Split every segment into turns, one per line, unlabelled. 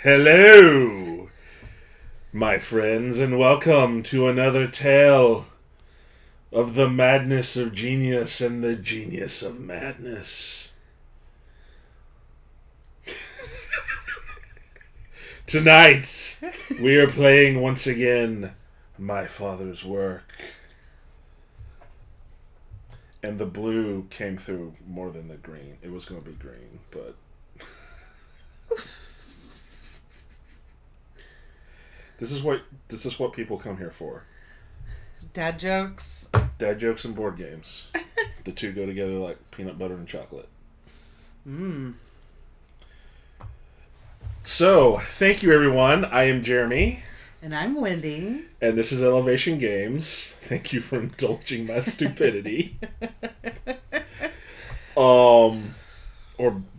Hello, my friends, and welcome to another tale of the madness of genius and the genius of madness. Tonight, we are playing once again My Father's Work. And the blue came through more than the green. It was going to be green, but... This is what people come here for.
Dad jokes.
Dad jokes and board games. The two go together like peanut butter and chocolate. So, thank you everyone. I am Jeremy.
And I'm Wendy.
And this is Elevation Games. Thank you for indulging my stupidity. Or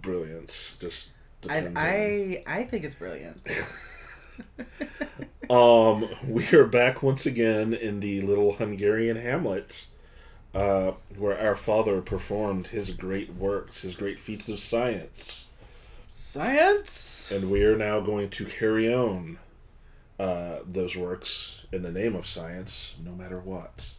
brilliance. Just depends
I think it's brilliant.
We are back once again in the little Hungarian hamlet, where our father performed his great works, his great feats of science.
Science?
And we are now going to carry on those works in the name of science, no matter what.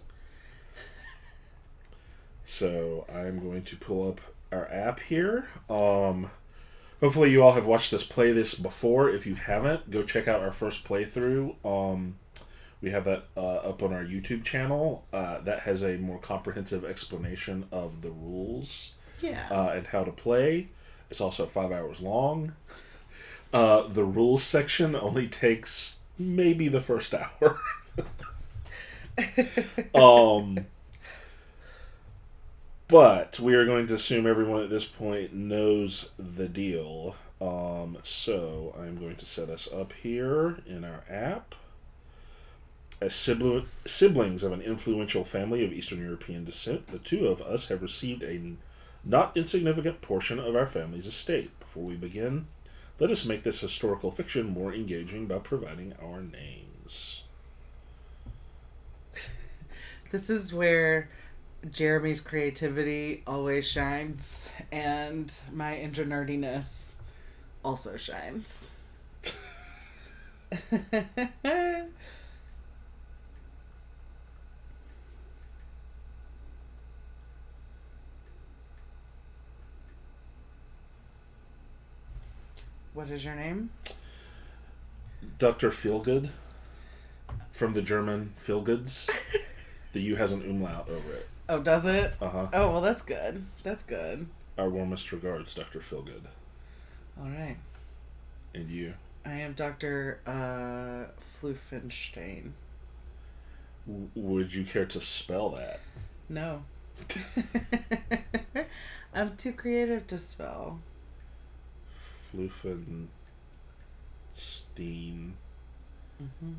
So I'm going to pull up our app here. Hopefully you all have watched us play this before. If you haven't, go check out our first playthrough. We have that up on our YouTube channel. That has a more comprehensive explanation of the rules and how to play. It's also 5 hours long. The rules section only takes maybe the first hour. But we are going to assume everyone at this point knows the deal. So I'm going to set us up here in our app. As siblings of an influential family of Eastern European descent, the two of us have received a not insignificant portion of our family's estate. Before we begin, let us make this historical fiction more engaging by providing our names.
This is where Jeremy's creativity always shines, and my ingenerdiness also shines. What is your name?
Dr. Feelgood, from the German Feelgoods. The U has an umlaut over it.
Oh, does it?
Uh-huh.
Oh, well, that's good. That's good.
Our warmest regards, Dr. Feelgood.
All right.
And you?
I am Dr. Fluffenstein.
Would you care to spell that?
No. I'm too creative to spell.
Fluffenstein.
Mm-hmm.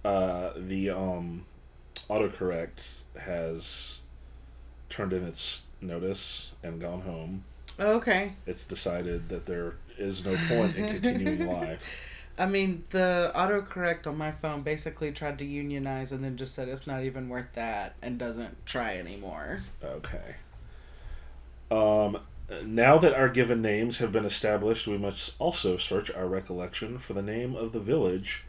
The autocorrect has turned in its notice and gone home.
Oh, okay.
It's decided that there is no point in continuing life.
I mean, the autocorrect on my phone basically tried to unionize and then just said it's not even worth that and doesn't try anymore.
Okay. Now that our given names have been established, we must also search our recollection for the name of the village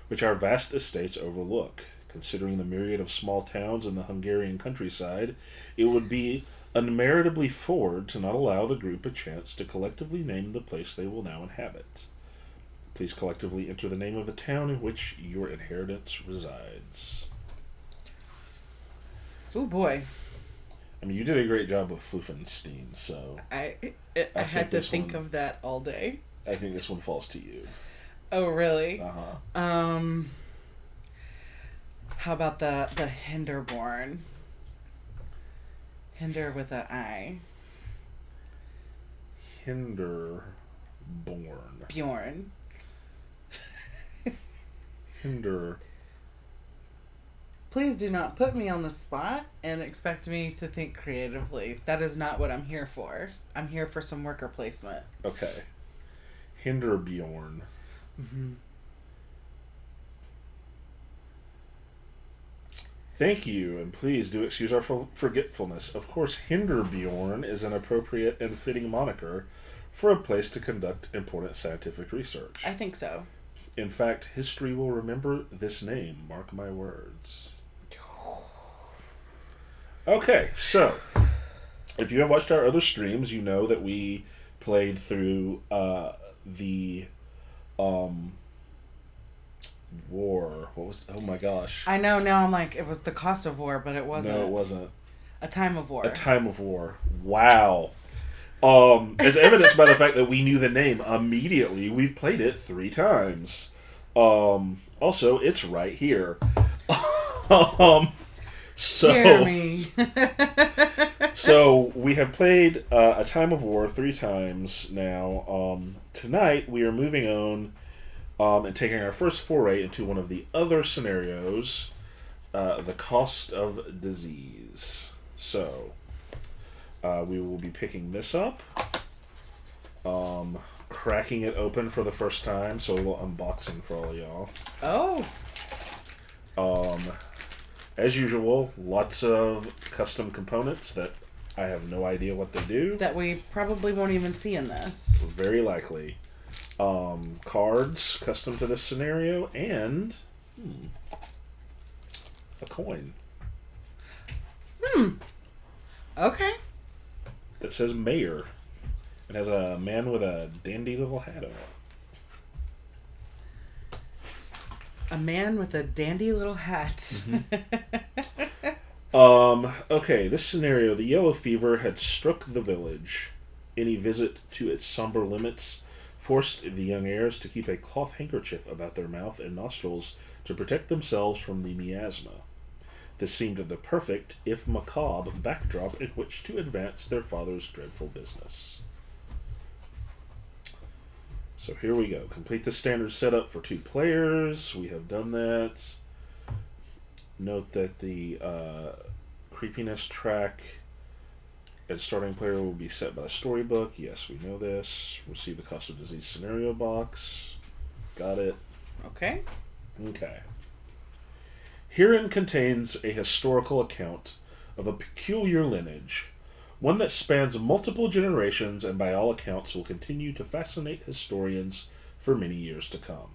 which our vast estates overlook. Considering the myriad of small towns in the Hungarian countryside, it would be unmeritably forward to not allow the group a chance to collectively name the place they will now inhabit. Please collectively enter the name of the town in which your inheritance resides.
Oh boy.
I mean, you did a great job with Fluffenstein, so...
I had to think of that all day.
I think this one falls to you.
Oh, really?
Uh-huh.
How about the Hinderborn? Hinder with an I.
Hinderborn.
Bjorn.
Hinder.
Please do not put me on the spot and expect me to think creatively. That is not what I'm here for. I'm here for some worker placement.
Okay. Hinderbjorn.
Mm-hmm.
Thank you, and please do excuse our forgetfulness. Of course, Hinderbjorn is an appropriate and fitting moniker for a place to conduct important scientific research.
I think so.
In fact, history will remember this name. Mark my words. Okay, so if you have watched our other streams, you know that we played through the war. What was? Oh my gosh!
I know. Now I'm like, it was the cost of war, but it wasn't.
No, it wasn't.
A time of war.
A time of war. Wow. As evidenced by the fact that we knew the name immediately, we've played it 3 times. Also, it's right here.
Jeremy.
So we have played A Time of War 3 times now. Tonight we are moving on and taking our first foray into one of the other scenarios, the cost of disease. So we will be picking this up, cracking it open for the first time, so a little unboxing for all y'all.
Oh.
As usual, lots of custom components that I have no idea what they do.
That we probably won't even see in this.
Very likely. Cards custom to this scenario, and a coin.
Okay.
That says mayor. It has a man with a dandy little hat on it.
A man with a dandy little hat.
Mm-hmm. Okay, this scenario, the yellow fever had struck the village. Any visit to its somber limits forced the young heirs to keep a cloth handkerchief about their mouth and nostrils to protect themselves from the miasma. This seemed the perfect, if macabre, backdrop in which to advance their father's dreadful business. So here we go. Complete the standard setup for 2 players. We have done that. Note that the creepiness track and starting player will be set by the storybook. Yes, we know this. Receive the cost of disease scenario box. Got it.
Okay.
Okay. Herein contains a historical account of a peculiar lineage, one that spans multiple generations and by all accounts will continue to fascinate historians for many years to come.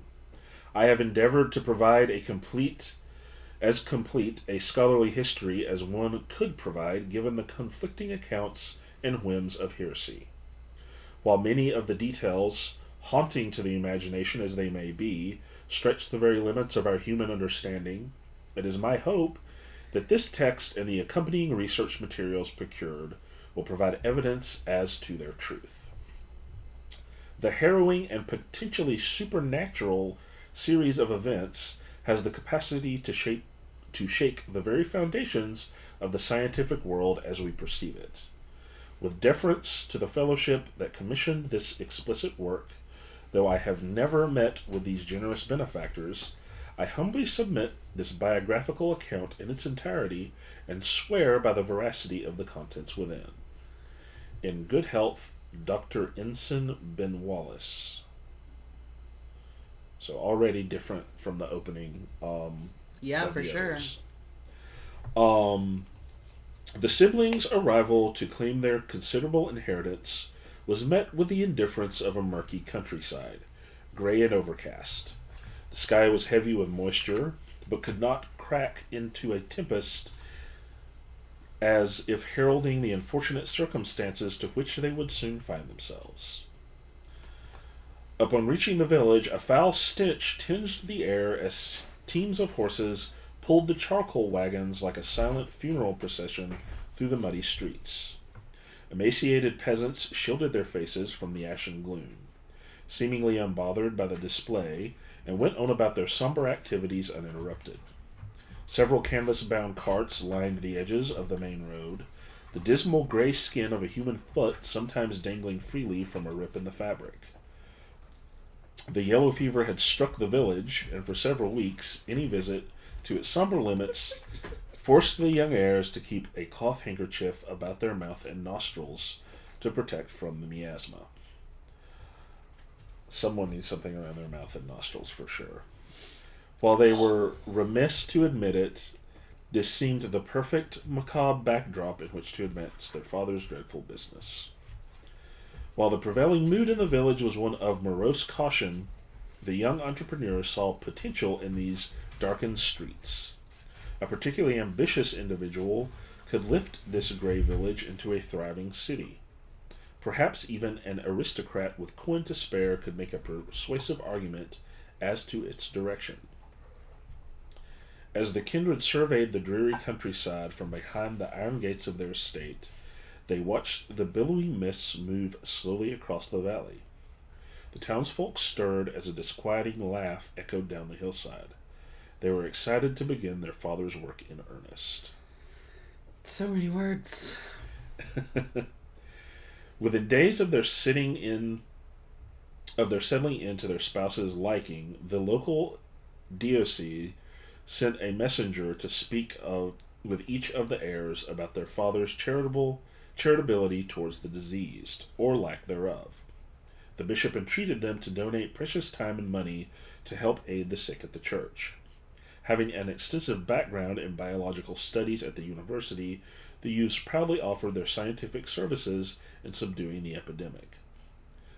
I have endeavored to provide a complete a scholarly history as one could provide given the conflicting accounts and whims of heresy. While many of the details, haunting to the imagination as they may be, stretch the very limits of our human understanding, it is my hope that this text and the accompanying research materials procured will provide evidence as to their truth. The harrowing and potentially supernatural series of events has the capacity to shake the very foundations of the scientific world as we perceive it. With deference to the fellowship that commissioned this explicit work, though I have never met with these generous benefactors, I humbly submit this biographical account in its entirety and swear by the veracity of the contents within. In good health, Dr. Ensign Ben Wallace. So already different from the opening.
Yeah, for sure.
The siblings' arrival to claim their considerable inheritance was met with the indifference of a murky countryside, gray and overcast. The sky was heavy with moisture, but could not crack into a tempest, as if heralding the unfortunate circumstances to which they would soon find themselves. Upon reaching the village, a foul stench tinged the air as teams of horses pulled the charcoal wagons like a silent funeral procession through the muddy streets. Emaciated peasants shielded their faces from the ashen gloom, seemingly unbothered by the display, and went on about their somber activities uninterrupted. Several canvas-bound carts lined the edges of the main road, the dismal gray skin of a human foot sometimes dangling freely from a rip in the fabric. The yellow fever had struck the village, and for several weeks any visit to its somber limits forced the young heirs to keep a cloth handkerchief about their mouth and nostrils to protect from the miasma. Someone needs something around their mouth and nostrils for sure. While they were remiss to admit it, This seemed the perfect macabre backdrop in which to advance their father's dreadful business. While the prevailing mood in the village was one of morose caution, the young entrepreneur saw potential in these darkened streets. A particularly ambitious individual could lift this gray village into a thriving city. Perhaps even an aristocrat with coin to spare could make a persuasive argument as to its direction. As the kindred surveyed the dreary countryside from behind the iron gates of their estate, they watched the billowy mists move slowly across the valley. The townsfolk stirred as a disquieting laugh echoed down the hillside. They were excited to begin their father's work in earnest.
So many words.
Within days of their settling into their spouse's liking, the local diocese sent a messenger to speak with each of the heirs about their father's charitability towards the diseased, or lack thereof. The bishop entreated them to donate precious time and money to help aid the sick at the church. Having an extensive background in biological studies at the university, the youths proudly offered their scientific services in subduing the epidemic.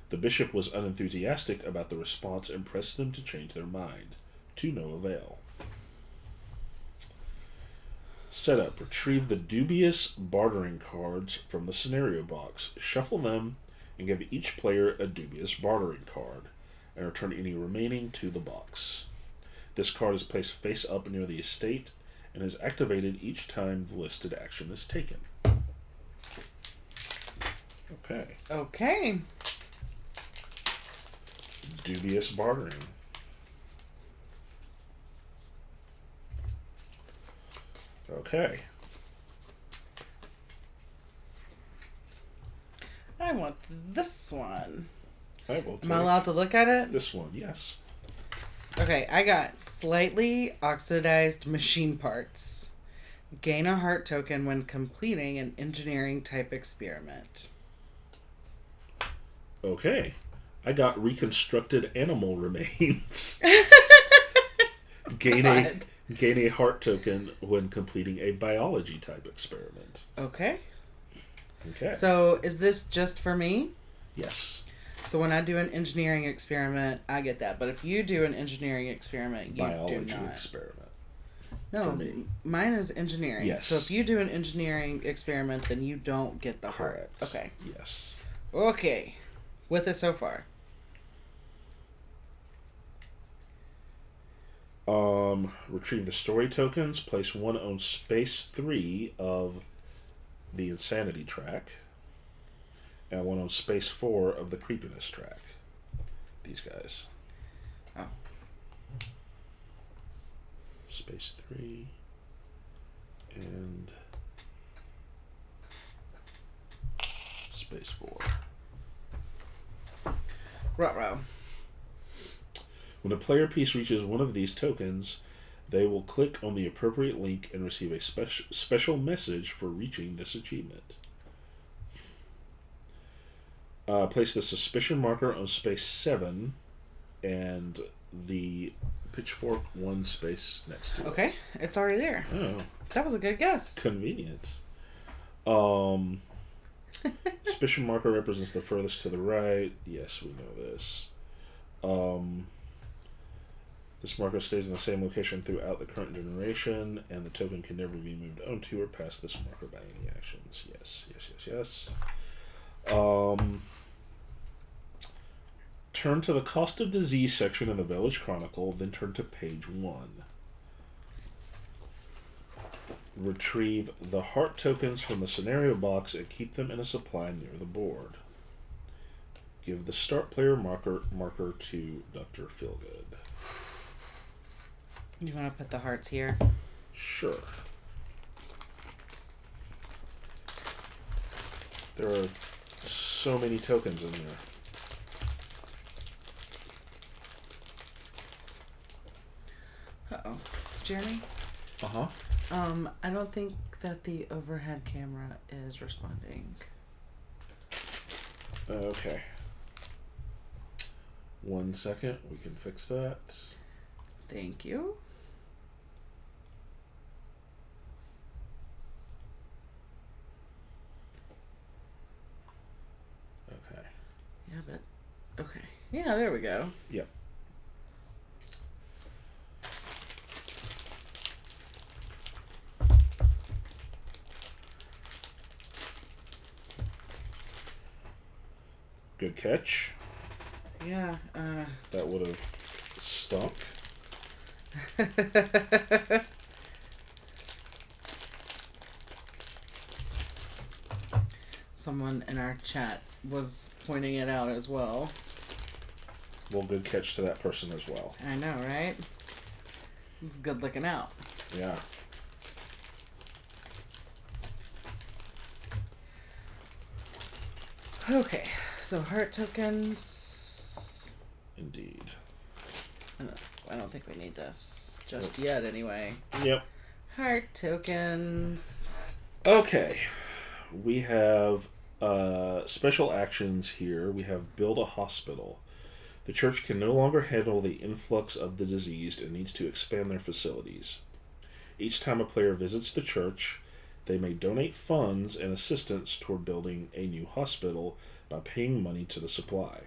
The bishop was unenthusiastic about the response and pressed them to change their mind, to no avail. Setup. Retrieve the dubious bartering cards from the scenario box, shuffle them, and give each player a dubious bartering card, and return any remaining to the box. This card is placed face up near the estate and is activated each time the listed action is taken. Okay. Dubious bartering. Okay.
I want this one.
I will take
Am I allowed to look at it?
This one, yes.
Okay, I got slightly oxidized machine parts. Gain a heart token when completing an engineering type experiment.
Okay. I got reconstructed animal remains. Gain a heart token when completing a biology type experiment.
Okay.
Okay.
So is this just for me?
Yes.
So when I do an engineering experiment, I get that. But if you do an engineering experiment, you
biology
do not.
Experiment.
No,
for me.
Mine is engineering.
Yes.
So if you do an engineering experiment, then you don't get the heart.
Correct.
Okay.
Yes.
Okay. With it so far.
Retrieve the story tokens. Place one on space 3 of the insanity track, and one on space 4 of the creepiness track. These guys.
Oh.
Space 3 and space 4.
Ruh-roh.
When a player piece reaches one of these tokens, they will click on the appropriate link and receive a special message for reaching this achievement. Place the suspicion marker on space 7 and the pitchfork 1 space next to it.
Okay, it's already there.
Oh.
That was a good guess.
Convenient. Suspicion marker represents the furthest to the right. Yes, we know this. This marker stays in the same location throughout the current generation, and the token can never be moved onto or past this marker by any actions. Yes. Turn to the Cost of Disease section in the Village Chronicle, then turn to page 1. Retrieve the heart tokens from the scenario box and keep them in a supply near the board. Give the start player marker to Dr. Feelgood.
You want to put the hearts here?
Sure. There are so many tokens in here.
Uh-oh. Jeremy?
Uh-huh.
I don't think that the overhead camera is responding.
Okay. 1 second. We can fix that.
Thank you. Yeah, but... Okay. Yeah, there we go.
Yep. Good catch.
Yeah,
That would have stunk.
Someone in our chat was pointing it out as well.
Well, good catch to that person as well.
I know, right? It's good looking out.
Yeah.
Okay, so heart tokens.
Indeed.
I don't think we need this just yet, anyway.
Yep.
Heart tokens.
Okay. We have special actions here. We have build a hospital. The church can no longer handle the influx of the diseased and needs to expand their facilities. Each time a player visits the church, they may donate funds and assistance toward building a new hospital by paying money to the supply.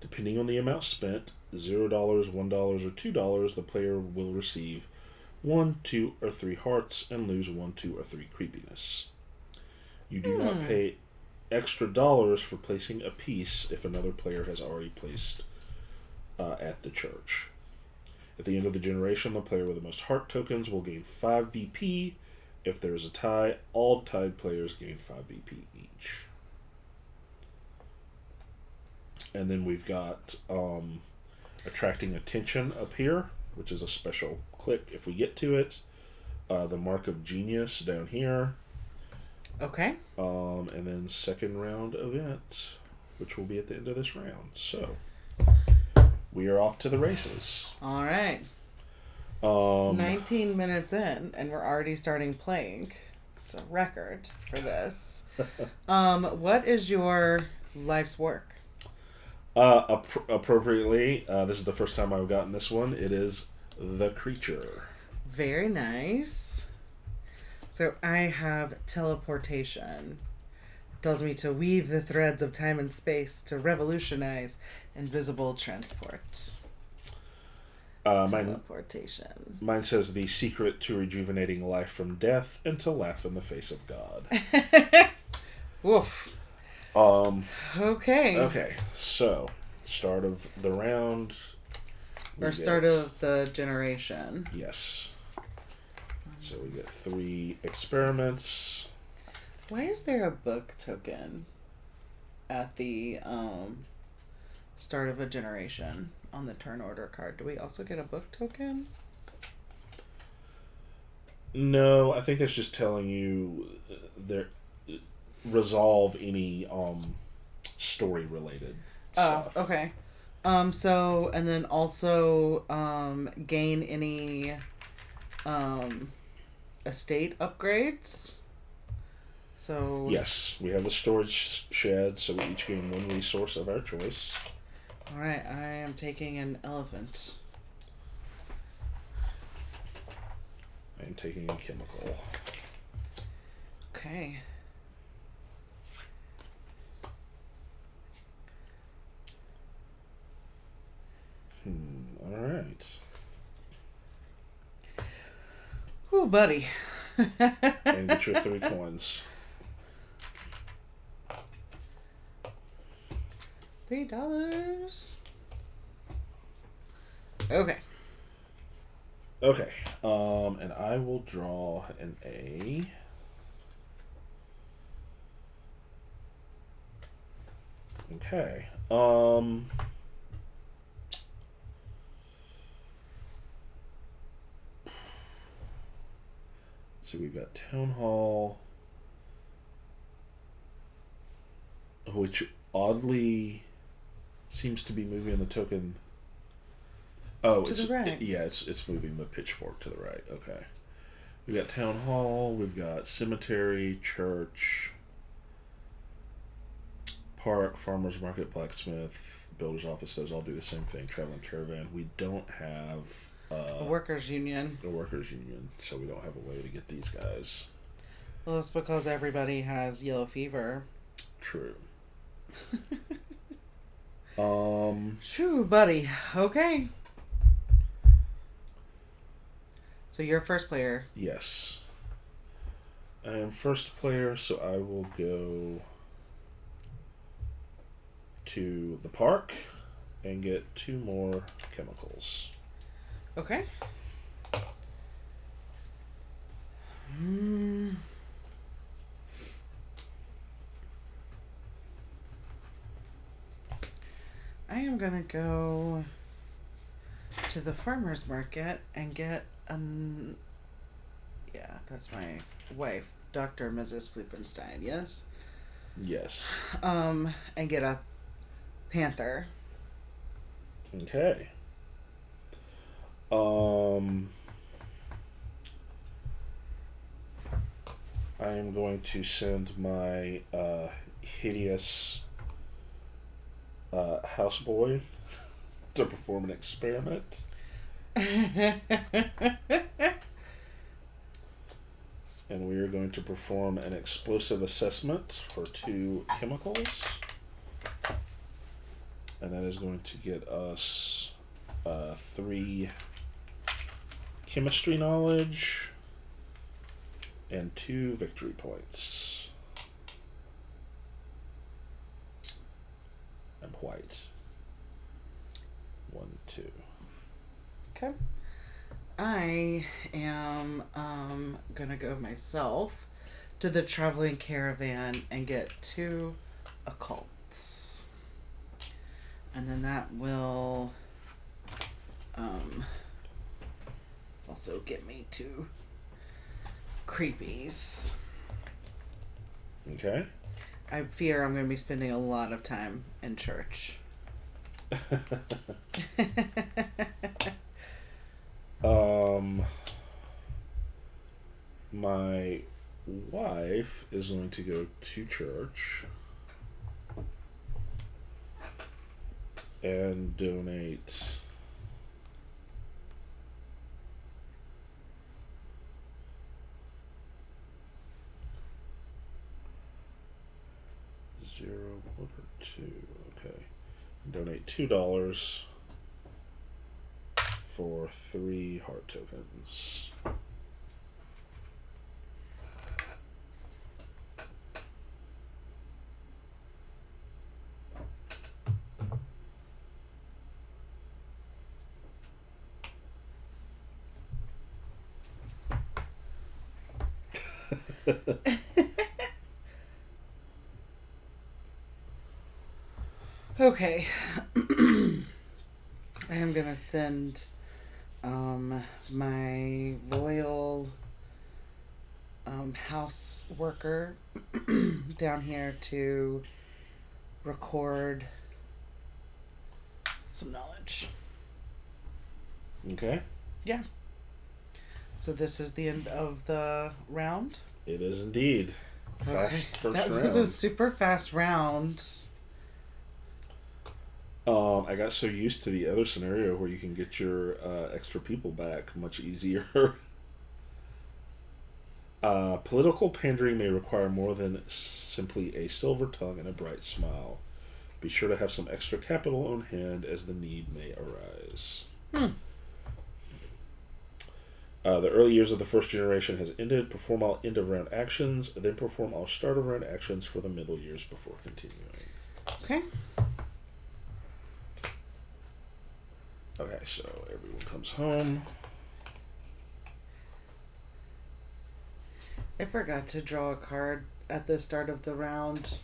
Depending on the amount spent, $0, $1, or $2, the player will receive 1, 2, or 3 hearts and lose 1, 2, or 3 creepiness. You do not pay extra dollars for placing a piece if another player has already placed at the church. At the end of the generation, the player with the most heart tokens will gain 5 VP. If there is a tie, all tied players gain 5 VP each. And then we've got attracting attention up here, which is a special click if we get to it. The mark of genius down here.
Okay.
And then second round event, which will be at the end of this round. So we are off to the races.
All right. 19 minutes in, and we're already starting playing. It's a record for this. What is your life's work?
Appropriately, this is the first time I've gotten this one. It is the creature.
Very nice. So I have teleportation. It tells me to weave the threads of time and space to revolutionize invisible transport. Teleportation.
Mine says the secret to rejuvenating life from death and to laugh in the face of God.
Woof. Okay.
Okay, so start of the round.
Or start of the generation.
Yes. So we get 3 experiments.
Why is there a book token at the start of a generation on the turn order card? Do we also get a book token?
No, I think that's just telling you there resolve any story related stuff.
Oh, okay. So and then also gain any estate upgrades. So
yes, we have the storage shed, so we each gain 1 resource of our choice.
All right, I am taking an elephant.
I am taking a chemical.
Okay.
All right.
Ooh, buddy.
And get your 3 coins.
$3. Okay.
Okay. And I will draw an A. Okay. So we've got Town Hall, which oddly seems to be moving the token. Oh,
to the right.
It's moving the pitchfork to the right. Okay. We've got Town Hall, we've got Cemetery, Church, Park, Farmer's Market, Blacksmith, Builder's Office. Those all do the same thing. Traveling Caravan. We don't have
a workers' union.
A workers' union, so we don't have a way to get these guys.
Well, it's because everybody has yellow fever.
True.
Shoo, buddy. Okay. So you're first player.
Yes. I am first player, so I will go to the park and get 2 more chemicals.
Okay. I am gonna go to the farmer's market and get yeah, that's my wife, Dr. Mrs. Frankenstein, yes?
Yes.
And get a panther.
Okay. I am going to send my hideous houseboy to perform an experiment. And we are going to perform an explosive assessment for 2 chemicals. And that is going to get us 3 chemistry knowledge and 2 victory points. I'm white. 1, 2.
Okay. I am gonna go myself to the traveling caravan and get 2 occults. And then that will also get me 2 creepies.
Okay.
I fear I'm going to be spending a lot of time in church.
My wife is going to go to church and donate $1 or 2. Okay. Donate $2 for 3 heart tokens.
Okay. I am going to send my loyal house worker down here to record some knowledge.
Okay.
Yeah. So this is the end of the round?
It is indeed. Fast first round. That
was a super fast round.
I got so used to the other scenario where you can get your extra people back much easier. Political pandering may require more than simply a silver tongue and a bright smile. Be sure to have some extra capital on hand as the need may arise. The early years of the first generation has ended. Perform all end of round actions, then perform all start of round actions for the middle years before continuing.
Okay.
Okay, so everyone comes home.
I forgot to draw a card at the start of the round.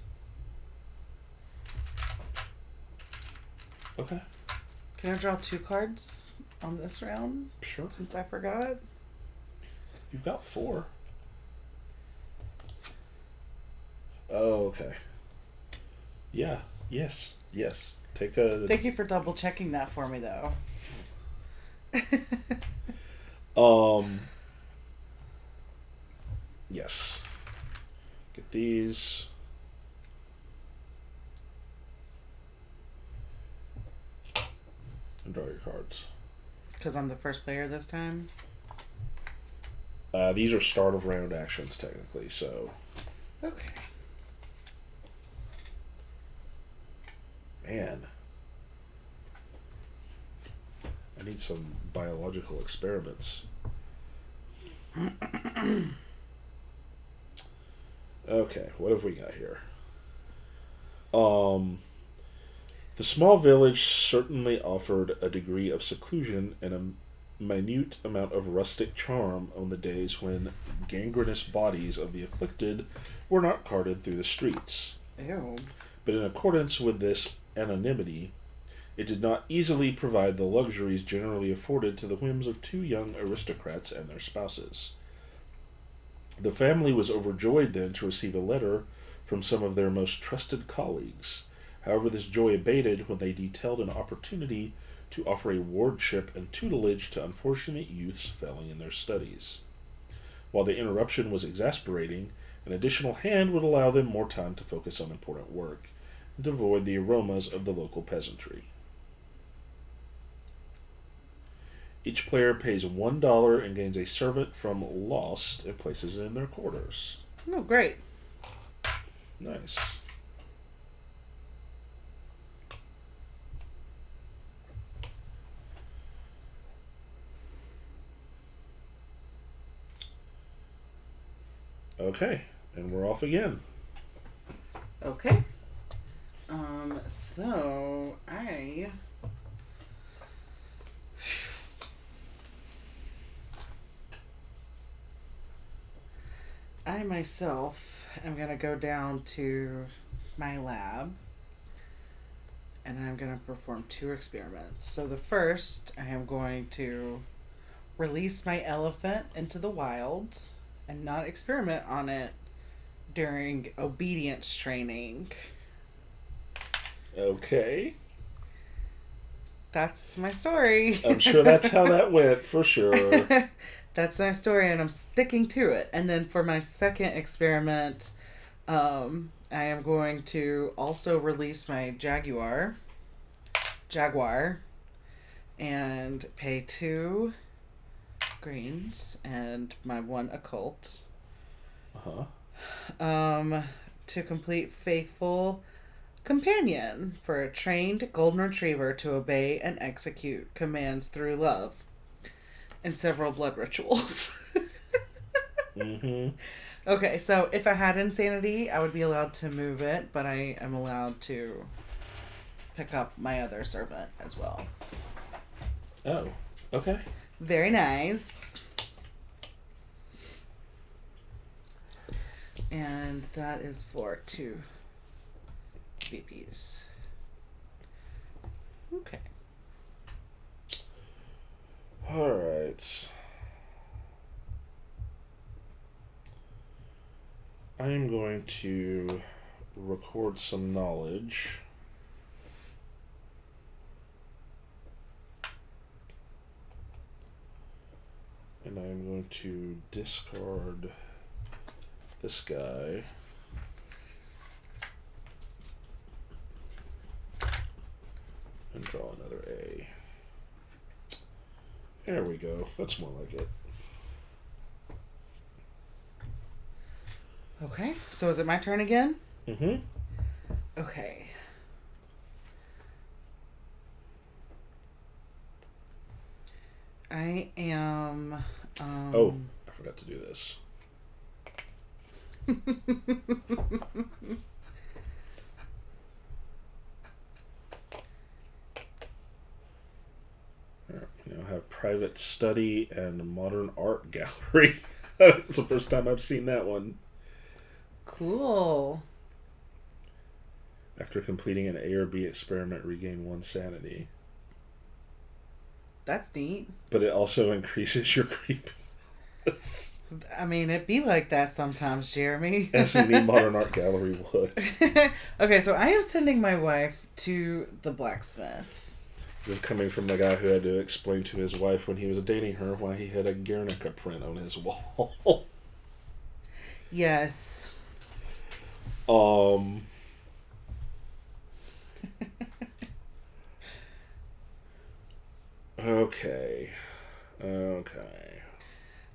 Okay.
Can I draw 2 cards on this round?
Sure.
Since I forgot.
You've got 4. Oh, okay. Yeah. Yes. Yes. Take a...
Thank you for double checking that for me, though.
Yes. Get these. And draw your cards.
Because I'm the first player this time?
These are start of round actions, technically, so...
Okay.
Man. need some biological experiments. Okay, what have we got here? The small village certainly offered a degree of seclusion and a minute amount of rustic charm on the days when gangrenous bodies of the afflicted were not carted through the streets.
Ew.
But in accordance with this anonymity, it did not easily provide the luxuries generally afforded to the whims of two young aristocrats and their spouses. The family was overjoyed then to receive a letter from some of their most trusted colleagues. However, this joy abated when they detailed an opportunity to offer a wardship and tutelage to unfortunate youths failing in their studies. While the interruption was exasperating, an additional hand would allow them more time to focus on important work and to avoid the aromas of the local peasantry. Each player pays $1 and gains a servant from Lost and places it in their quarters.
Oh, great.
Nice. Okay, and we're off again.
Okay. So I myself am going to go down to my lab and I'm going to perform 2 experiments. So the first, I am going to release my elephant into the wild and not experiment on it during obedience training.
Okay.
That's my story.
I'm sure that's how that went, for sure.
That's my story, and I'm sticking to it. And then for my second experiment, I am going to also release my Jaguar, and pay 2 greens and my 1 occult. To complete Faithful Companion for a trained golden retriever to obey and execute commands through love, and several blood rituals.
Mm-hmm.
Okay, so if I had insanity, I would be allowed to move it, but I am allowed to pick up my other servant as well.
Oh, okay.
Very nice. And that is for 2 BPs. Okay.
All right. I am going to record some knowledge. And I'm going to discard this guy. And draw another A. There we go. That's more like it.
Okay, so is it my turn again?
Mm-hmm.
Okay. I am...
Oh, I forgot to do this. We now have private study and modern art gallery. It's the first time I've seen that one.
Cool.
After completing an A or B experiment, regain 1 sanity.
That's neat.
But it also increases your creepiness.
I mean, it be like that sometimes, Jeremy.
As any modern art gallery would.
Okay, so I am sending my wife to the blacksmith.
This is coming from the guy who had to explain to his wife when he was dating her why he had a Guernica print on his wall.
Yes.
Okay.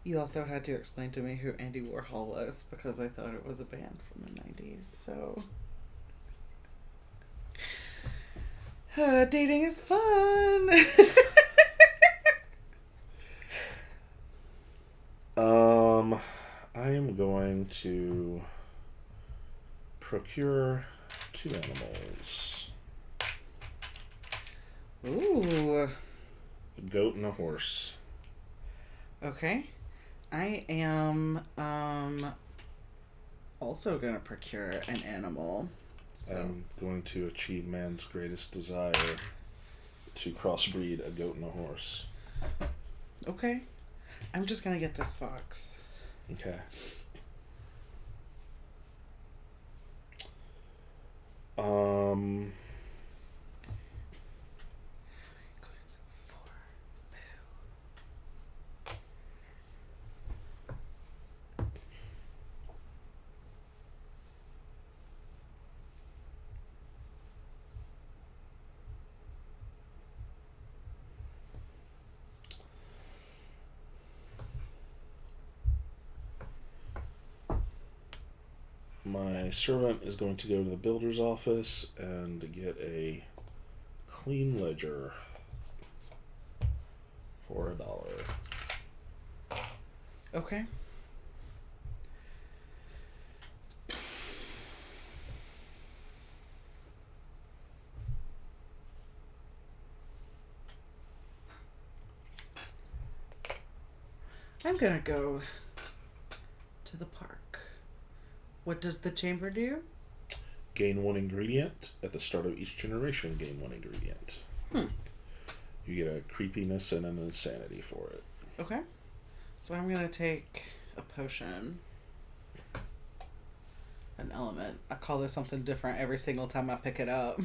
You also had to explain to me who Andy Warhol was because I thought it was a band from the 90s, so... Dating is fun!
going to procure 2 animals.
Ooh.
A goat and a horse.
Okay. I am also going to procure an animal. So.
I'm going to achieve man's greatest desire to crossbreed a goat and a horse.
Okay. I'm just going to get this fox.
Okay. My servant is going to go to the builder's office and get a clean ledger for $1.
Okay. I'm gonna go to the park. What does the chamber do?
Gain 1 ingredient. At the start of each generation, gain 1 ingredient. You get a creepiness and an insanity for it.
Okay. So I'm gonna take a potion. An element. I call this something different every single time I pick it up.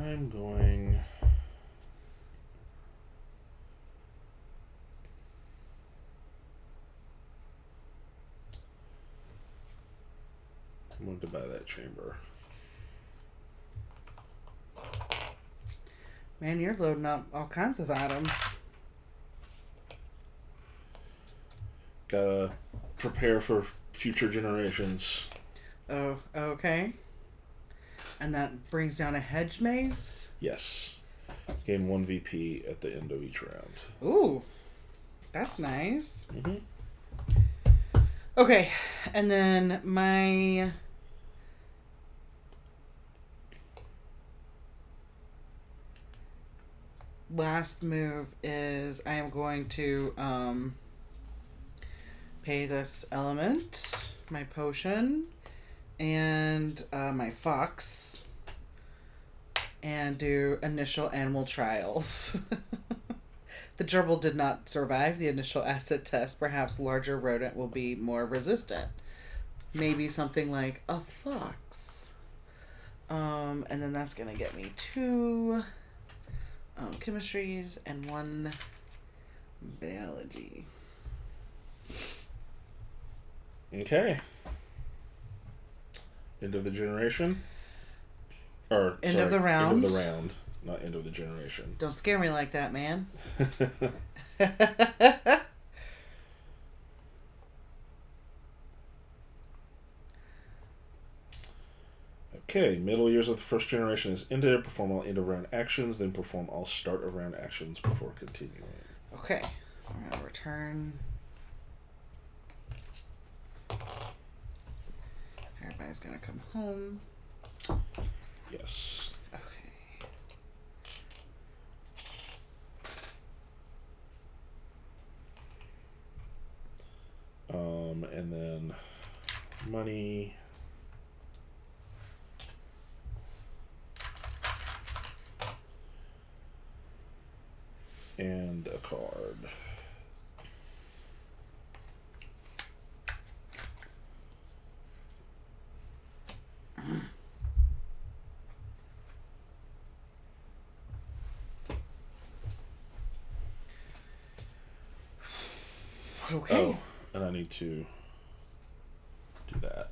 I'm going... I'm going to buy that chamber.
Man, you're loading up all kinds of items.
Gotta prepare for future generations.
Oh, okay. And that brings down a hedge maze?
Yes. Gain 1 VP at the end of each round.
Ooh. That's nice.
Mm-hmm.
Okay. And then my... last move is I am going to pay this element, my potion, and my fox, and do initial animal trials. The gerbil did not survive the initial acid test. Perhaps larger rodent will be more resistant. Maybe something like a fox. And then that's going to get me 2 chemistries and 1 biology.
Okay. End of the generation? Or,
End
sorry,
of the round.
End of the round, not end of the generation.
Don't scare me like that, man.
Okay, middle years of the first generation is ended. Perform all end of round actions, then perform all start of round actions before continuing.
Okay, so I'm gonna return. Everybody's gonna come home.
Yes.
Okay.
And then money. And a card.
Okay.
Oh, and I need to do that.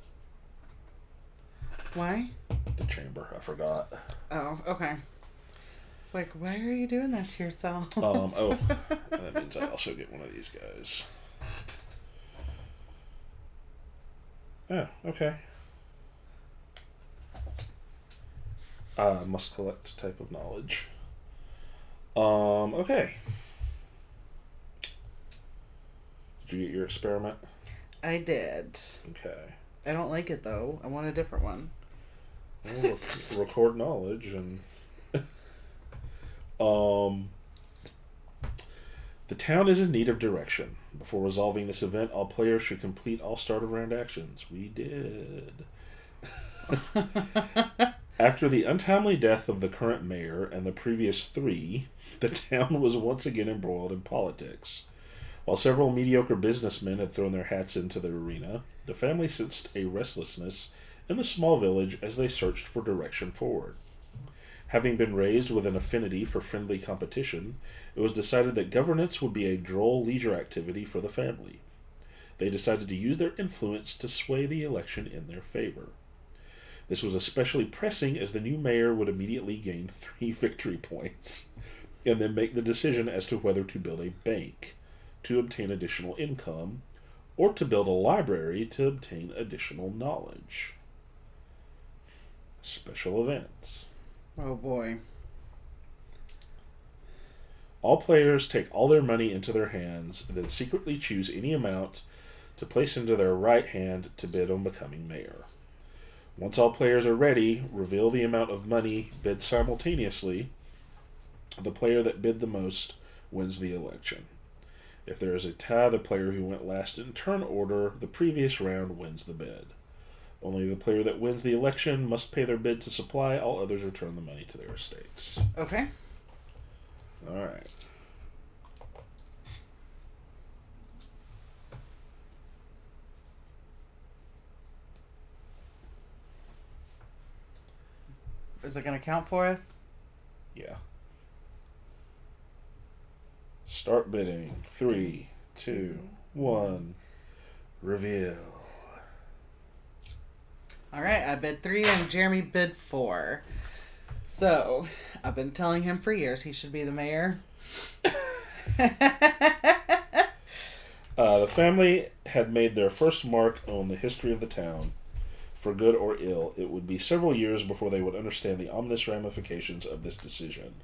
Why?
The chamber, I forgot.
Oh, okay. Like, why are you doing that to yourself?
Oh, that means I also get one of these guys. Oh, okay. Must collect type of knowledge. Okay. Did you get your experiment?
I did.
Okay.
I don't like it, though. I want a different one.
We'll record knowledge and... The town is in need of direction. Before resolving this event, all players should complete all start of round actions. We did. After the untimely death of the current mayor and the previous 3, the town was once again embroiled in politics. While several mediocre businessmen had thrown their hats into the arena, the family sensed a restlessness in the small village as they searched for direction forward. Having been raised with an affinity for friendly competition, it was decided that governance would be a droll leisure activity for the family. They decided to use their influence to sway the election in their favor. This was especially pressing as the new mayor would immediately gain 3 victory points, and then make the decision as to whether to build a bank to obtain additional income, or to build a library to obtain additional knowledge. Special events.
Oh, boy.
All players take all their money into their hands, and then secretly choose any amount to place into their right hand to bid on becoming mayor. Once all players are ready, reveal the amount of money bid simultaneously. The player that bid the most wins the election. If there is a tie, the player who went last in turn order the previous round wins the bid. Only the player that wins the election must pay their bid to supply. All others return the money to their estates.
Okay.
Alright.
Is it going to count for us?
Yeah. Start bidding. 3, 2, 1. Reveal.
All right, I bid 3 and Jeremy bid 4. So, I've been telling him for years he should be the mayor.
The family had made their first mark on the history of the town. For good or ill, it would be several years before they would understand the ominous ramifications of this decision.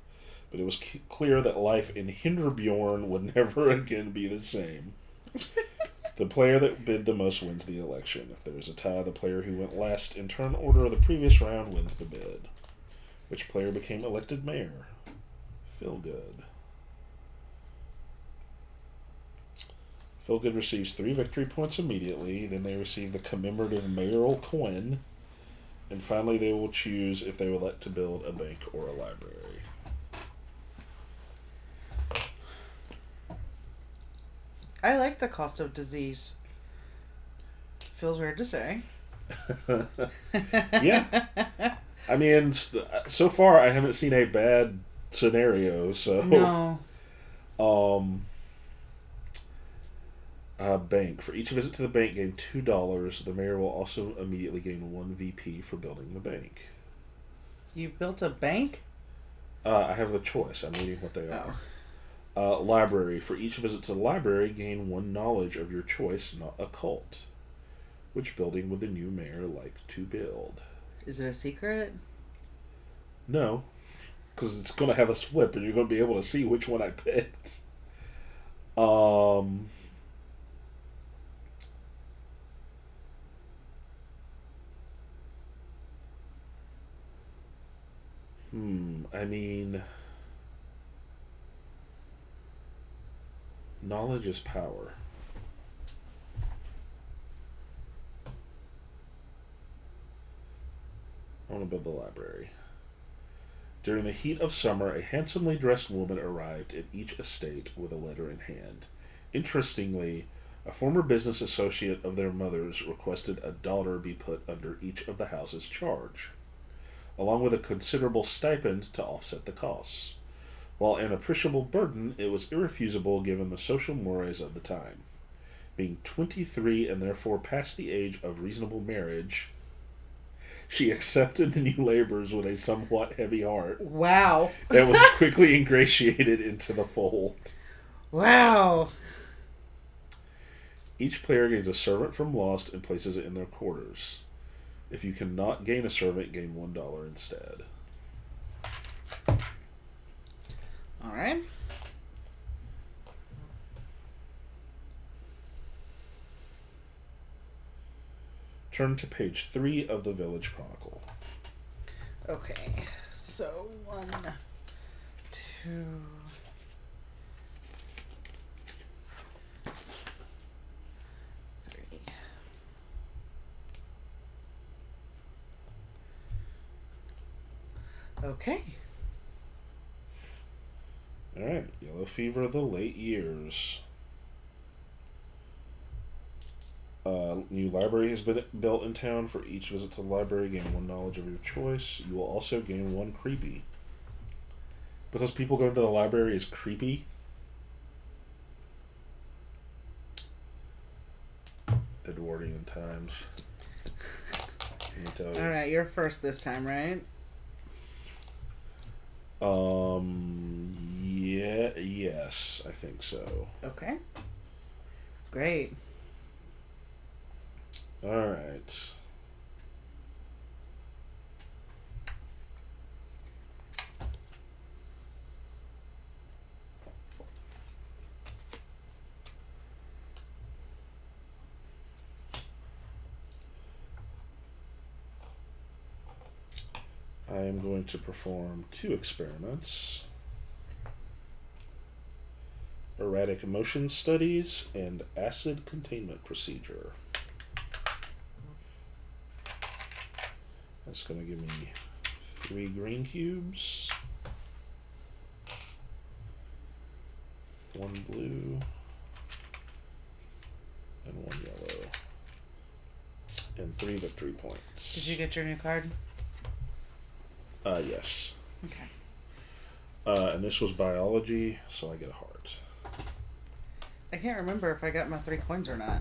But it was clear that life in Hinderbjorn would never again be the same. The player that bid the most wins the election. If there is a tie, the player who went last in turn order of the previous round wins the bid. Which player became elected mayor? Feelgood. Feelgood receives 3 victory points immediately. Then they receive the commemorative mayoral coin. And finally they will choose if they would like to build a bank or a library.
I like the cost of disease. Feels weird to say.
Yeah. I mean, so far I haven't seen a bad scenario, so...
No.
Bank. For each visit to the bank, gain $2. The mayor will also immediately gain 1 VP for building the bank.
You built a bank?
I have the choice. I'm reading what they are. Library. For each visit to the library, gain 1 knowledge of your choice, not occult. Which building would the new mayor like to build?
Is it a secret?
No. Because it's going to have us flip, and you're going to be able to see which one I picked. I mean... Knowledge is power. I want to build the library. During the heat of summer, a handsomely dressed woman arrived at each estate with a letter in hand. Interestingly, a former business associate of their mother's requested a daughter be put under each of the house's charge, along with a considerable stipend to offset the costs. While an appreciable burden, it was irrefusable given the social mores of the time. Being 23 and therefore past the age of reasonable marriage, she accepted the new labors with a somewhat heavy heart.
Wow.
And was quickly ingratiated into the fold.
Wow.
Each player gains a servant from Lost and places it in their quarters. If you cannot gain a servant, gain $1 instead.
Alright.
Turn to page 3 of the Village Chronicle.
Okay. So 1, 2... 3. Okay.
Alright, Yellow Fever of the late years. New library has been built in town. For each visit to the library, gain 1 knowledge of your choice. You will also gain 1 creepy. Because people going to the library is creepy. Edwardian times. Let me tell you.
Alright, you're first this time, right?
Yeah, yes, I think so.
Okay. Great.
Alright. I am going to perform 2 experiments. Erratic motion studies and acid containment procedure. That's going to give me 3 green cubes, 1 blue, and 1 yellow, and 3 victory points.
Did you get your new card?
Yes.
Okay.
And this was biology, so I get a heart.
I can't remember if I got my 3 coins or not.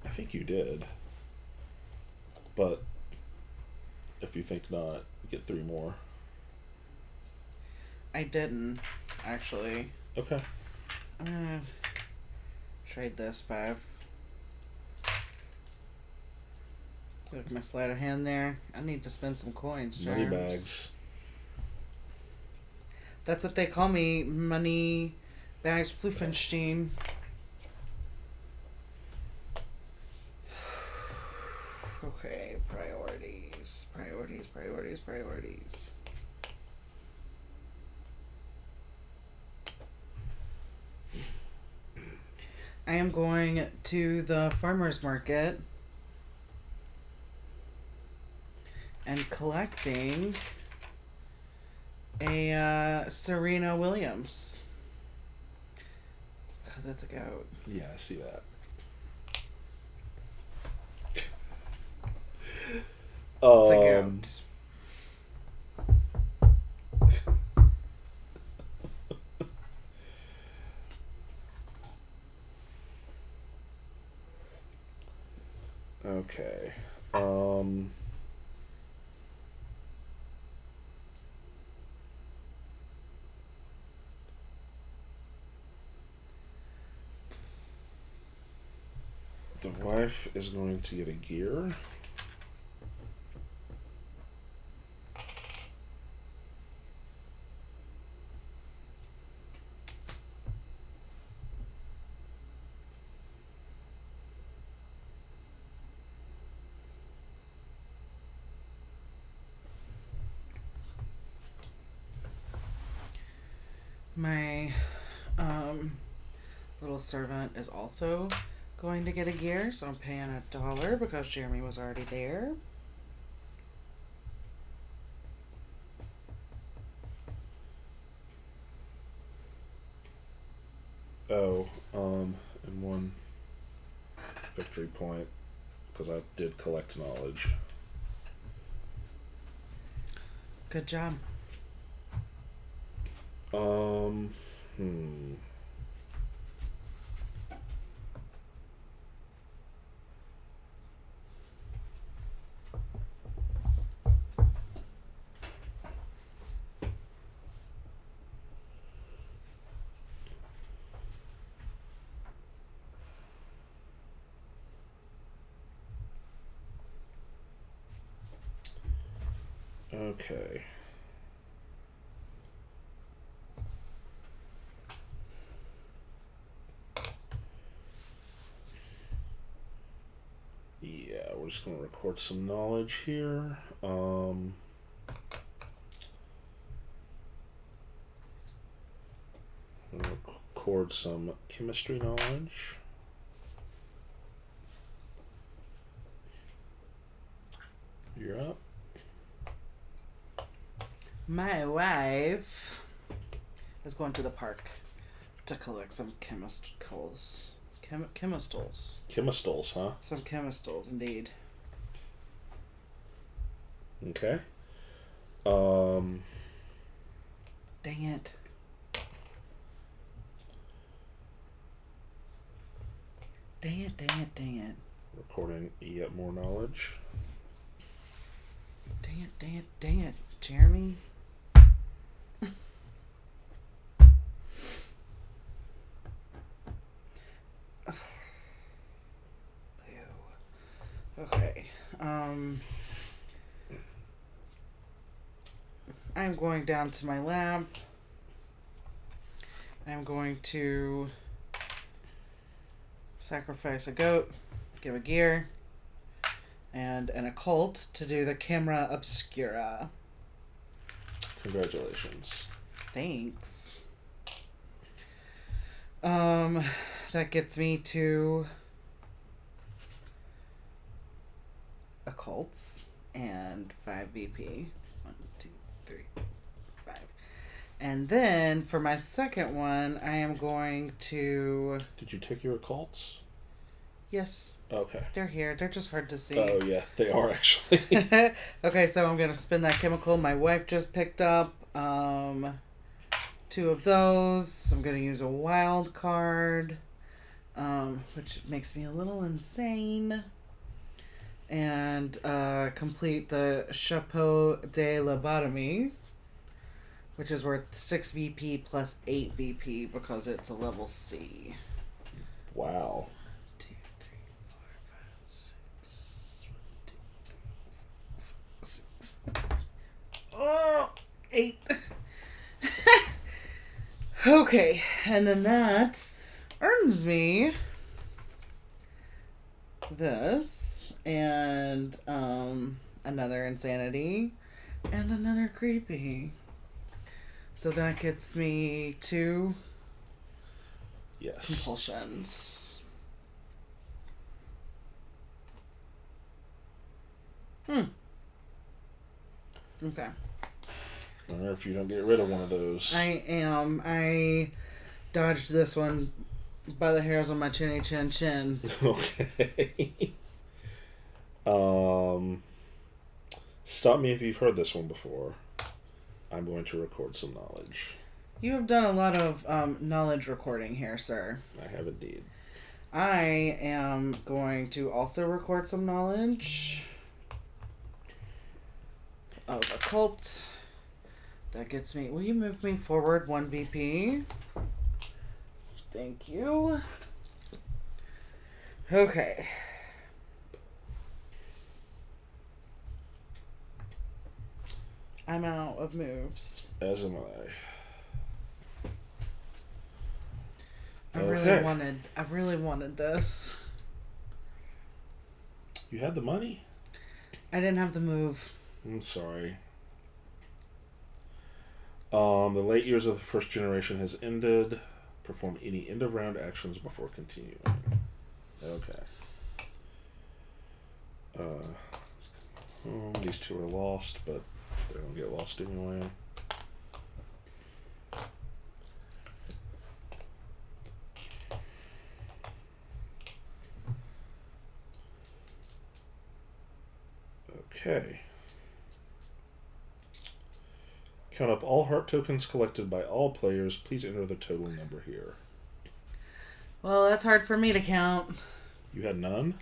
I think you did. But if you think not, you get 3 more.
I didn't, actually.
Okay.
I'm gonna trade this 5. Look at my sleight of hand there. I need to spend some coins.
Money
Charms.
bags.
That's what they call me. Money bags Fluffenstein. Okay, priorities. Priorities. I am going to the farmer's market and collecting a Serena Williams. Because it's a goat.
Yeah, I see that.
It's a goat.
Okay. The wife is going to get a gear.
My little servant is also going to get a gear, so I'm paying $1 because Jeremy was already there.
Oh, and 1 victory point because I did collect knowledge.
Good job.
Okay. Yeah, we're just going to record some knowledge here. Record some chemistry knowledge. You're up.
My wife is going to the park to collect some chemistals.
Chemistals, huh?
Some chemistals, indeed.
Okay.
Dang it. Dang it.
Recording yet more knowledge.
Dang it, Jeremy. Okay. I'm going down to my lab. I'm going to sacrifice a goat, give a gear, and an occult to do the camera obscura.
Congratulations.
Thanks. That gets me to occults and 5 VP. 1, 2, 3, 5. And then for my second one, I am going to...
Did you take your occults?
Yes.
Okay.
They're here. They're just hard to see.
Oh, yeah. They are, actually.
Okay, so I'm going to spin that chemical my wife just picked up. 2 of those. I'm going to use a wild card, which makes me a little insane. And complete the Chapeau de Lobotomy, which is worth 6 VP plus 8 VP because it's a level C.
Wow.
2, 3, 4, 5, 6. 1, 2, 3, 4, 5, 6. Oh, 8. Okay, and then that earns me this and another insanity and another creepy. So that gets me 2 compulsions. Okay.
I wonder if you don't get rid of one of those.
I dodged this one by the hairs on my chinny chin chin.
Okay. Stop me if you've heard this one before. I'm going to record some knowledge.
You have done a lot of knowledge recording here, sir.
I have indeed.
I am going to also record some knowledge of occult. That gets me... Will you move me forward 1 VP? Thank you. Okay. I'm out of moves.
As am I.
I really wanted this.
You had the money?
I didn't have the move.
I'm sorry. The late years of the first generation has ended. Perform any end of round actions before continuing. Okay. These 2 are lost, but they're gonna get lost anyway. Okay. Count up all heart tokens collected by all players. Please enter the total number here.
Well, that's hard for me to count.
You had none?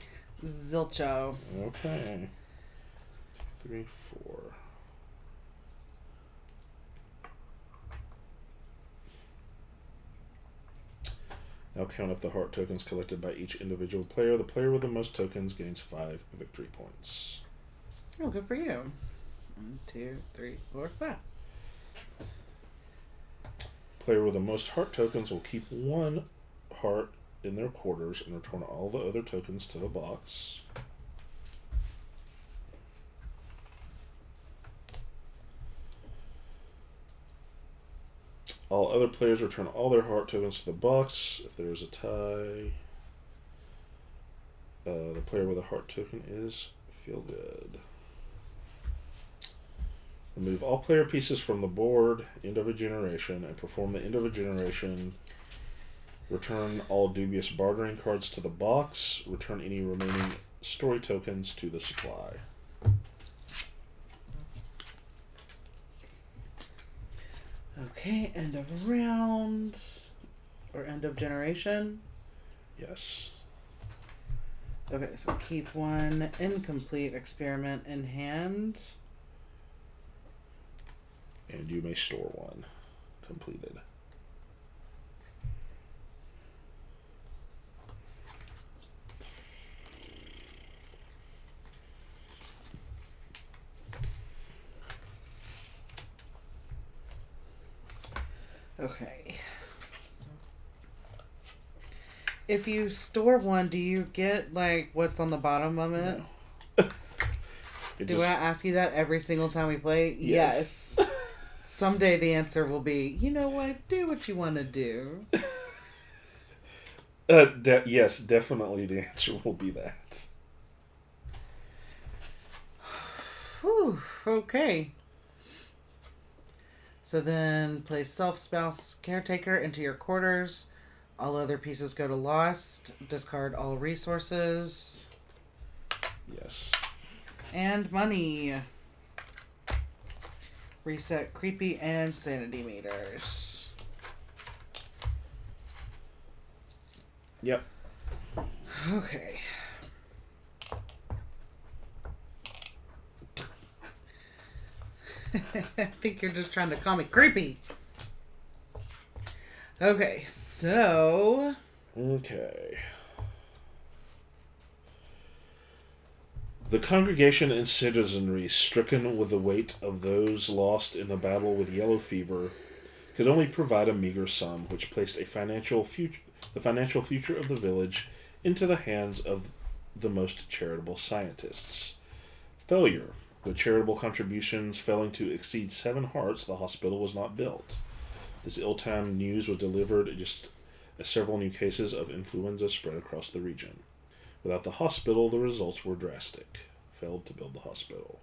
Zilcho.
Okay. 2, 3, 4. Now count up the heart tokens collected by each individual player. The player with the most tokens gains 5 victory points.
Oh, good for you. 1, 2, 3, 4, 5.
Player with the most heart tokens will keep 1 heart in their quarters and return all the other tokens to the box. All other players return all their heart tokens to the box. If there is a tie, the player with a heart token is feel good. Remove all player pieces from the board, end of a generation, and perform the end of a generation. Return all dubious bartering cards to the box. Return any remaining story tokens to the supply.
Okay, end of round. Or end of generation.
Yes.
Okay, so keep 1 incomplete experiment in hand.
And you may store 1 completed.
Okay. If you store 1, do you get, like, what's on the bottom of it?
No.
Do I ask you that every single time we play?
Yes.
Someday the answer will be, you know what, do what you want to do.
Yes, definitely the answer will be that.
Whew, okay. So then place self-spouse caretaker into your quarters. All other pieces go to lost. Discard all resources.
Yes.
And money. Reset creepy and sanity meters.
Yep.
Okay. I think you're just trying to call me creepy. Okay, so...
Okay. The congregation and citizenry, stricken with the weight of those lost in the battle with yellow fever, could only provide a meager sum, which placed the financial future of the village into the hands of the most charitable scientists. Failure. With charitable contributions failing to exceed 7 hearts, the hospital was not built. This ill-timed news was delivered just as several new cases of influenza spread across the region. Without the hospital, the results were drastic. Failed to build the hospital.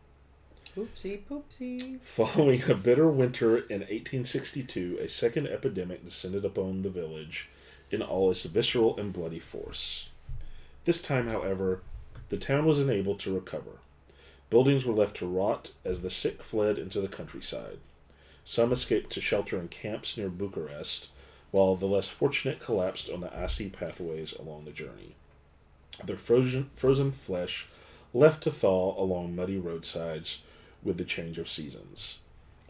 Oopsie poopsie.
Following a bitter winter in 1862, a second epidemic descended upon the village in all its visceral and bloody force. This time, however, the town was unable to recover. Buildings were left to rot as the sick fled into the countryside. Some escaped to shelter in camps near Bucharest, while the less fortunate collapsed on the icy pathways along the journey. Their frozen flesh left to thaw along muddy roadsides with the change of seasons.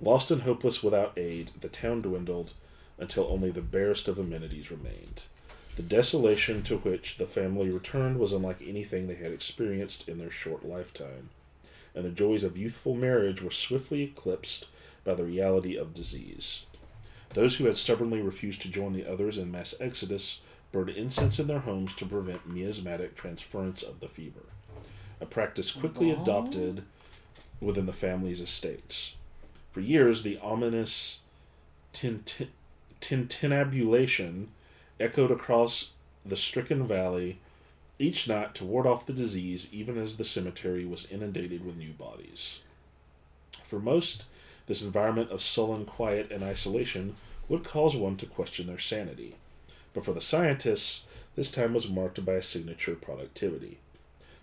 Lost and hopeless without aid, the town dwindled until only the barest of amenities remained. The desolation to which the family returned was unlike anything they had experienced in their short lifetime, and the joys of youthful marriage were swiftly eclipsed by the reality of disease. Those who had stubbornly refused to join the others in mass exodus burned incense in their homes to prevent miasmatic transference of the fever, a practice quickly adopted within the family's estates. For years, the ominous tintinnabulation echoed across the stricken valley each night to ward off the disease, even as the cemetery was inundated with new bodies. For most, this environment of sullen quiet and isolation would cause one to question their sanity. But for the scientists, this time was marked by a signature productivity.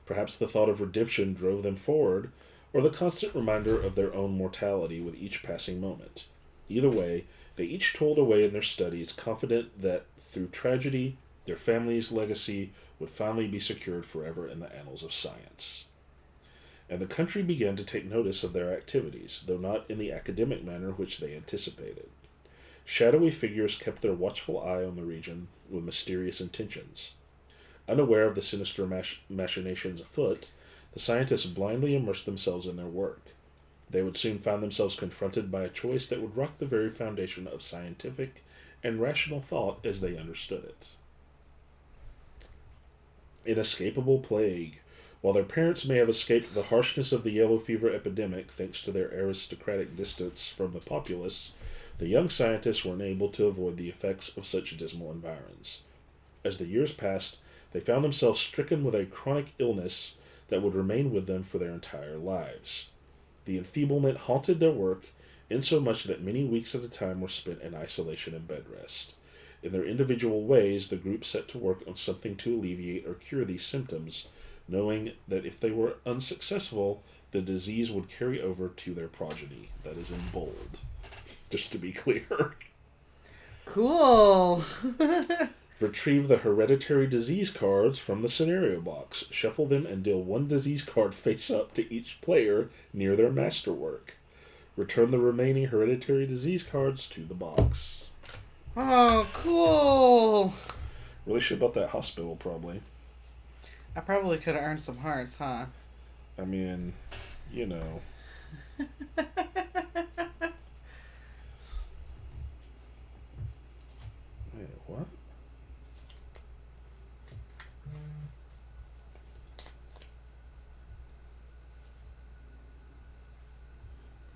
Perhaps the thought of redemption drove them forward, or the constant reminder of their own mortality with each passing moment. Either way, they each toiled away in their studies, confident that through tragedy, their family's legacy would finally be secured forever in the annals of science. And the country began to take notice of their activities, though not in the academic manner which they anticipated. Shadowy figures kept their watchful eye on the region with mysterious intentions. Unaware of the sinister machinations afoot, the scientists blindly immersed themselves in their work. They would soon find themselves confronted by a choice that would rock the very foundation of scientific and rational thought as they understood it. Inescapable Plague. While their parents may have escaped the harshness of the yellow fever epidemic thanks to their aristocratic distance from the populace, the young scientists were unable to avoid the effects of such dismal environs. As the years passed, they found themselves stricken with a chronic illness that would remain with them for their entire lives. The enfeeblement haunted their work, insomuch that many weeks at a time were spent in isolation and bed rest. In their individual ways, the group set to work on something to alleviate or cure these symptoms, knowing that if they were unsuccessful, the disease would carry over to their progeny. That is in bold, just to be clear.
Cool.
Retrieve the hereditary disease cards from the scenario box. Shuffle them and deal one disease card face up to each player near their masterwork. Return the remaining hereditary disease cards to the box.
Oh, cool.
Really should have bought that hospital, probably.
I probably could have earned some hearts, huh?
I mean, you know. Wait, what?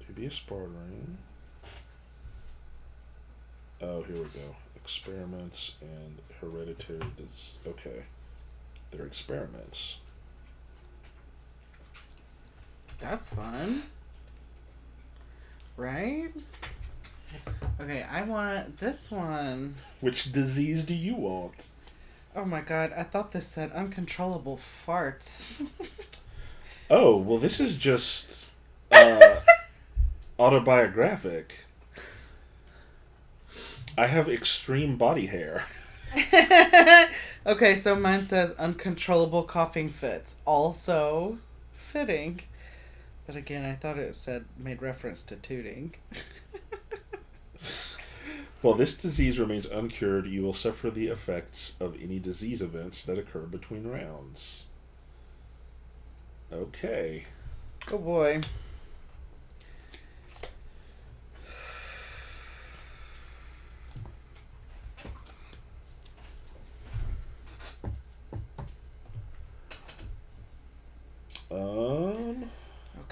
To be a Spartan. Oh, here we go. Experiments and hereditary disease. Okay. They're experiments.
That's fun. Right? Okay, I want this one.
Which disease do you want?
Oh my god, I thought this said uncontrollable farts.
Oh, well, this is just autobiographic. I have extreme body hair.
Okay, so mine says uncontrollable coughing fits. Also fitting. But again, I thought it said made reference to tooting.
While this disease remains uncured, you will suffer the effects of any disease events that occur between rounds. Okay.
Oh boy.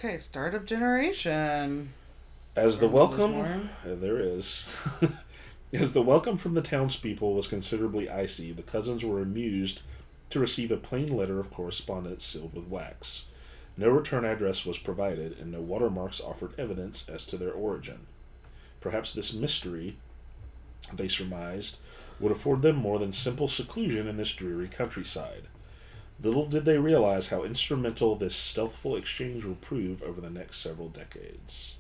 Okay, start of generation.
As the welcome, there is. As the welcome from the townspeople was considerably icy, the cousins were amused to receive a plain letter of correspondence sealed with wax. No return address was provided, and no watermarks offered evidence as to their origin. Perhaps this mystery, they surmised, would afford them more than simple seclusion in this dreary countryside. Little did they realize how instrumental this stealthful exchange will prove over the next several decades.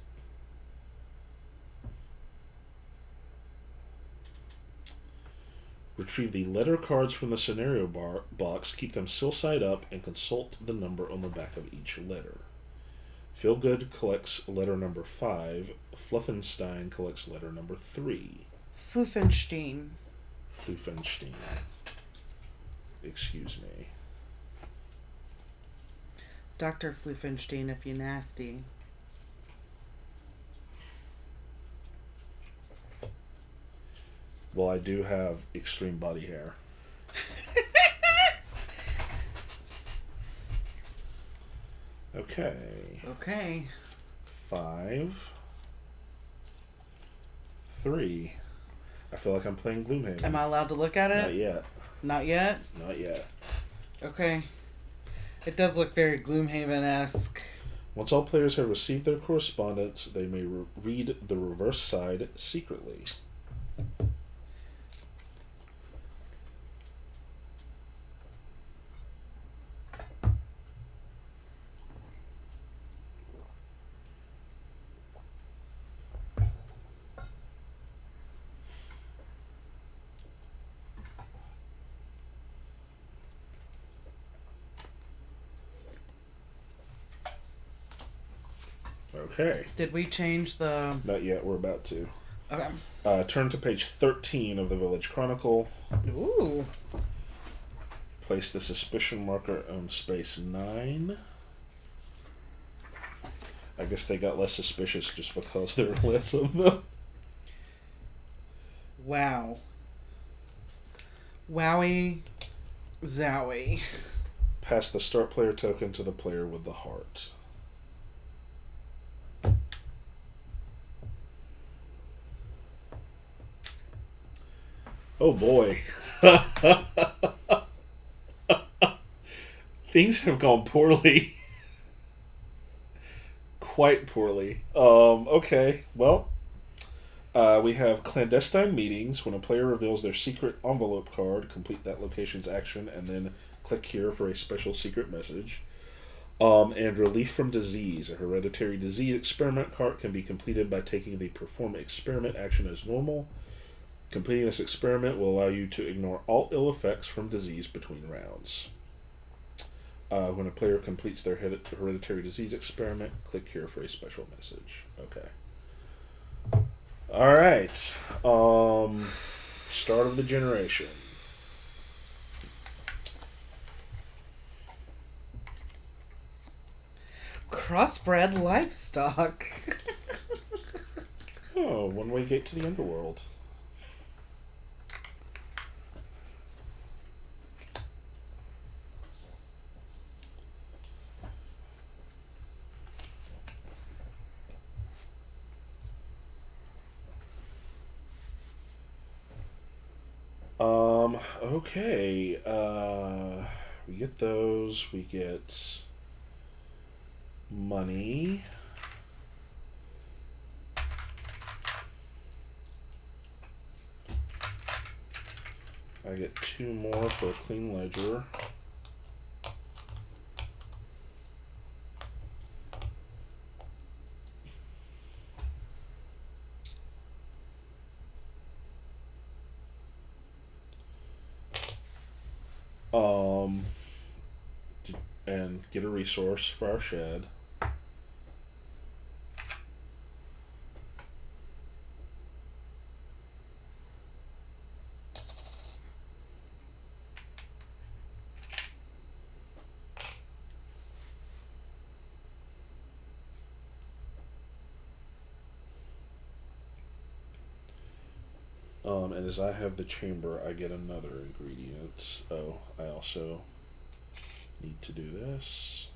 Retrieve the letter cards from the scenario box, keep them still side up, and consult the number on the back of each letter. Feelgood collects letter number 5. Fluffenstein collects letter number 3.
Fluffenstein.
Fluffenstein. Excuse me.
Dr. Fluffenstein, if you nasty.
Well, I do have extreme body hair. Okay.
Okay.
5, 3. I feel like I'm playing Gloomhaven.
Am I allowed to look at it?
Not yet.
Not yet?
Not yet.
Okay. It does look very Gloomhaven-esque.
Once all players have received their correspondence, they may read the reverse side secretly. Okay.
Did we change the...
Not yet. We're about to.
Okay.
Turn to page 13 of the Village Chronicle.
Ooh.
Place the suspicion marker on space 9. I guess they got less suspicious just because there were less of them.
Wow. Wowie. Zowie.
Pass the start player token to the player with the heart. Oh boy. Things have gone poorly. Quite poorly. Okay, well, we have clandestine meetings. When a player reveals their secret envelope card, complete that location's action and then click here for a special secret message. And relief from disease. A hereditary disease experiment card can be completed by taking the perform experiment action as normal. Completing this experiment will allow you to ignore all ill effects from disease between rounds. When a player completes their hereditary disease experiment, click here for a special message. Okay. Alright. Start of the generation.
Crossbred livestock.
Oh, one-way gate to the underworld. Okay. We get those. We get money. I get 2 more for a clean ledger. And get a resource for our shed. And as I have the chamber, I get another ingredient. Oh, I also need to do this.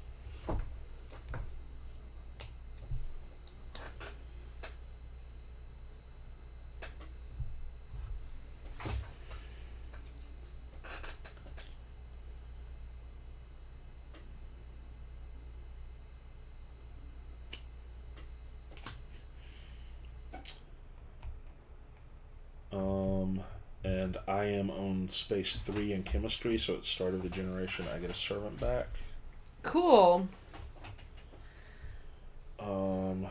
And I am on space 3 in chemistry, so at the start of the generation, I get a servant back.
Cool.
I'm gonna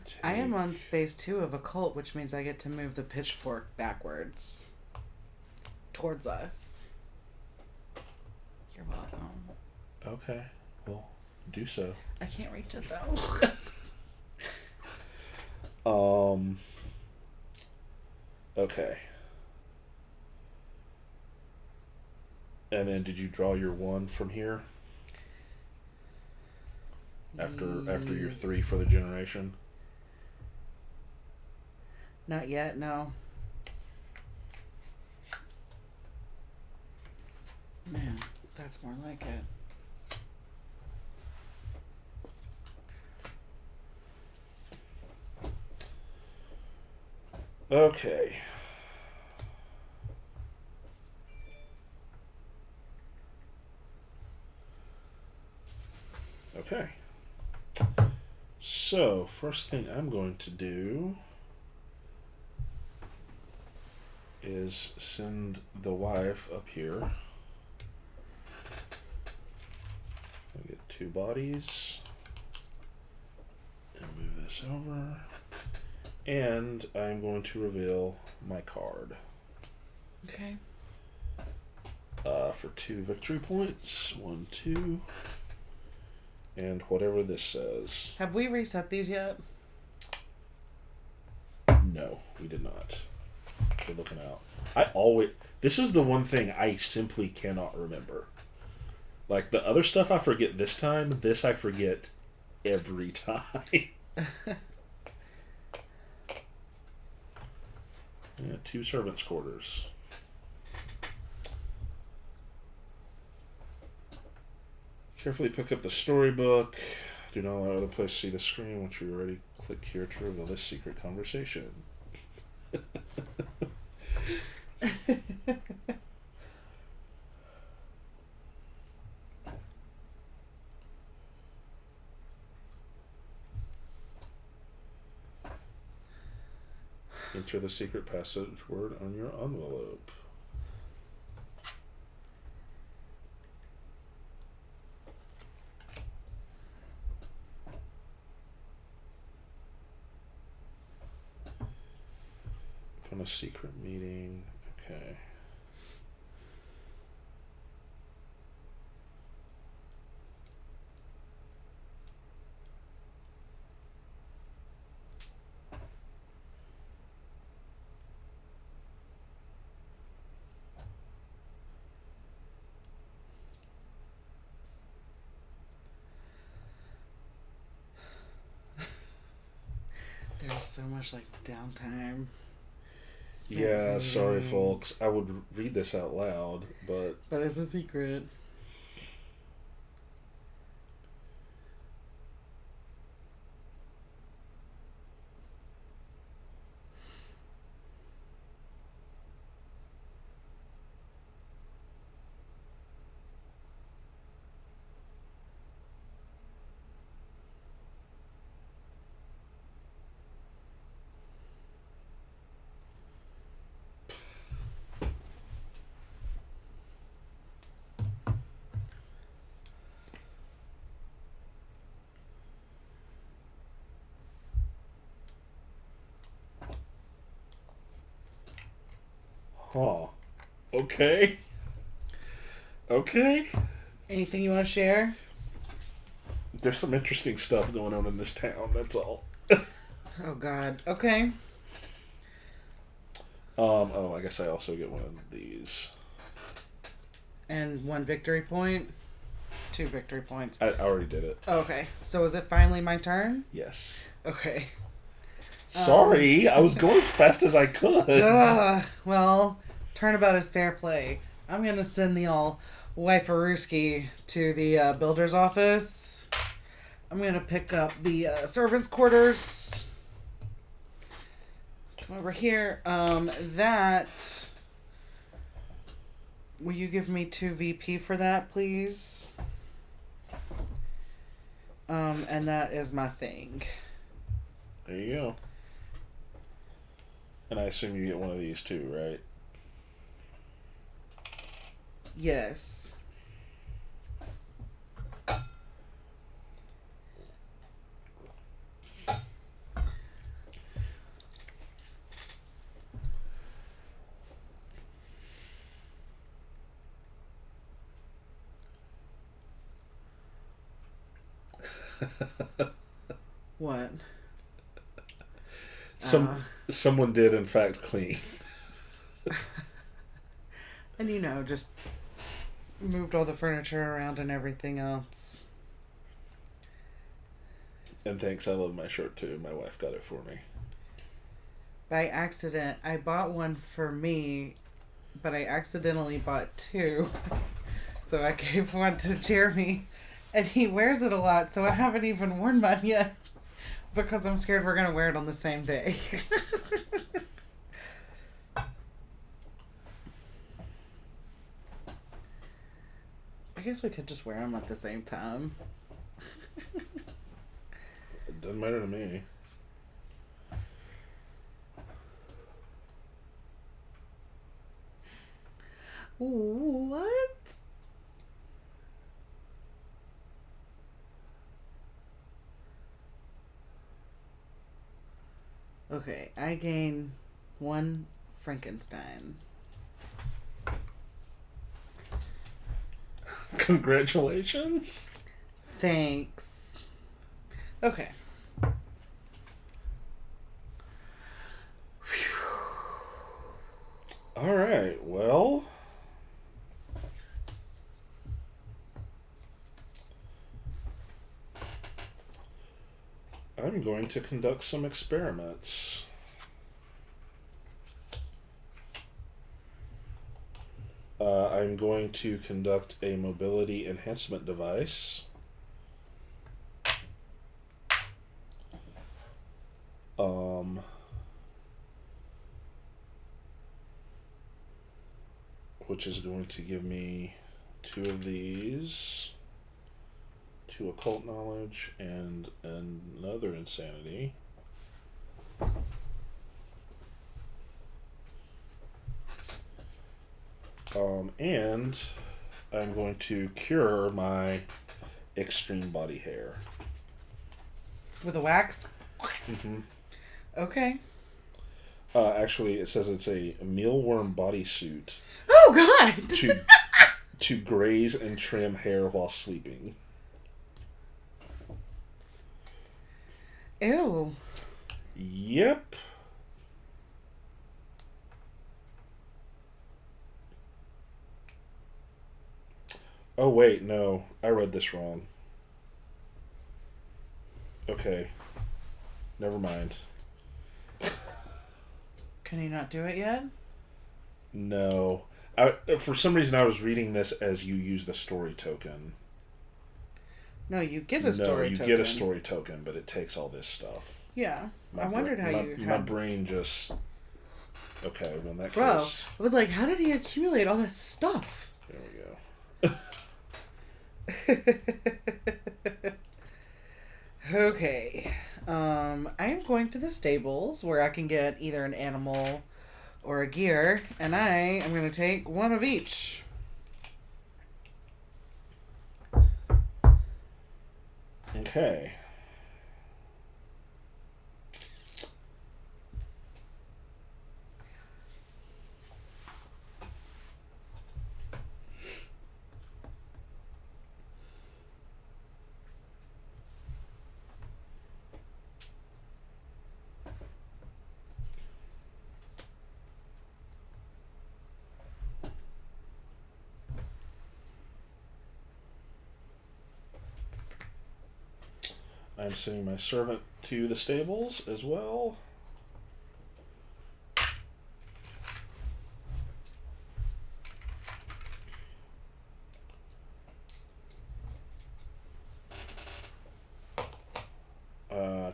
take...
I am on space 2 of occult, which means I get to move the pitchfork backwards towards us. You're welcome.
Okay, well, do so.
I can't reach it
though. Okay. And then did you draw your 1 from here? After your 3 for the generation?
Not yet, no. Man, that's more like it.
Okay. Okay. So, first thing I'm going to do is send the wife up here. I get 2 bodies. And move this over. And I'm going to reveal my card.
Okay.
For 2 victory points. 1, 2. And whatever this says.
Have we reset these yet?
No, we did not. We're looking out. This is the one thing I simply cannot remember. Like, the other stuff I forget this time, this I forget every time. Yeah, 2 servants' quarters. Carefully pick up the storybook. Do not allow other place to see the screen. Once you're ready, click here to reveal this secret conversation. Enter the secret passage word on your envelope. Upon a secret meeting. Okay.
There's so much like downtime.
Yeah, sorry folks. I would read this out loud, but
it's a secret.
huh. Okay. Okay.
Anything you want to share?
There's some interesting stuff going on in this town, that's all.
Oh God. Okay.
Oh, I guess I also get one of these.
And 1 victory point. 2 victory points.
I already did it.
Okay. So is it finally my turn?
Yes.
Okay.
Sorry, I was going as fast as I could.
Well, turnabout is fair play. I'm gonna send the all wiferooski to the builder's office. I'm gonna pick up the servants' quarters. Come over here. That. Will you give me 2 VP for that, please? And that is my thing.
There you go. And I assume you get one of these too, right?
Yes. What?
Someone did in fact clean.
And just moved all the furniture around and everything else.
And thanks, I love my shirt too. My wife got it for me.
By accident, I bought one for me, but I accidentally bought 2. So I gave one to Jeremy, and he wears it a lot, so I haven't even worn mine yet. Because I'm scared we're going to wear it on the same day. I guess we could just wear them at the same time.
It doesn't matter to me.
What? Okay, I gain 1 Frankenstein.
Congratulations.
Thanks. Okay.
All right, well. I'm going to conduct some experiments. I'm going to conduct a mobility enhancement device. Which is going to give me 2 of these, 2 occult knowledge, and another insanity. And I'm going to cure my extreme body hair.
With a wax?
Mm-hmm.
Okay.
Actually, it says it's a mealworm bodysuit.
Oh, God!
to graze and trim hair while sleeping.
Ew.
Yep. Oh, wait, no. I read this wrong. Okay. Never mind.
Can you not do it yet?
No. For some reason, I was reading this as you use the story token.
No, you get a story token.
No, you get a story token, but it takes all this stuff.
Yeah. I wondered how you had...
My brain just... Okay, well, in that
Bro,
case...
I was like, how did he accumulate all this stuff?
There we go.
Okay. I am going to the stables where I can get either an animal or a gear, and I am going to take one of each.
Okay. I'm sending my servant to the stables as well.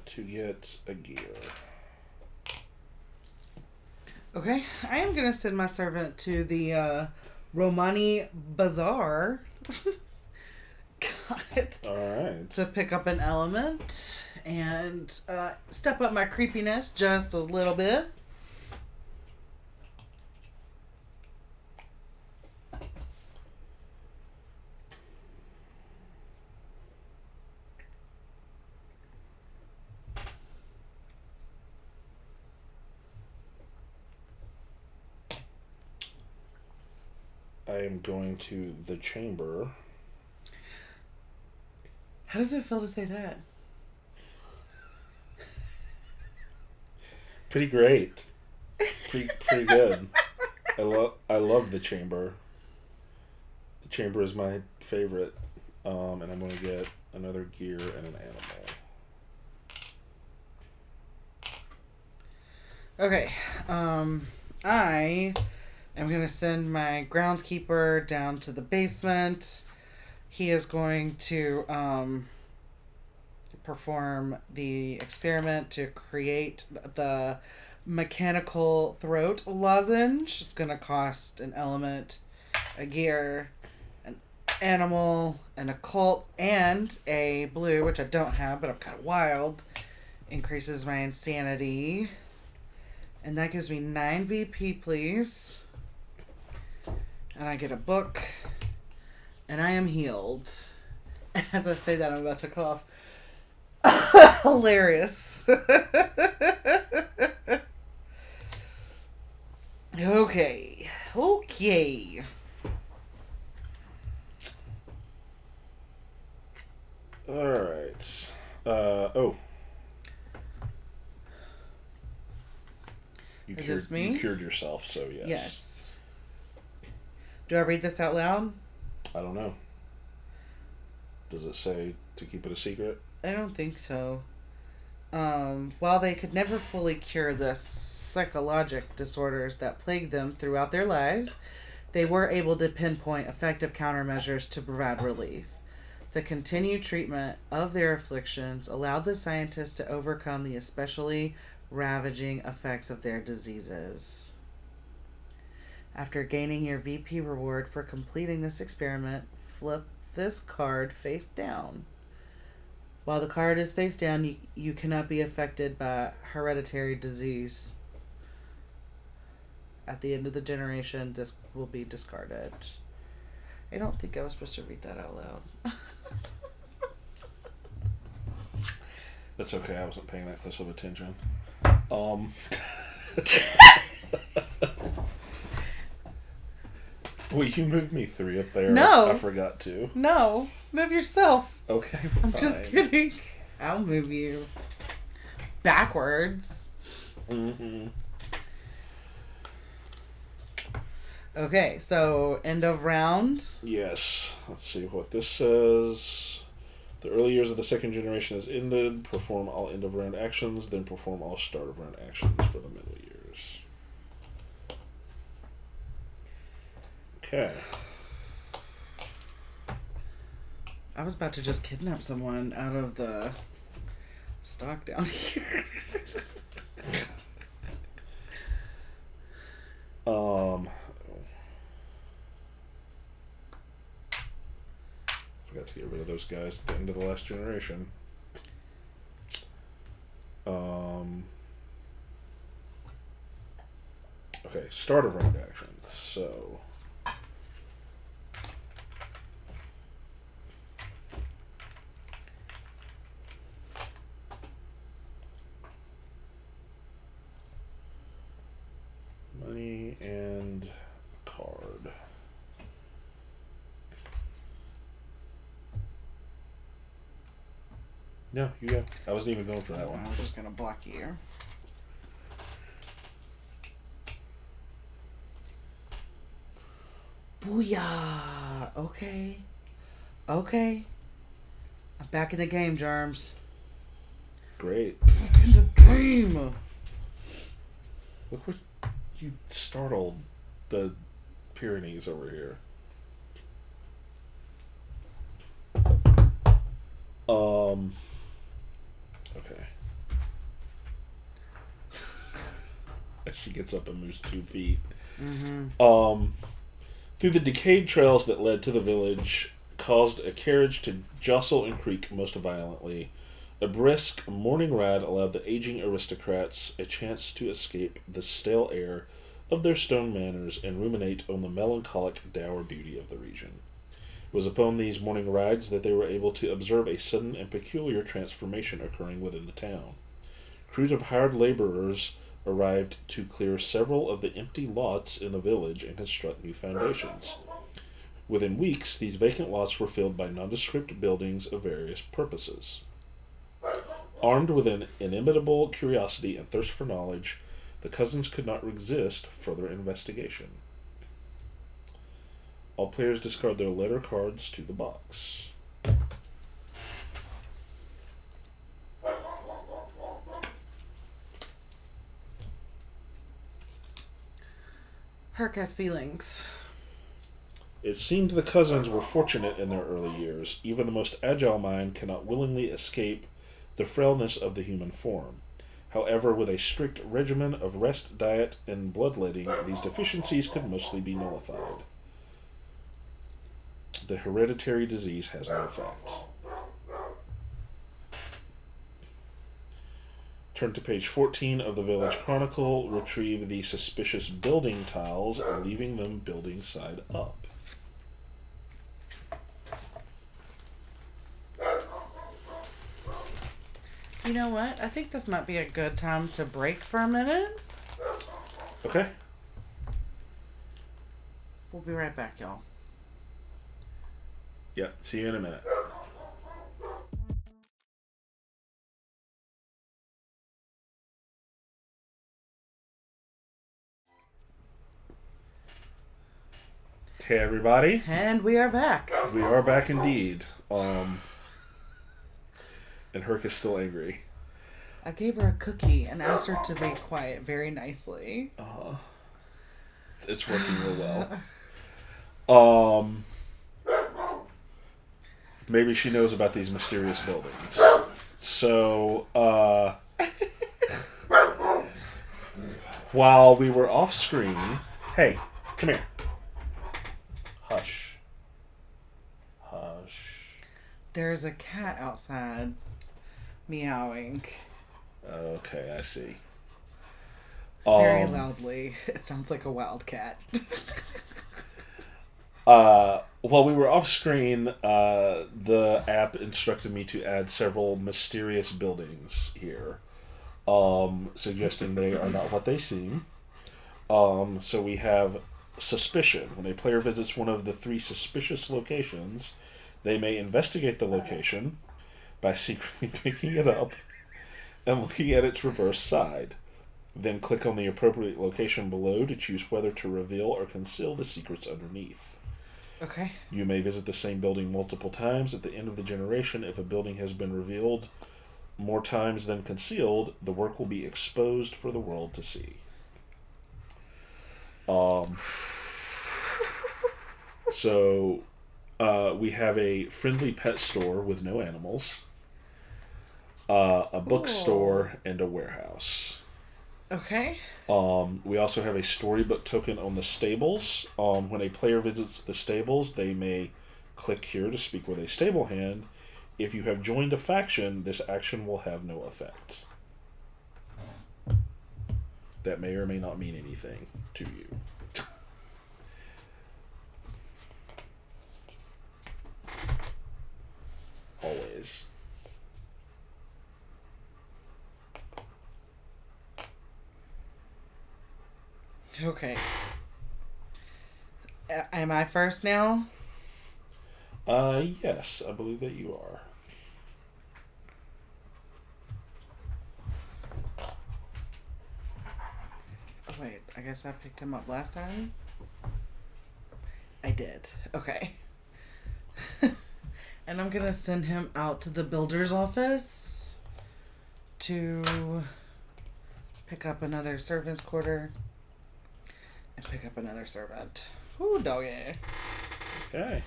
To get a gear.
Okay, I am going to send my servant to the Romani Bazaar. God.
Alright.
To pick up an element and step up my creepiness just a little bit.
I am going to the chamber.
How does it feel to say that?
Pretty great. Pretty good. I love the chamber. The chamber is my favorite. And I'm going to get another gear and an animal.
Okay. I am going to send my groundskeeper down to the basement. He is going to perform the experiment to create the mechanical throat lozenge. It's going to cost an element, a gear, an animal, an occult, and a blue, which I don't have, but I've got wild. Increases my insanity. And that gives me 9 VP, please. And I get a book. And I am healed. And as I say that, I'm about to cough. Hilarious. Okay.
Alright. Oh.
Is this me?
You cured yourself, so yes.
Yes. Do I read this out loud?
I don't know. Does it say to keep it a secret?
I don't think so. While they could never fully cure the psychologic disorders that plagued them throughout their lives, they were able to pinpoint effective countermeasures to provide relief. The continued treatment of their afflictions allowed the scientists to overcome the especially ravaging effects of their diseases. After gaining your VP reward for completing this experiment, flip this card face down. While the card is face down, you cannot be affected by hereditary disease. At the end of the generation, this will be discarded. I don't think I was supposed to read that out loud.
That's okay, I wasn't paying that close of attention. Will you move me 3 up there?
No.
I forgot to.
No. Move yourself.
Okay,
I'm
fine.
just kidding. I'll move you. Backwards.
Mm-hmm.
Okay, so end of round.
Yes. Let's see what this says. The early years of the second generation has ended. Perform all end of round actions, then perform all start of round actions for the middle years. Okay.
I was about to just kidnap someone out of the stock down here.
Forgot to get rid of those guys at the end of the last generation. Okay, start of round actions. So money and card. No, you go. I wasn't even going for that one.
I'm just gonna block you. Booyah! Okay. Okay. I'm back in the game, Germs.
Great.
Back in the game!
Look what you startled the Pyrenees over here. Okay. As she gets up and moves 2 feet.
Mm-hmm.
Through the decayed trails that led to the village, caused a carriage to jostle and creak most violently. A brisk morning ride allowed the aging aristocrats a chance to escape the stale air of their stone manners and ruminate on the melancholic dour beauty of the region. It was upon these morning rides that they were able to observe a sudden and peculiar transformation occurring within the town. Crews of hired laborers arrived to clear several of the empty lots in the village and construct new foundations. Within weeks, these vacant lots were filled by nondescript buildings of various purposes. Armed with an inimitable curiosity and thirst for knowledge, the cousins could not resist further investigation. All players discard their letter cards to the box.
Herc has feelings.
It seemed the cousins were fortunate in their early years. Even the most agile mind cannot willingly escape the frailness of the human form. However, with a strict regimen of rest, diet, and bloodletting, these deficiencies could mostly be nullified. The hereditary disease has no effect. Turn to page 14 of the Village Chronicle. Retrieve the suspicious building tiles, leaving them building side up.
You know what? I think this might be a good time to break for a minute.
Okay.
We'll be right back, y'all.
Yeah, see you in a minute. Hey everybody.
And we are back.
We are back indeed. And Herc is still angry.
I gave her a cookie and asked her to be quiet very nicely.
It's working real well. Maybe she knows about these mysterious buildings. So, while we were off screen, hey, come here. Hush. Hush.
There's a cat outside meowing.
Okay, I see.
Very loudly. It sounds like a wild cat.
While we were off screen, the app instructed me to add several mysterious buildings here, suggesting they are not what they seem. So we have suspicion. When a player visits one of the 3 suspicious locations, they may investigate the location by secretly picking it up and looking at its reverse side. Then click on the appropriate location below to choose whether to reveal or conceal the secrets underneath.
Okay.
You may visit the same building multiple times. At the end of the generation, if a building has been revealed more times than concealed, the work will be exposed for the world to see. So, we have a friendly pet store with no animals, a bookstore, and a warehouse.
Okay.
We also have a storybook token on the stables. When a player visits the stables, they may click here to speak with a stable hand. If you have joined a faction, this action will have no effect. That may or may not mean anything to you. Always.
Okay. Am I first now?
Yes, I believe that you are.
Oh, wait, I guess I picked him up last time? I did. Okay. And I'm gonna send him out to the builder's office to pick up another servant's quarter and pick up another servant. Ooh, doggy.
Okay.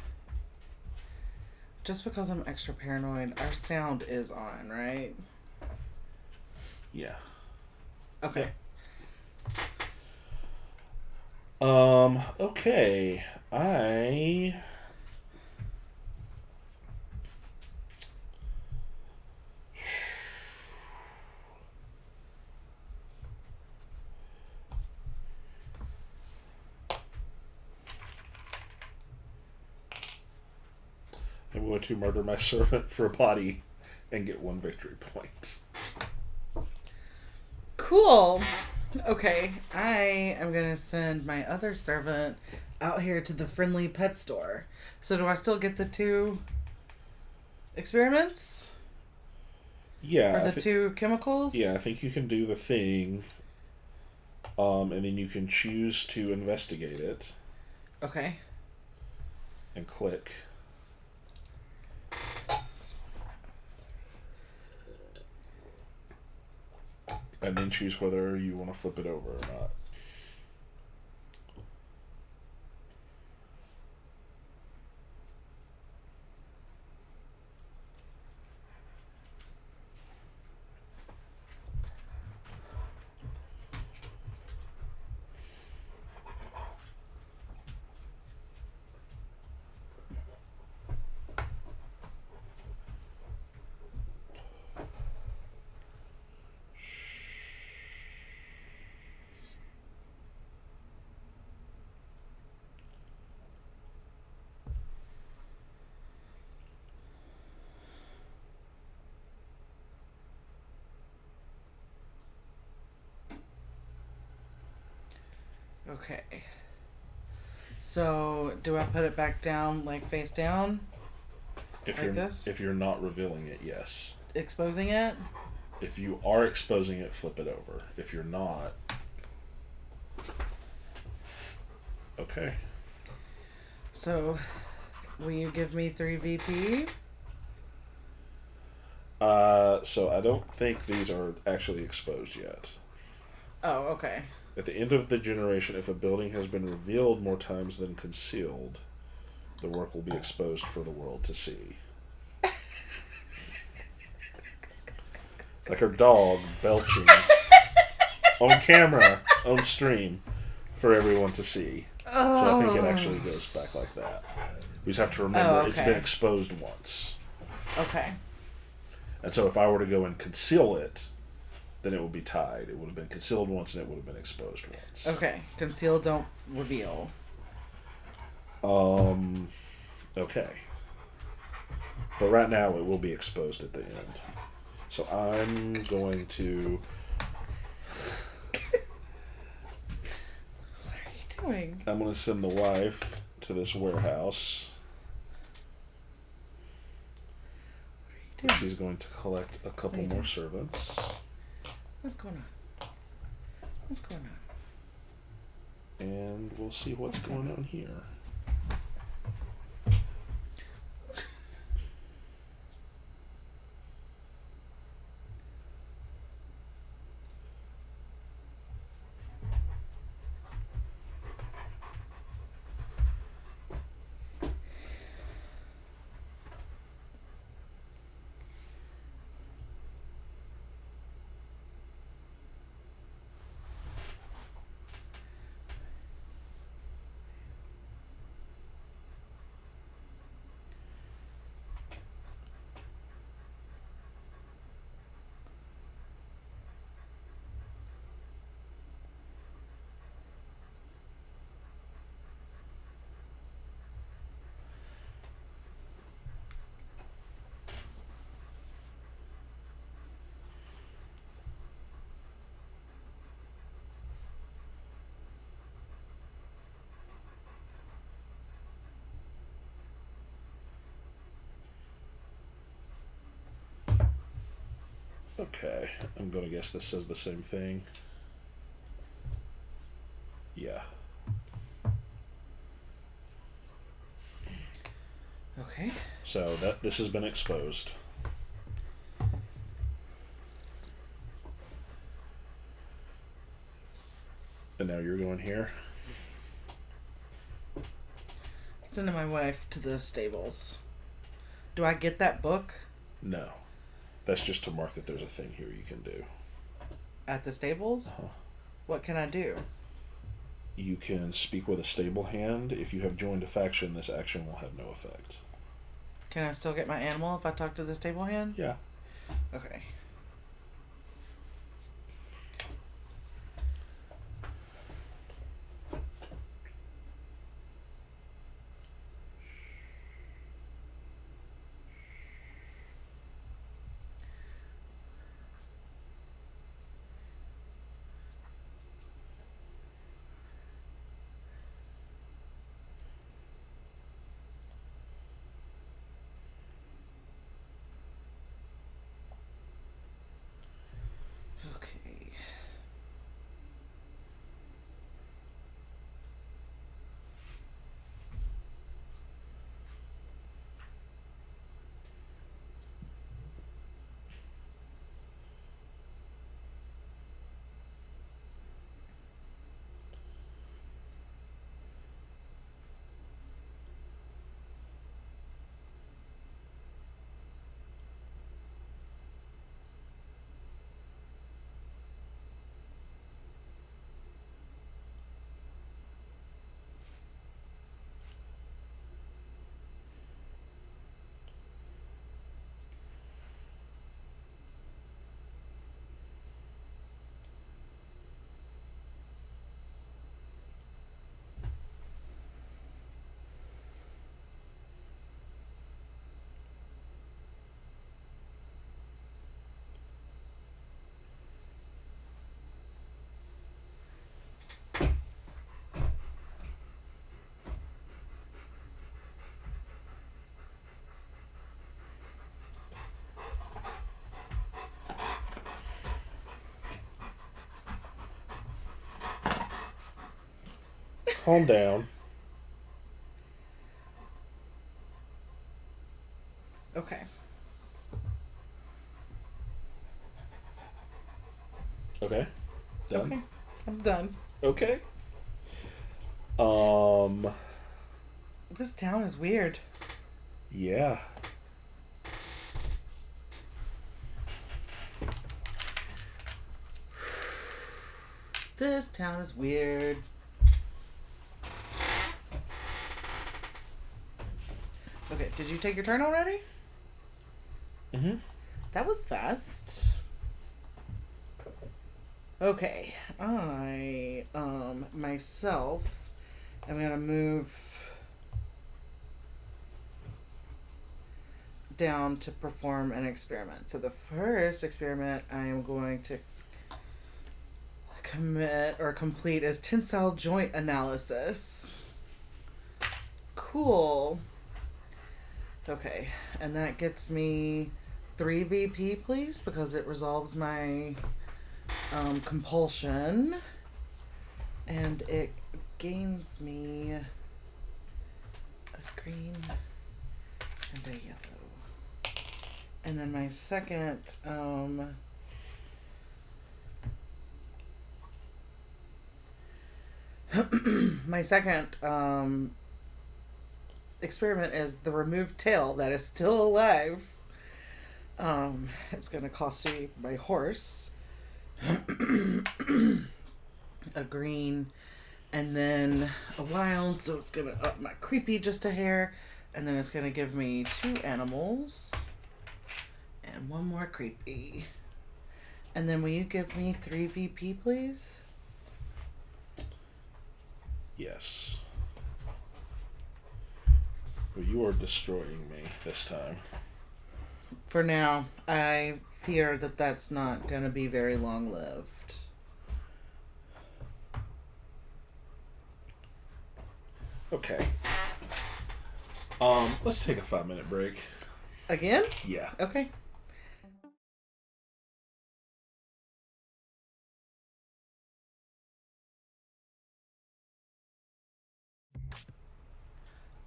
Just because I'm extra paranoid, our sound is on, right?
Yeah.
Okay.
Okay. I'm going to murder my servant for a body and get 1 victory point.
Cool. Okay, I am going to send my other servant out here to the friendly pet store. So do I still get the 2 experiments?
Yeah.
Or the 2 chemicals?
Yeah, I think you can do the thing. And then you can choose to investigate it.
Okay.
And click. And then choose whether you want to flip it over or not.
Okay. So, do I put it back down, like face down?
If
Like
you're
this?
if you're not revealing it, yes.
Exposing it?
If you are exposing it, flip it over. If you're not, okay.
So, will you give me 3 VP?
So I don't think these are actually exposed yet.
Oh, okay.
At the end of the generation, if a building has been revealed more times than concealed, the work will be exposed for the world to see. Like her dog belching on camera, on stream, for everyone to see. So I think it actually goes back like that. We just have to remember it's been exposed once.
Okay.
And so if I were to go and conceal it, then it would be tied. It would have been concealed once and it would have been exposed once.
Okay. Conceal, don't reveal.
Okay. But right now it will be exposed at the end. So I'm going to...
What are you doing?
I'm going to send the wife to this warehouse.
What are you doing?
She's going to collect a couple more servants.
What's going on? What's going on?
And we'll see what's going on here. Okay, I'm going to guess this says the same thing. Yeah.
Okay.
So this has been exposed. And now you're going here?
Sending my wife to the stables. Do I get that book?
No. That's just to mark that there's a thing here you can do.
At the stables?
Uh-huh.
What can I do?
You can speak with a stable hand. If you have joined a faction, this action will have no effect.
Can I still get my animal if I talk to the stable hand?
Yeah.
Okay. Okay.
Calm down.
Okay.
Okay. Done.
Okay, I'm done.
Okay. Um.
This town is weird.
Yeah.
This town is weird. Okay, did you take your turn already?
Mm-hmm.
That was fast. Okay, I myself am gonna move down to perform an experiment. So the first experiment I am going to commit or complete is tensile joint analysis. Cool. Okay, and that gets me 3 VP, please, because it resolves my compulsion. And it gains me a green and a yellow. And then my second my second experiment is the removed tail that is still alive. It's gonna cost me my horse a green and then a wild, so it's gonna up my creepy just a hair, and then it's gonna give me 2 animals and 1 more creepy. And then will you give me 3 VP, please?
Yes. Well, you are destroying me this time.
For now, I fear that that's not gonna be very long lived.
Okay. Let's take a 5-minute break.
Again?
Yeah.
Okay.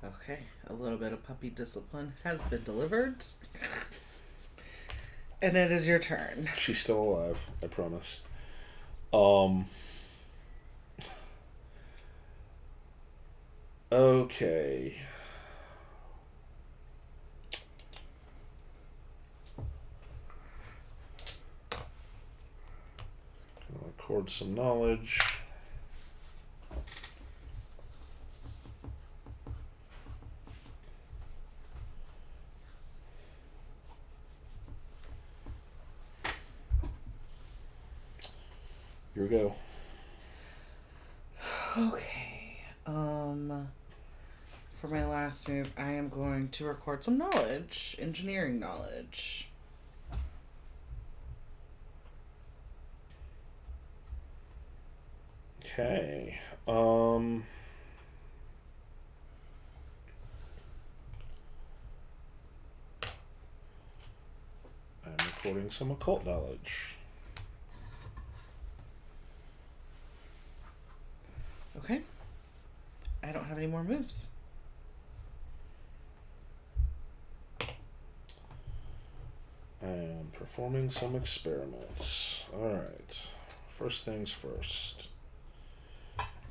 Okay, a little bit of puppy discipline has been delivered. And it is your turn.
She's still alive, I promise. Okay. Gonna record some knowledge. Here we go.
Okay. For my last move, I am going to record some knowledge, engineering knowledge.
Okay. I'm recording some occult knowledge.
Okay. I don't have any more moves.
I am performing some experiments. Alright. First things first.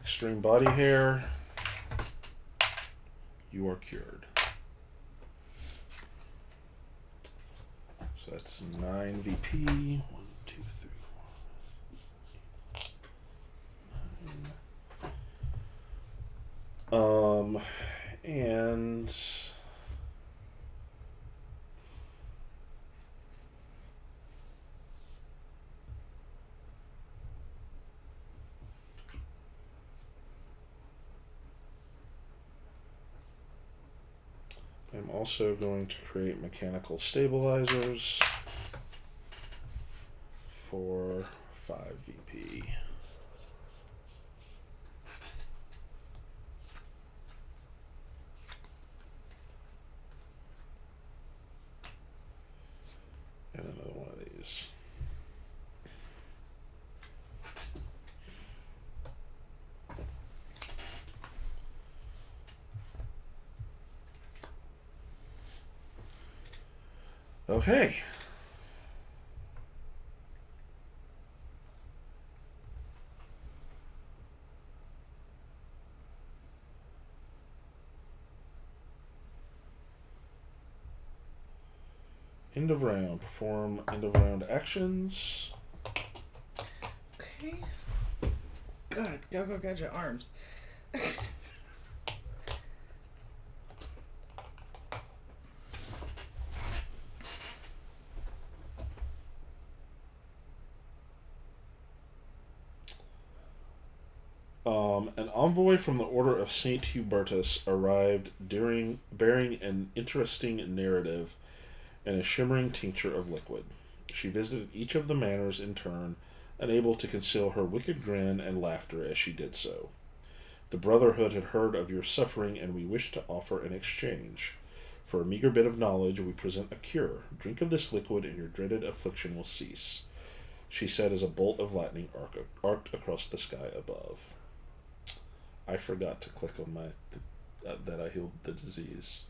Extreme body hair. You are cured. So that's 9 VP. 1, 2, 3, 4, 9. And I'm also going to create mechanical stabilizers for 5 VP. And another one of these. Okay. of round. Perform end of round actions.
Okay. God, go gadget arms.
An envoy from the Order of Saint Hubertus arrived bearing an interesting narrative and a shimmering tincture of liquid. She visited each of the manors in turn, unable to conceal her wicked grin and laughter as she did so. The Brotherhood had heard of your suffering, and we wish to offer an exchange. For a meager bit of knowledge, we present a cure. Drink of this liquid, and your dreaded affliction will cease, she said as a bolt of lightning arced across the sky above. I forgot to click on that I healed the disease.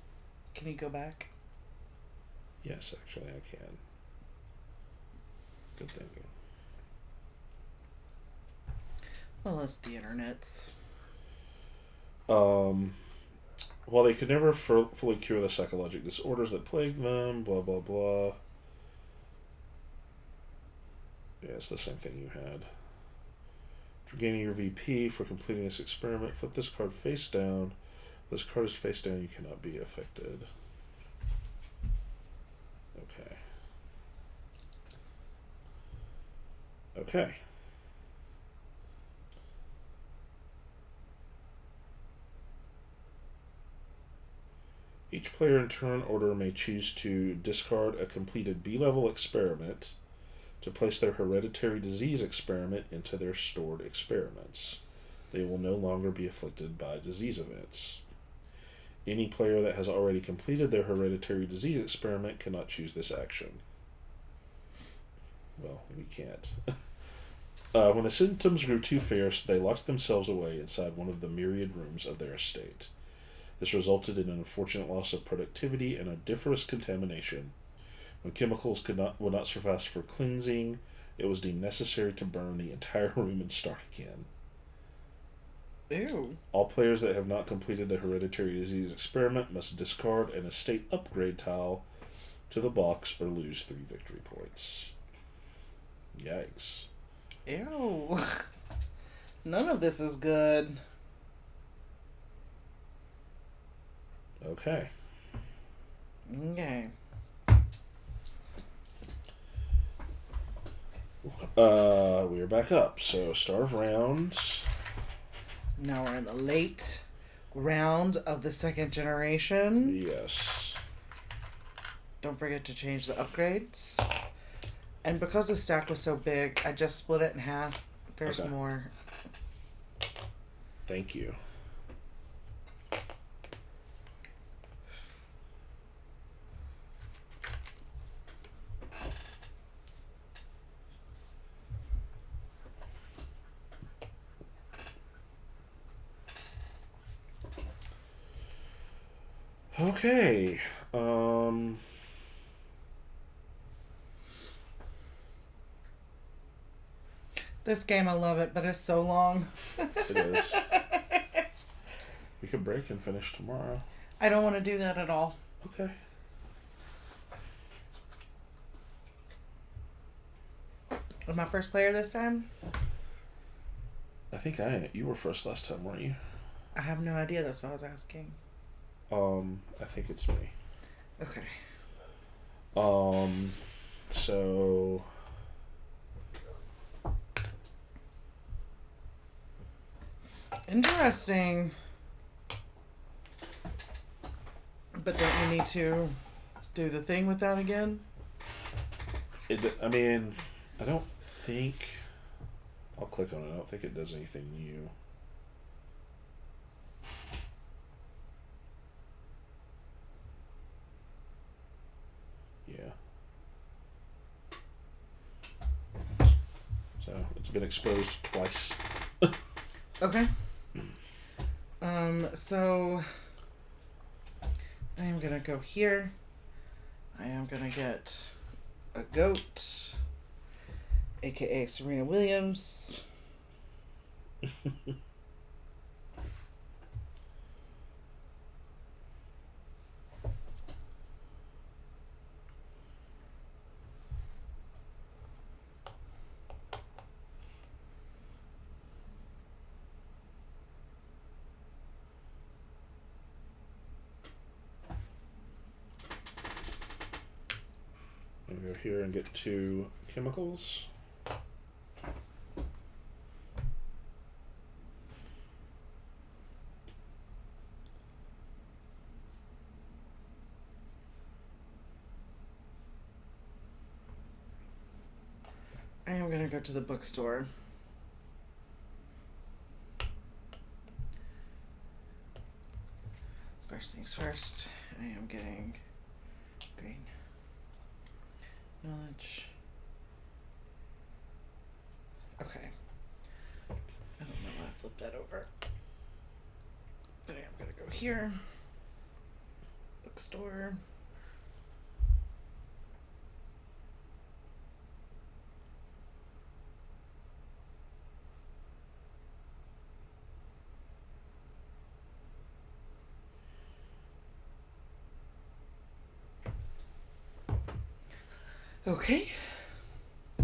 Can you go back?
Yes, actually I can. Good thinking.
Well, it's the internets.
While they could never fully cure the psychological disorders that plague them, blah blah blah. Yeah, it's the same thing you had. For gaining your VP for completing this experiment, flip this card face down. If this card is face down, you cannot be affected. Okay. Okay. Each player in turn order may choose to discard a completed B-level experiment to place their hereditary disease experiment into their stored experiments. They will no longer be afflicted by disease events. Any player that has already completed their hereditary disease experiment cannot choose this action. Well, we can't. When the symptoms grew too fierce, they locked themselves away inside one of the myriad rooms of their estate. This resulted in an unfortunate loss of productivity and odoriferous contamination. When chemicals would not suffice for cleansing, it was deemed necessary to burn the entire room and start again.
Ew.
All players that have not completed the hereditary disease experiment must discard an estate upgrade tile to the box or lose 3 victory points. Yikes.
Ew. None of this is good.
Okay.
Okay.
We are back up. So, start of rounds.
Now we're in the late round of the second generation.
Yes.
Don't forget to change the upgrades. And because the stack was so big, I just split it in half. There's
Okay.
more.
Thank you. Okay.
This game, I love it, but it's so long.
It is. We could break and finish tomorrow.
I don't want to do that at all.
Okay.
Am I first player this time?
I think you were first last time, weren't you?
I have no idea. That's what I was asking.
I think it's me.
Okay.
So
Interesting. But don't you need to do the thing with that again?
I mean, I don't think I'll click on it. I don't think it does anything new. Yeah. So it's been exposed twice.
Okay. So I am gonna go here. I am gonna get a goat, aka Serena Williams.
I'm going to go here and get 2 chemicals.
I am going to go to the bookstore. First things first, I am getting green knowledge. Okay. I don't know why I flipped that over. But I am going to go here. Bookstore. Okay.
I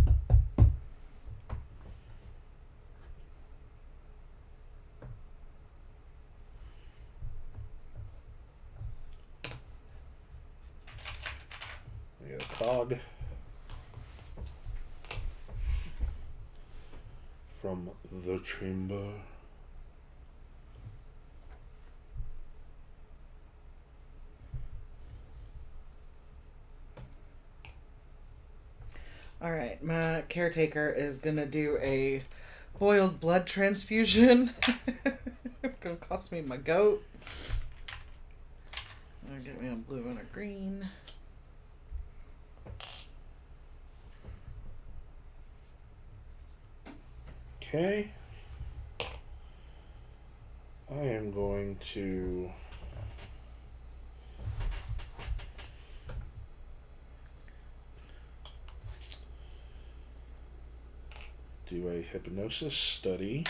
got a cog from the chamber.
Alright, my caretaker is gonna do a boiled blood transfusion. It's gonna cost me my goat. Gonna get me a blue and a green.
Okay. I am going to do a hypnosis study.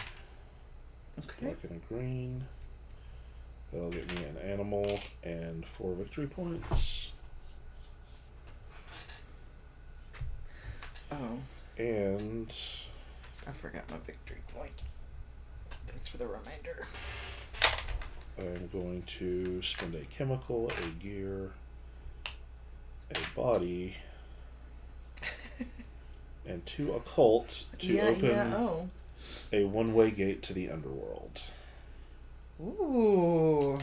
Okay.
Black and a green. That'll get me an animal and 4 victory points.
Oh,
And
I forgot my victory point. Thanks for the reminder.
I'm going to spend a chemical, a gear, a body, and 2 occult to open a one-way gate to the underworld.
Ooh.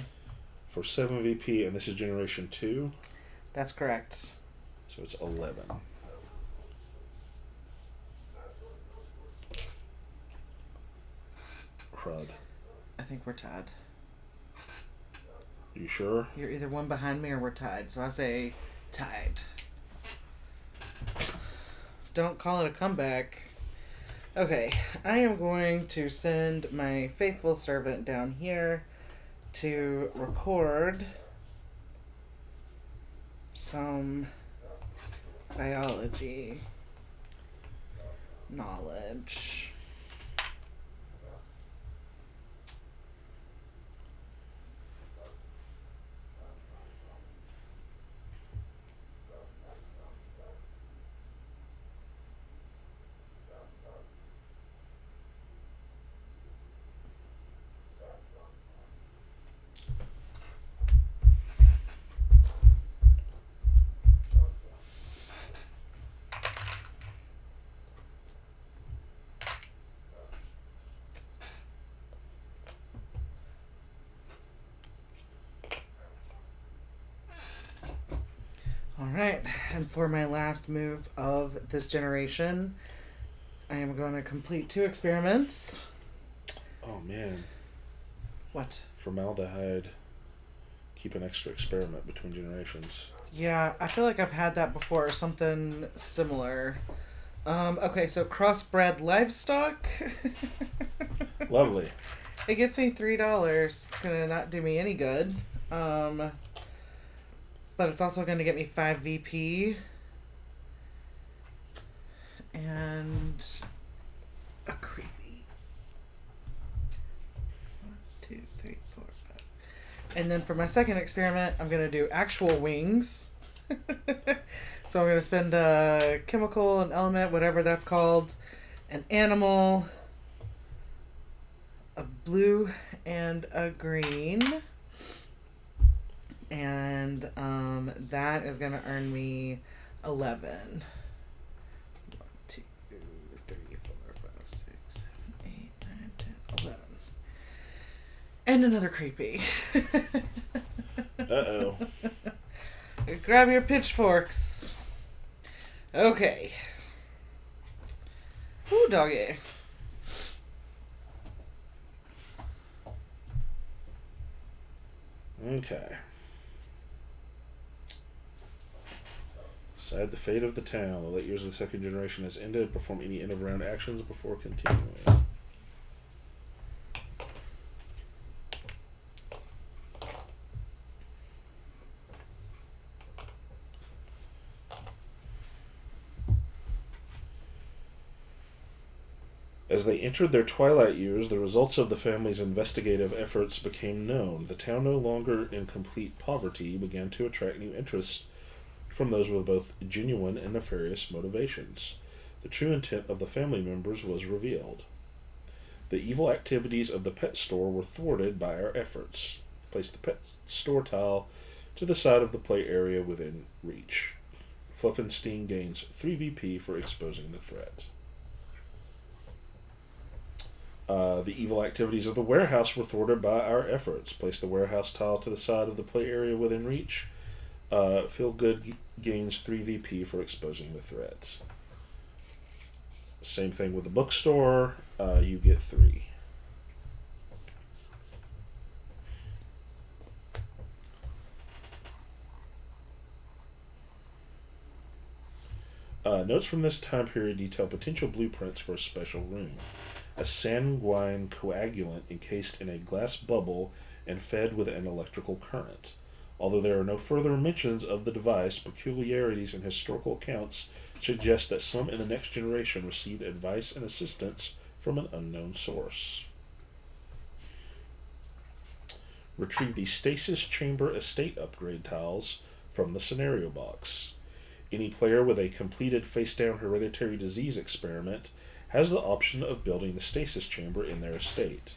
For 7 VP, and this is generation 2.
That's correct.
So it's 11. Crud.
I think we're tied.
You sure?
You're either one behind me or we're tied. So I say tied. Don't call it a comeback. Okay, I am going to send my faithful servant down here to record some biology knowledge. Alright, and for my last move of this generation, I am going to complete 2 experiments.
Oh man.
What?
Formaldehyde. Keep an extra experiment between generations.
Yeah, I feel like I've had that before, or something similar. Okay, so crossbred livestock.
Lovely.
It gets me $3. It's gonna not do me any good. But it's also gonna get me 5 VP. And a creepy. 1, 2, 3, 4, 5. And then for my second experiment, I'm gonna do actual wings. So I'm gonna spend a chemical, an element, whatever that's called, an animal, a blue and a green. And that is gonna earn me 11. 1, 2, 3, 4, 5, 6, 7, 8, 9, 10, 11. And another creepy.
Uh-oh.
Grab your pitchforks. Okay. Ooh, doggy.
Okay. Decide the fate of the town. The late years of the second generation has ended. Perform any end-of-round actions before continuing. As they entered their twilight years, the results of the family's investigative efforts became known. The town, no longer in complete poverty, began to attract new interest from those with both genuine and nefarious motivations. The true intent of the family members was revealed. The evil activities of the pet store were thwarted by our efforts. Place the pet store tile to the side of the play area within reach. Fluffenstein gains 3 VP for exposing the threat. The evil activities of the warehouse were thwarted by our efforts. Place the warehouse tile to the side of the play area within reach. Feel Good gains 3 VP for exposing the threat. Same thing with the bookstore. You get 3. Notes from this time period detail potential blueprints for a special room. A sanguine coagulant encased in a glass bubble and fed with an electrical current. Although there are no further mentions of the device, peculiarities in historical accounts suggest that some in the next generation received advice and assistance from an unknown source. Retrieve the stasis chamber estate upgrade tiles from the scenario box. Any player with a completed face-down hereditary disease experiment has the option of building the stasis chamber in their estate.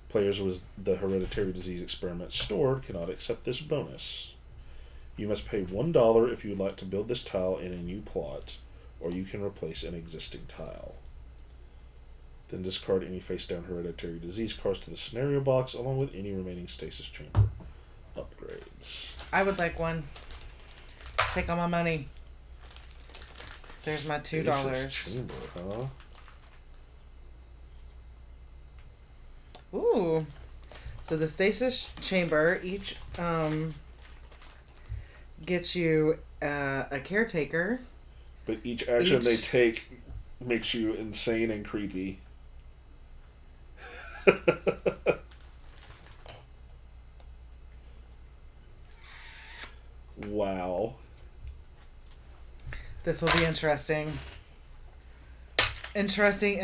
Players with the hereditary disease experiment stored cannot accept this bonus. You must pay $1 if you would like to build this tile in a new plot, or you can replace an existing tile. Then discard any face-down hereditary disease cards to the scenario box, along with any remaining stasis chamber upgrades.
I would like one. Take all my money. There's my $2.
Stasis chamber, huh?
Ooh. So the stasis chamber each gets you a caretaker.
But each action they take makes you insane and creepy. Wow.
This will be interesting. Interesting.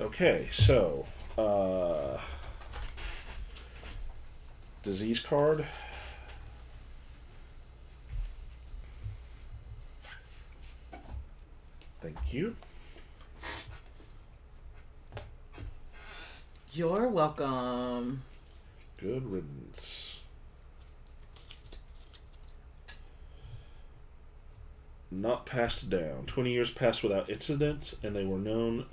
Okay, so disease card. Thank you.
You're welcome.
Good riddance. Not passed down. 20 years passed without incidents, and they were known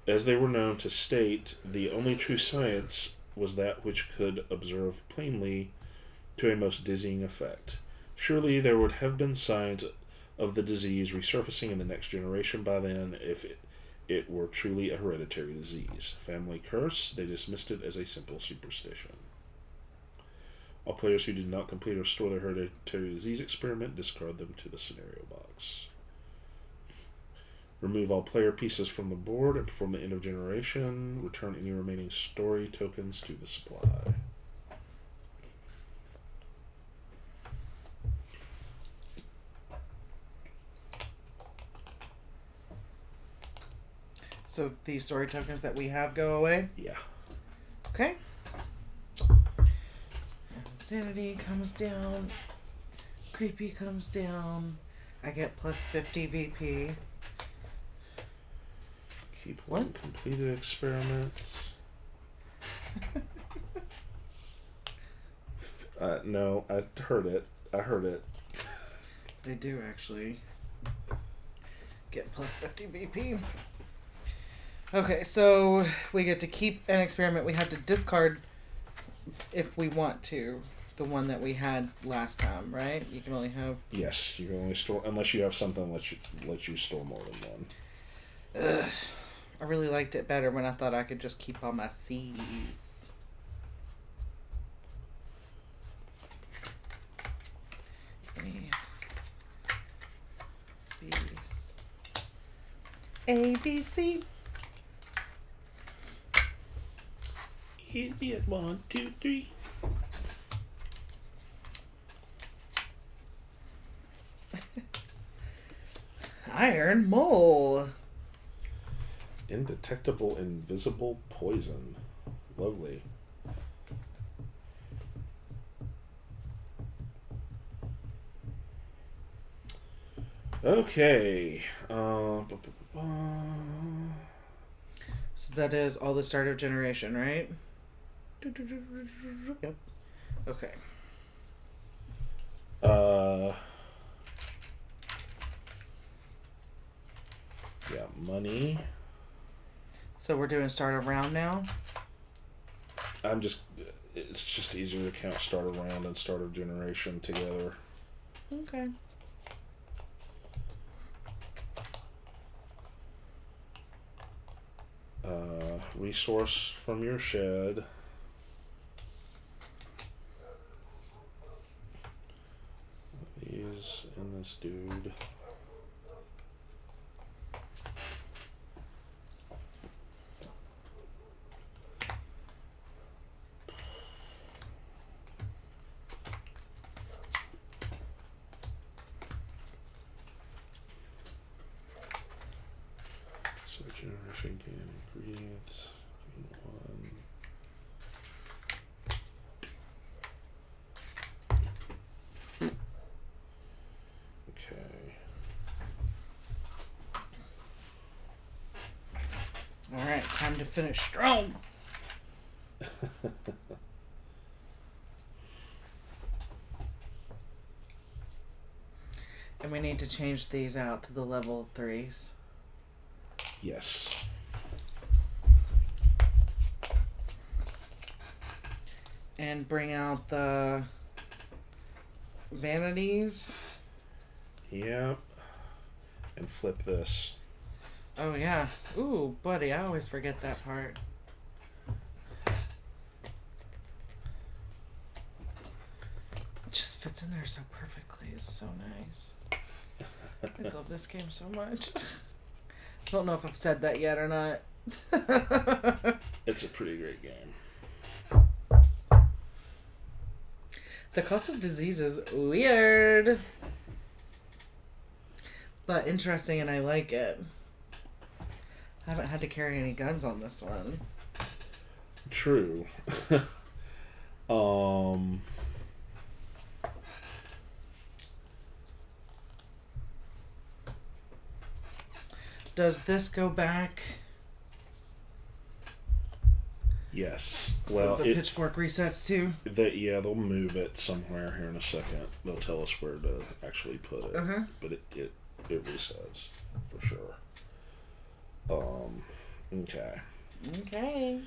to state, the only true science was that which could observe plainly to a most dizzying effect. Surely there would have been signs of the disease resurfacing in the next generation by then if it were truly a hereditary disease. Family curse, they dismissed it as a simple superstition. All players who did not complete or restore their hereditary disease experiment discard them to the scenario box. Remove all player pieces from the board and perform the end of generation. Return any remaining story tokens to the supply.
So these story tokens that we have go away?
Yeah.
Okay. Sanity comes down. creepy comes down, I get plus 50 VP.
Keep one completed experiments. No, I heard it.
I do actually get plus 50 VP. Okay, so we get to keep an experiment. We have to discard, if we want to, the one that we had last time, right? You can only have...
Yes, you can only store... Unless you have something that lets you store more than one.
Ugh. I really liked it better when I thought I could just keep all my C's. A, B, C.
Easy at 1, 2, 3.
Iron mole.
Indetectable invisible poison. Lovely. Okay.
So that is all the start of generation, right? Yep. Okay.
Yeah, money.
So we're doing start of round now?
It's just easier to count start of round and start of generation together.
Okay.
Resource from your shed. These and this dude. So generation gain ingredients. Gain 1. Okay.
Alright, time to finish strong. And we need to change these out to the level 3s.
Yes.
And bring out the vanities.
Yep. And flip this.
Oh, yeah. Ooh, buddy, I always forget that part. It just fits in there so perfectly. It's so nice. I love this game so much. I don't know if I've said that yet or not.
It's a pretty great game.
The cost of disease is weird. But interesting, and I like it. I haven't had to carry any guns on this one.
True.
Does this go back?
Yes.
So
Well,
the pitchfork resets too?
they'll move it somewhere here in a second. They'll tell us where to actually put it.
Uh-huh.
But it resets for sure. Okay.
Okay.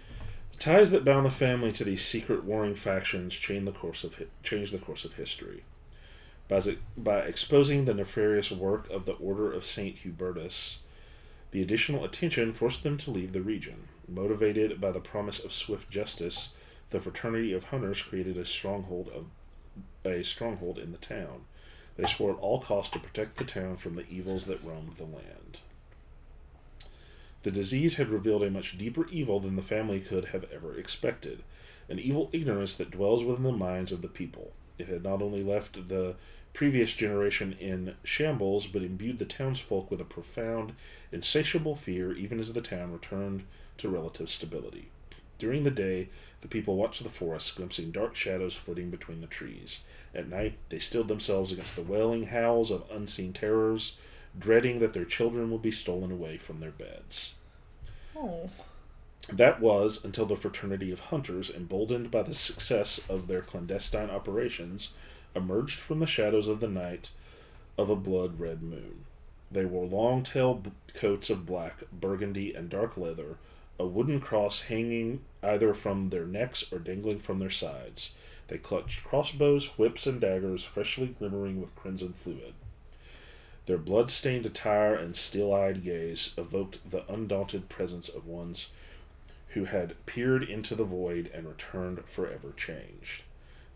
The ties that bound the family to these secret warring factions changed the course of history. By exposing the nefarious work of the Order of Saint Hubertus, the additional attention forced them to leave the region. Motivated by the promise of swift justice, the fraternity of hunters created a stronghold in the town. They swore at all costs to protect the town from the evils that roamed the land. The disease had revealed a much deeper evil than the family could have ever expected, an evil ignorance that dwells within the minds of the people. It had not only left the previous generation in shambles, but imbued the townsfolk with a profound, insatiable fear, even as the town returned to relative stability. During the day, the people watched the forest, glimpsing dark shadows flitting between the trees. At night, they steeled themselves against the wailing howls of unseen terrors, dreading that their children would be stolen away from their beds.
Oh.
That was until the fraternity of hunters, emboldened by the success of their clandestine operations, emerged from the shadows of the night of a blood-red moon. They wore long-tailed coats of black, burgundy, and dark leather, a wooden cross hanging either from their necks or dangling from their sides. They clutched crossbows, whips, and daggers, freshly glimmering with crimson fluid. Their blood-stained attire and steel-eyed gaze evoked the undaunted presence of ones who had peered into the void and returned forever changed.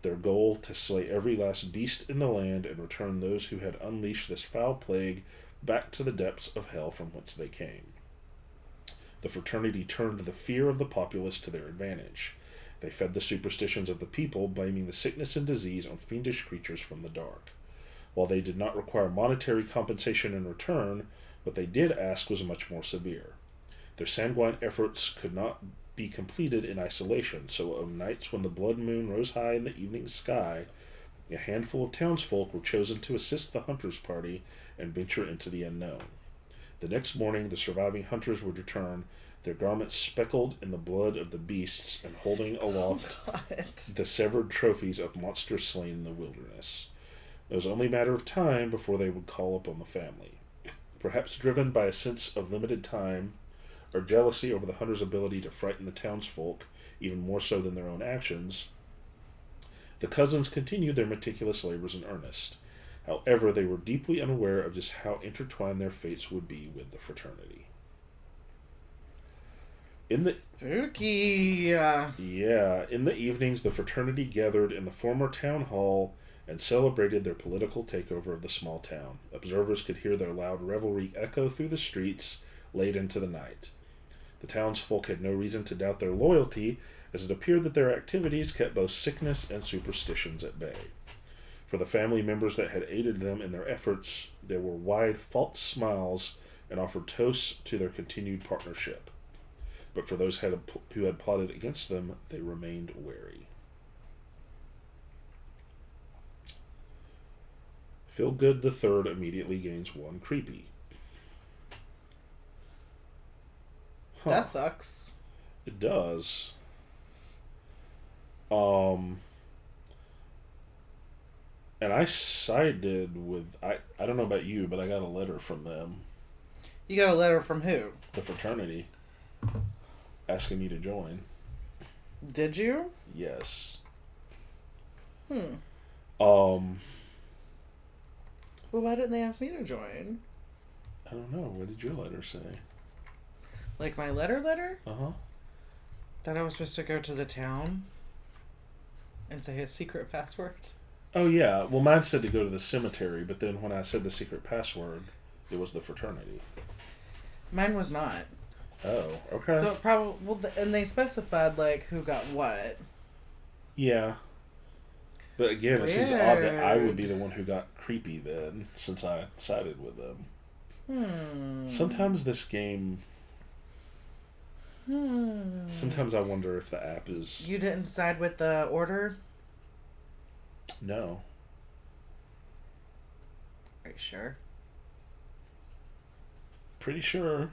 Their goal, to slay every last beast in the land and return those who had unleashed this foul plague back to the depths of hell from whence they came. The fraternity turned the fear of the populace to their advantage. They fed the superstitions of the people, blaming the sickness and disease on fiendish creatures from the dark. While they did not require monetary compensation in return, what they did ask was much more severe. Their sanguine efforts could not be completed in isolation, so on nights when the blood moon rose high in the evening sky, a handful of townsfolk were chosen to assist the hunters' party and venture into the unknown. The next morning, the surviving hunters would return, their garments speckled in the blood of the beasts and holding aloft the severed trophies of monsters slain in the wilderness. It was only a matter of time before they would call upon the family. Perhaps driven by a sense of limited time, or jealousy over the hunters' ability to frighten the townsfolk, even more so than their own actions, the cousins continued their meticulous labors in earnest. However, they were deeply unaware of just how intertwined their fates would be with the fraternity.
Spooky.
In the evenings, the fraternity gathered in the former town hall and celebrated their political takeover of the small town. Observers could hear their loud revelry echo through the streets late into the night. The townsfolk had no reason to doubt their loyalty, as it appeared that their activities kept both sickness and superstitions at bay. For the family members that had aided them in their efforts, there were wide false smiles and offered toasts to their continued partnership. But for those who had plotted against them, they remained wary. Feelgood the Third immediately gains one creepy.
That sucks.
It does. And I sided with... I don't know about you, but I got a letter from them.
You got a letter from who?
The fraternity. Asking me to join.
Did you?
Yes.
Well, why didn't they ask me to join?
I don't know. What did your letter say?
Like my letter?
Uh-huh.
That I was supposed to go to the town and say a secret password.
Oh, yeah. Well, mine said to go to the cemetery, but then when I said the secret password, it was the fraternity.
Mine was not.
Oh, okay.
So it probably... Well, and they specified, like, who got what.
Yeah. But again, it seems odd that I would be the one who got creepy then, since I sided with them. Sometimes this game... Sometimes I wonder if the app is...
You didn't side with the order?
No.
Are you sure?
Pretty sure.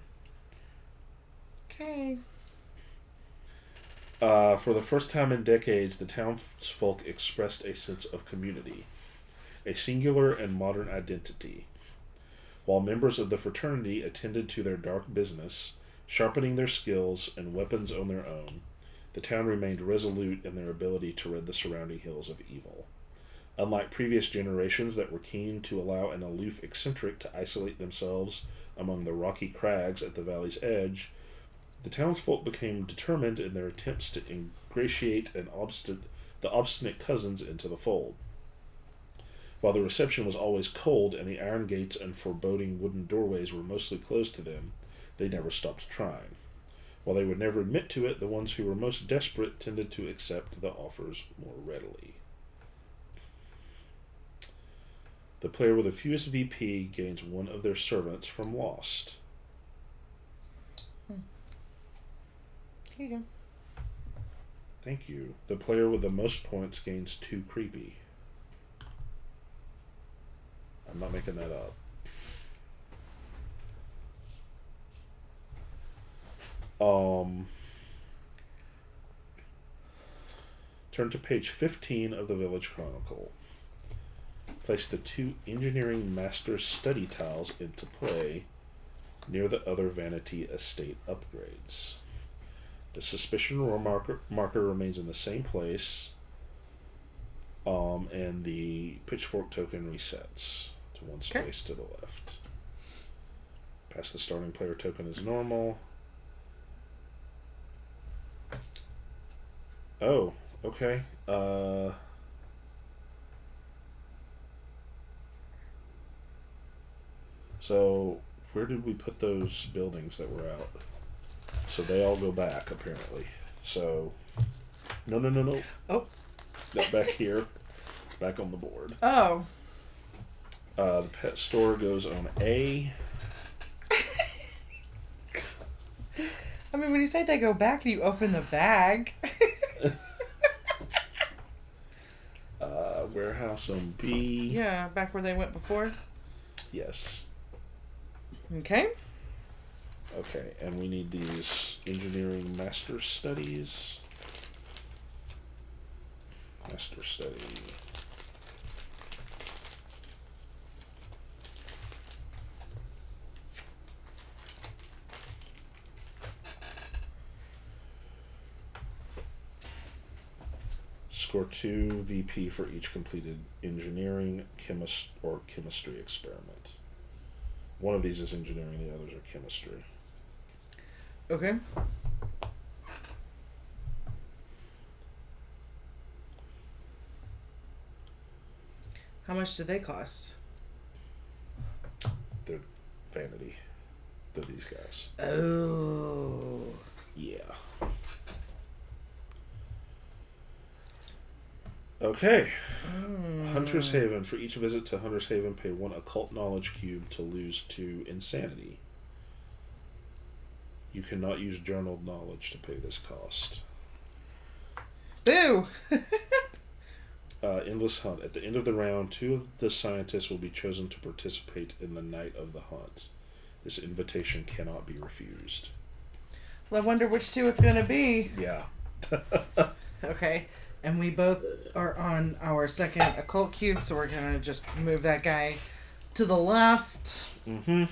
Okay.
For the first time in decades, the townsfolk expressed a sense of community, a singular and modern identity. While members of the fraternity attended to their dark business, sharpening their skills and weapons on their own, the town remained resolute in their ability to rid the surrounding hills of evil. Unlike previous generations that were keen to allow an aloof eccentric to isolate themselves among the rocky crags at the valley's edge, the townsfolk became determined in their attempts to ingratiate the obstinate cousins into the fold. While the reception was always cold and the iron gates and foreboding wooden doorways were mostly closed to them, they never stopped trying. While they would never admit to it, the ones who were most desperate tended to accept the offers more readily. The player with the fewest VP gains one of their servants from Lost.
Here you
Thank you. The player with the most points gains 2 creepy. I'm not making that up. Turn to page 15 of the Village Chronicle. Place the 2 Engineering Master Study tiles into play near the other Vanity Estate upgrades. The suspicion marker remains in the same place, and the pitchfork token resets to 1 space to the left. Pass the starting player token as normal. Oh, okay. So, where did we put those buildings that were out? So they all go back, apparently. So, no.
Oh.
Not back here. Back on the board.
Oh.
The pet store goes on A.
I mean, when you say they go back, you open the bag.
Warehouse on B.
Yeah, back where they went before.
Yes.
Okay.
Okay, and we need these engineering master studies. Master study. Score 2 VP for each completed engineering, chemistry experiment. One of these is engineering, the others are chemistry.
Okay. How much did they cost?
They're vanity. They're these guys.
Oh.
Yeah. Okay. Hunter's Haven. For each visit to Hunter's Haven, pay 1 occult knowledge cube to lose 2 insanity. You cannot use journaled knowledge to pay this cost.
Boo!
Endless Hunt. At the end of the round, 2 of the scientists will be chosen to participate in the night of the hunt. This invitation cannot be refused.
Well, I wonder which 2 it's going to be.
Yeah.
Okay. And we both are on our second occult cube, so we're going to just move that guy to the left.
Mm-hmm.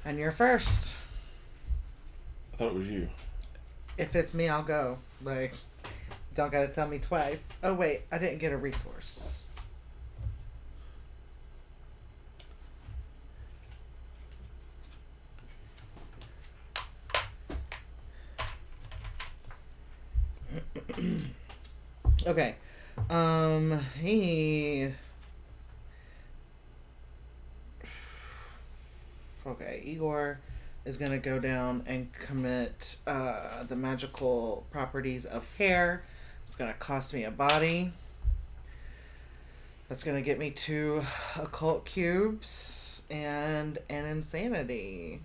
And you're first.
I thought it was you.
If it's me, I'll go. Like, don't gotta tell me twice. Oh, wait, I didn't get a resource. Okay. Okay, Igor is going to go down and commit the magical properties of hair. It's going to cost me a body. That's going to get me 2 occult cubes and an insanity.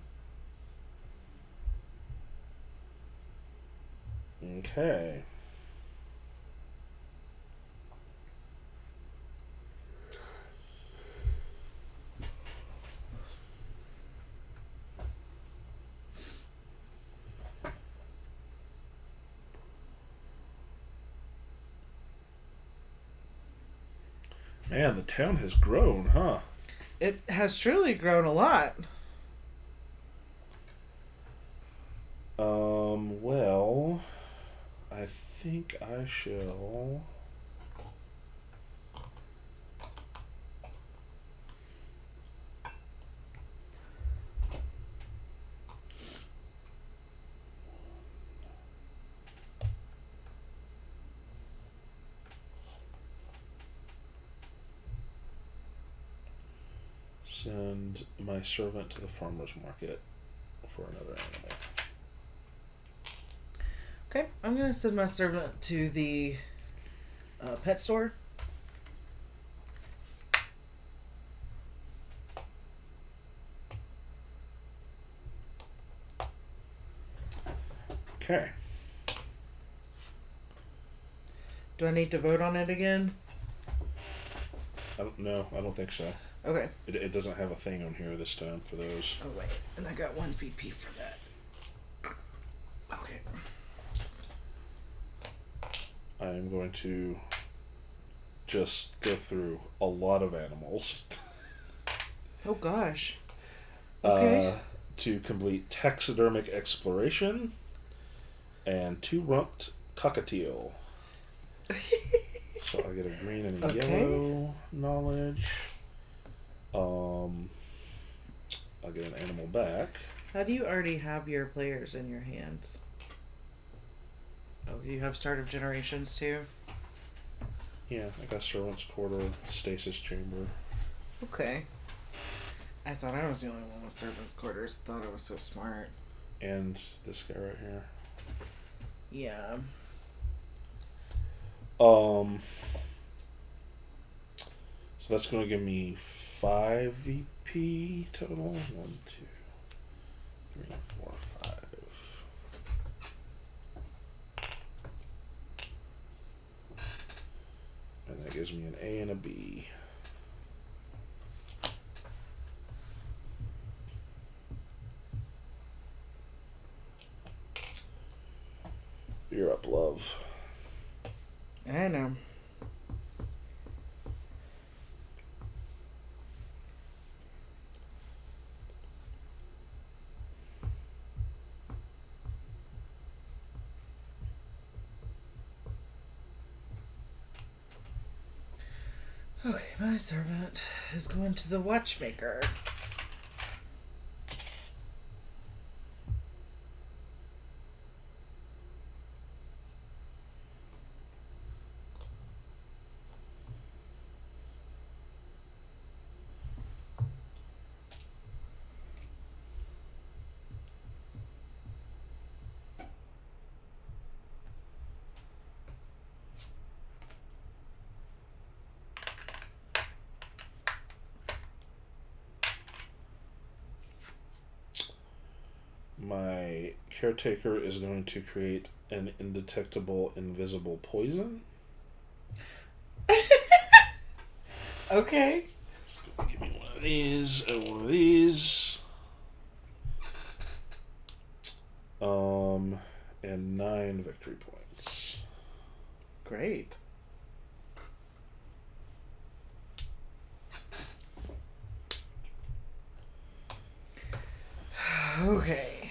Okay. Man, the town has grown, huh?
It has truly grown a lot.
Well, I think I shall... send my servant to the farmer's market for another animal.
Okay, I'm going to send my servant to the pet store.
Okay.
Do I need to vote on it again?
I don't think so.
Okay.
It doesn't have a thing on here this time for those.
Oh, wait. And I got 1 VP for that. Okay.
I am going to just go through a lot of animals.
Oh, gosh. Okay.
To complete taxidermic exploration and 2-rumped cockatiel. So I get a green and a yellow knowledge. I'll get an animal back.
How do you already have your players in your hands? Oh, you have Start of Generations too?
Yeah, I got Servant's Quarter, Stasis Chamber.
Okay. I thought I was the only one with Servant's Quarters. Thought I was so smart.
And this guy right here.
Yeah.
So that's going to give me 5 VP total. 1, 2, 3, 4, 5. And that gives me an A and a B. You're up, love.
I know. Okay, my servant is going to the watchmaker.
My caretaker is going to create an indetectable, invisible poison.
Okay.
So give me one of these and one of these. And 9 victory points.
Great. Okay.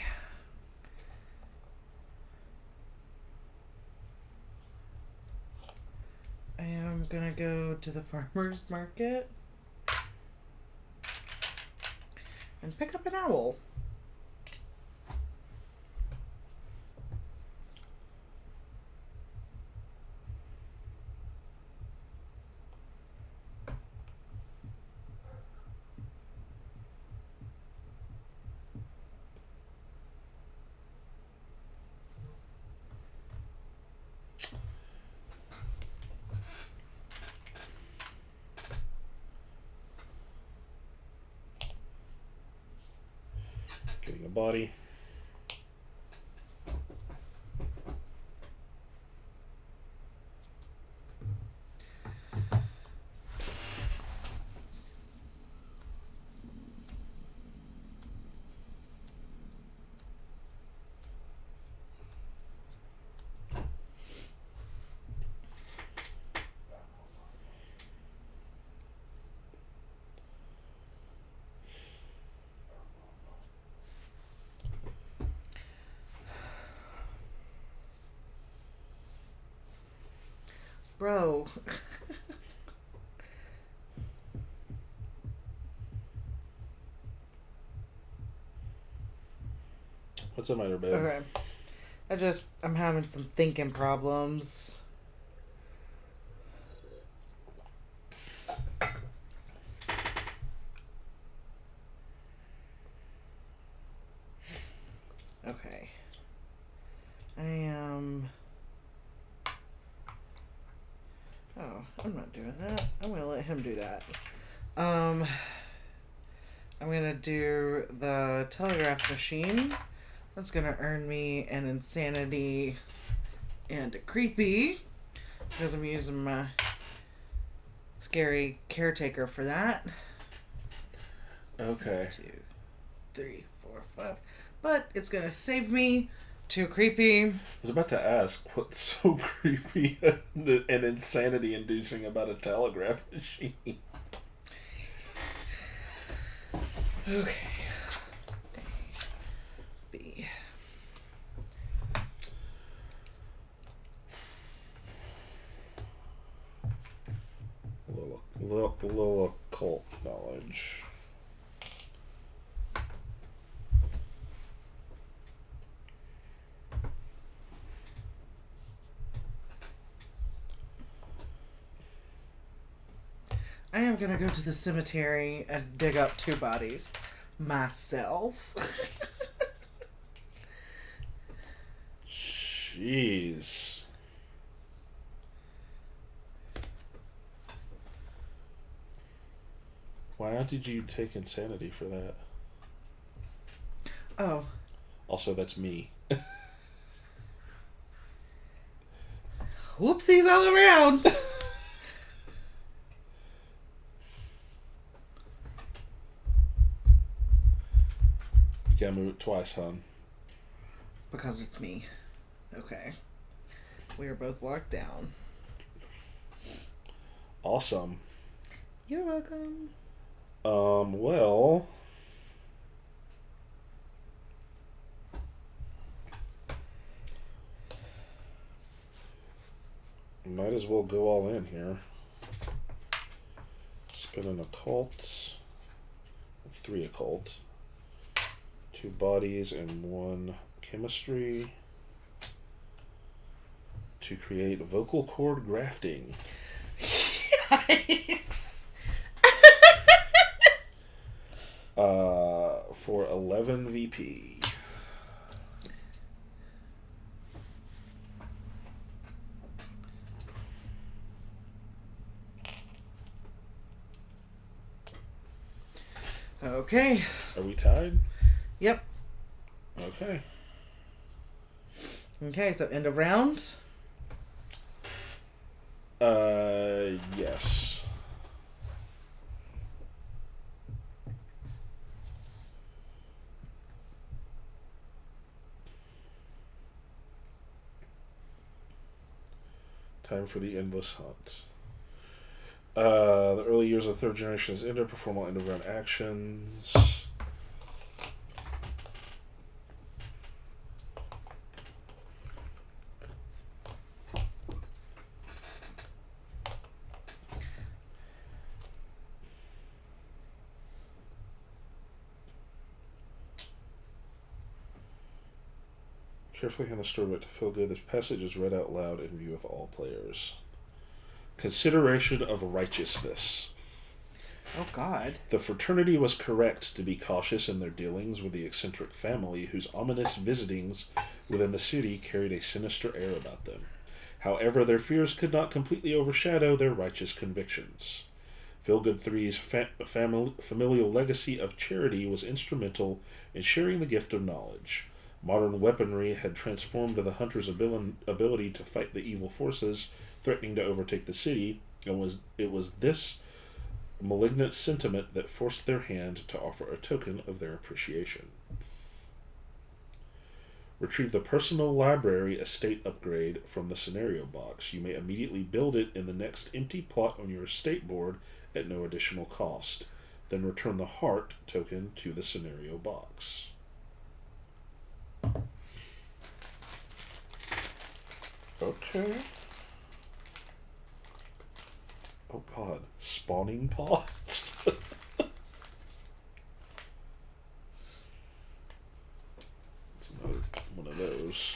I am gonna go to the farmer's market and pick up an owl.
Getting a body.
Bro.
What's the matter, babe?
Okay. I'm having some thinking problems. Okay. I am... Oh, I'm not doing that. I'm gonna let him do that. I'm gonna do the telegraph machine. That's gonna earn me an insanity and a creepy. Because I'm using my scary caretaker for that.
Okay.
2, 3, 4, 5. But it's going to save me 2 creepy.
I was about to ask what's so creepy and insanity inducing about a telegraph machine.
Okay. B.
Little occult knowledge.
I am going to go to the cemetery and dig up 2 bodies myself.
Jeez. Why did you take insanity for that?
Oh.
Also, that's me.
Whoopsies all around.
You gotta move it twice, hon.
Because it's me. Okay. We are both locked down.
Awesome.
You're welcome.
Well... might as well go all in here. Spin an occult. 3 occult. 2 bodies and 1 chemistry. To create vocal cord grafting.
Yikes.
For 11 VP.
Okay.
Are we tied?
Yep.
Okay.
Okay, so end of round.
Yes. Time for the endless hunt. The early years of the 3rd generation is ended. Perform all end-of-round actions. Carefully hand the storybook to feel good. This passage is read out loud in view of all players. Consideration of righteousness.
Oh, God.
The fraternity was correct to be cautious in their dealings with the eccentric family whose ominous visitings within the city carried a sinister air about them. However, their fears could not completely overshadow their righteous convictions. Feelgood 3's familial legacy of charity was instrumental in sharing the gift of knowledge. Modern weaponry had transformed the hunter's ability to fight the evil forces threatening to overtake the city, and it was this malignant sentiment that forced their hand to offer a token of their appreciation. Retrieve the personal library estate upgrade from the scenario box. You may immediately build it in the next empty plot on your estate board at no additional cost. Then return the heart token to the scenario box. Okay. Oh God, spawning pods. It's another one of those.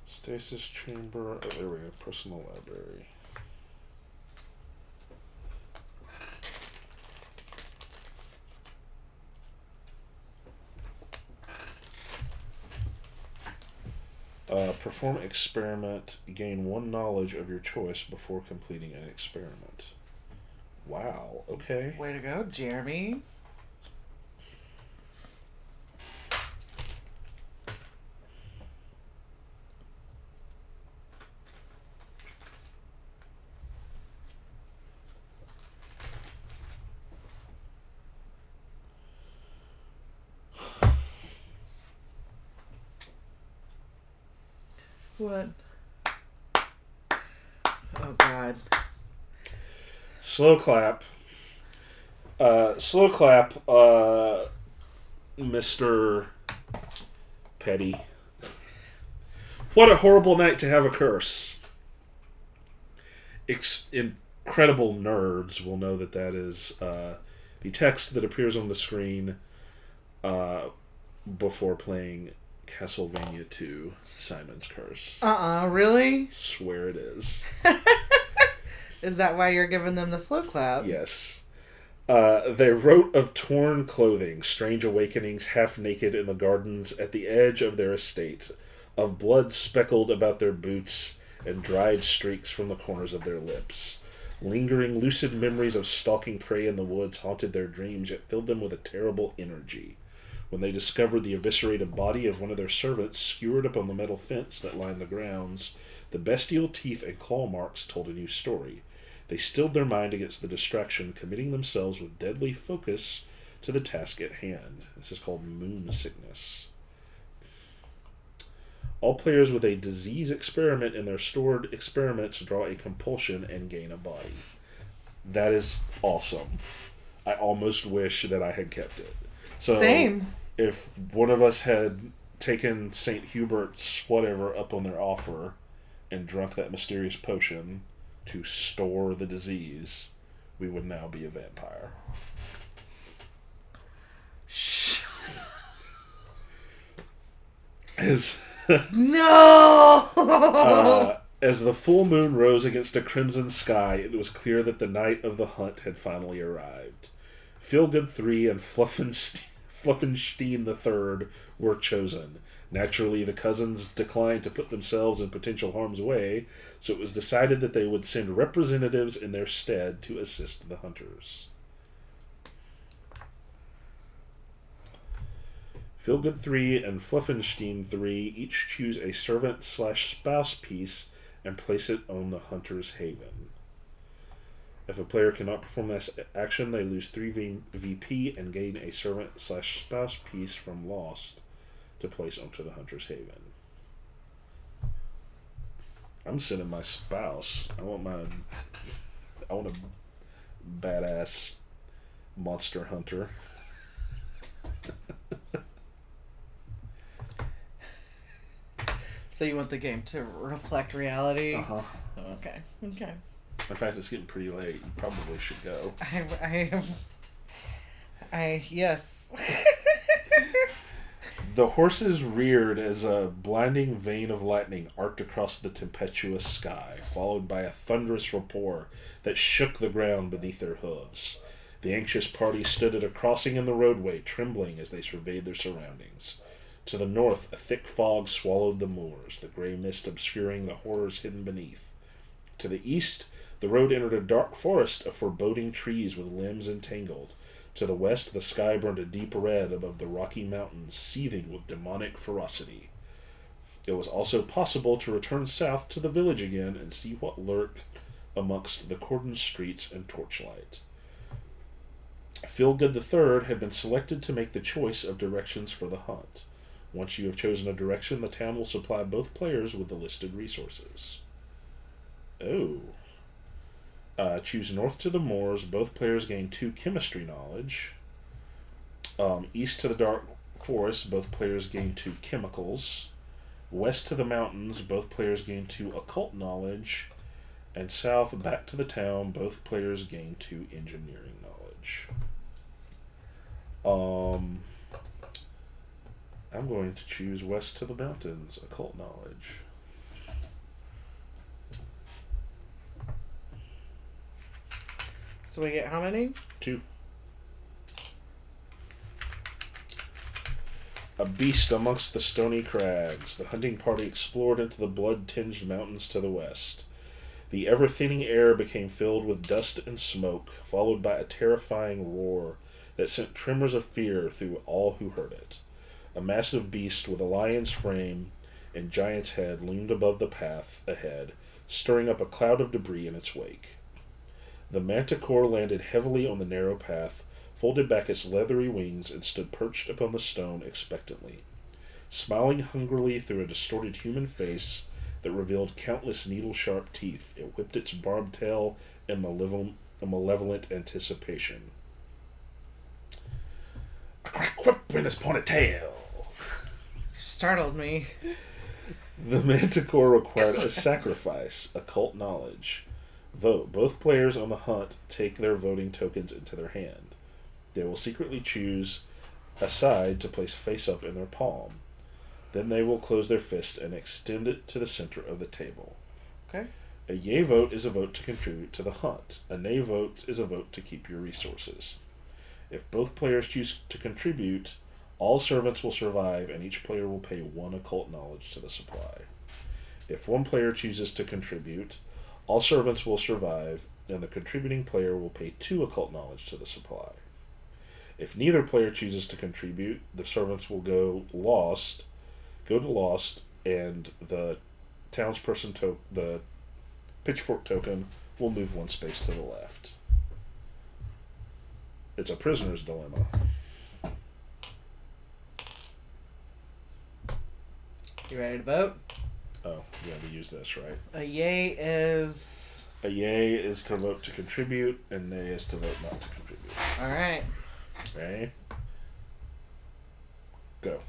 Stasis chamber. Oh, there we go. Personal library. Perform experiment. Gain 1 knowledge of your choice before completing an experiment. Wow, okay.
Way to go, Jeremy. What? Oh, God.
Slow clap. Mr. Petty. What a horrible night to have a curse. Incredible nerds will know that is the text that appears on the screen before playing Castlevania 2, Simon's Curse.
Really?
Swear it is.
Is that why you're giving them the slow clap?
Yes. They wrote of torn clothing, strange awakenings half naked in the gardens at the edge of their estate, of blood speckled about their boots and dried streaks from the corners of their lips. Lingering lucid memories of stalking prey in the woods haunted their dreams, yet filled them with a terrible energy. When they discovered the eviscerated body of one of their servants skewered upon the metal fence that lined the grounds, the bestial teeth and claw marks told a new story. They stilled their mind against the distraction, committing themselves with deadly focus to the task at hand. This is called moon sickness. All players with a disease experiment in their stored experiments draw a compulsion and gain a body. That is awesome. I almost wish that I had kept it. So
Same.
If one of us had taken St. Hubert's whatever up on their offer and drunk that mysterious potion to store the disease, we would now be a vampire.
Shut
No! As the full moon rose against a crimson sky, it was clear that the night of the hunt had finally arrived. Feelgood III and Fluffenstein III were chosen. Naturally, the cousins declined to put themselves in potential harm's way, so it was decided that they would send representatives in their stead to assist the hunters. Feelgood III and Fluffenstein III each choose a servant/spouse piece and place it on the hunter's haven. If a player cannot perform this action, they lose 3 VP and gain a servant/spouse piece from Lost to place onto the hunter's haven. I'm sending my spouse. I want a badass monster hunter.
So you want the game to reflect reality?
Uh-huh.
Okay.
In fact, it's getting pretty late. You probably should go.
Yes.
The horses reared as a blinding vein of lightning arced across the tempestuous sky, followed by a thunderous rapport that shook the ground beneath their hooves. The anxious party stood at a crossing in the roadway, trembling as they surveyed their surroundings. To the north, a thick fog swallowed the moors, the gray mist obscuring the horrors hidden beneath. To the east, the road entered a dark forest of foreboding trees with limbs entangled. To the west, the sky burned a deep red above the Rocky Mountains, seething with demonic ferocity. It was also possible to return south to the village again and see what lurked amongst the cordoned streets and torchlight. Feelgood III had been selected to make the choice of directions for the hunt. Once you have chosen a direction, the town will supply both players with the listed resources. Oh. Choose north to the moors. Both players gain 2 chemistry knowledge. East to the dark forest. Both players gain 2 chemicals. West to the mountains. Both players gain 2 occult knowledge. And south back to the town. Both players gain 2 engineering knowledge. I'm going to choose west to the mountains. Occult knowledge.
So we get how many?
2. A beast amongst the stony crags. The hunting party explored into the blood-tinged mountains to the west. The ever-thinning air became filled with dust and smoke, followed by a terrifying roar that sent tremors of fear through all who heard it. A massive beast with a lion's frame and giant's head loomed above the path ahead, stirring up a cloud of debris in its wake. The manticore landed heavily on the narrow path, folded back its leathery wings, and stood perched upon the stone expectantly. Smiling hungrily through a distorted human face, that revealed countless needle-sharp teeth. It whipped its barbed tail in malevolent anticipation. A crack whip in his ponytail.
Startled me.
The manticore required a sacrifice, occult knowledge. Vote. Both players on the hunt take their voting tokens into their hand. They will secretly choose a side to place face up in their palm. Then they will close their fist and extend it to the center of the table.
Okay.
A yay vote is a vote to contribute to the hunt. A nay vote is a vote to keep your resources. If both players choose to contribute, all servants will survive, and each player will pay 1 occult knowledge to the supply. If one player chooses to contribute, all servants will survive, and the contributing player will pay 2 occult knowledge to the supply. If neither player chooses to contribute, the servants will go to lost, and the townsperson the pitchfork token will move 1 space to the left. It's a prisoner's dilemma.
You ready to vote?
Oh, yeah, we use this, right?
A yay is...
A yay is to vote to contribute, and nay is to vote not to contribute.
Alright.
Okay? Go.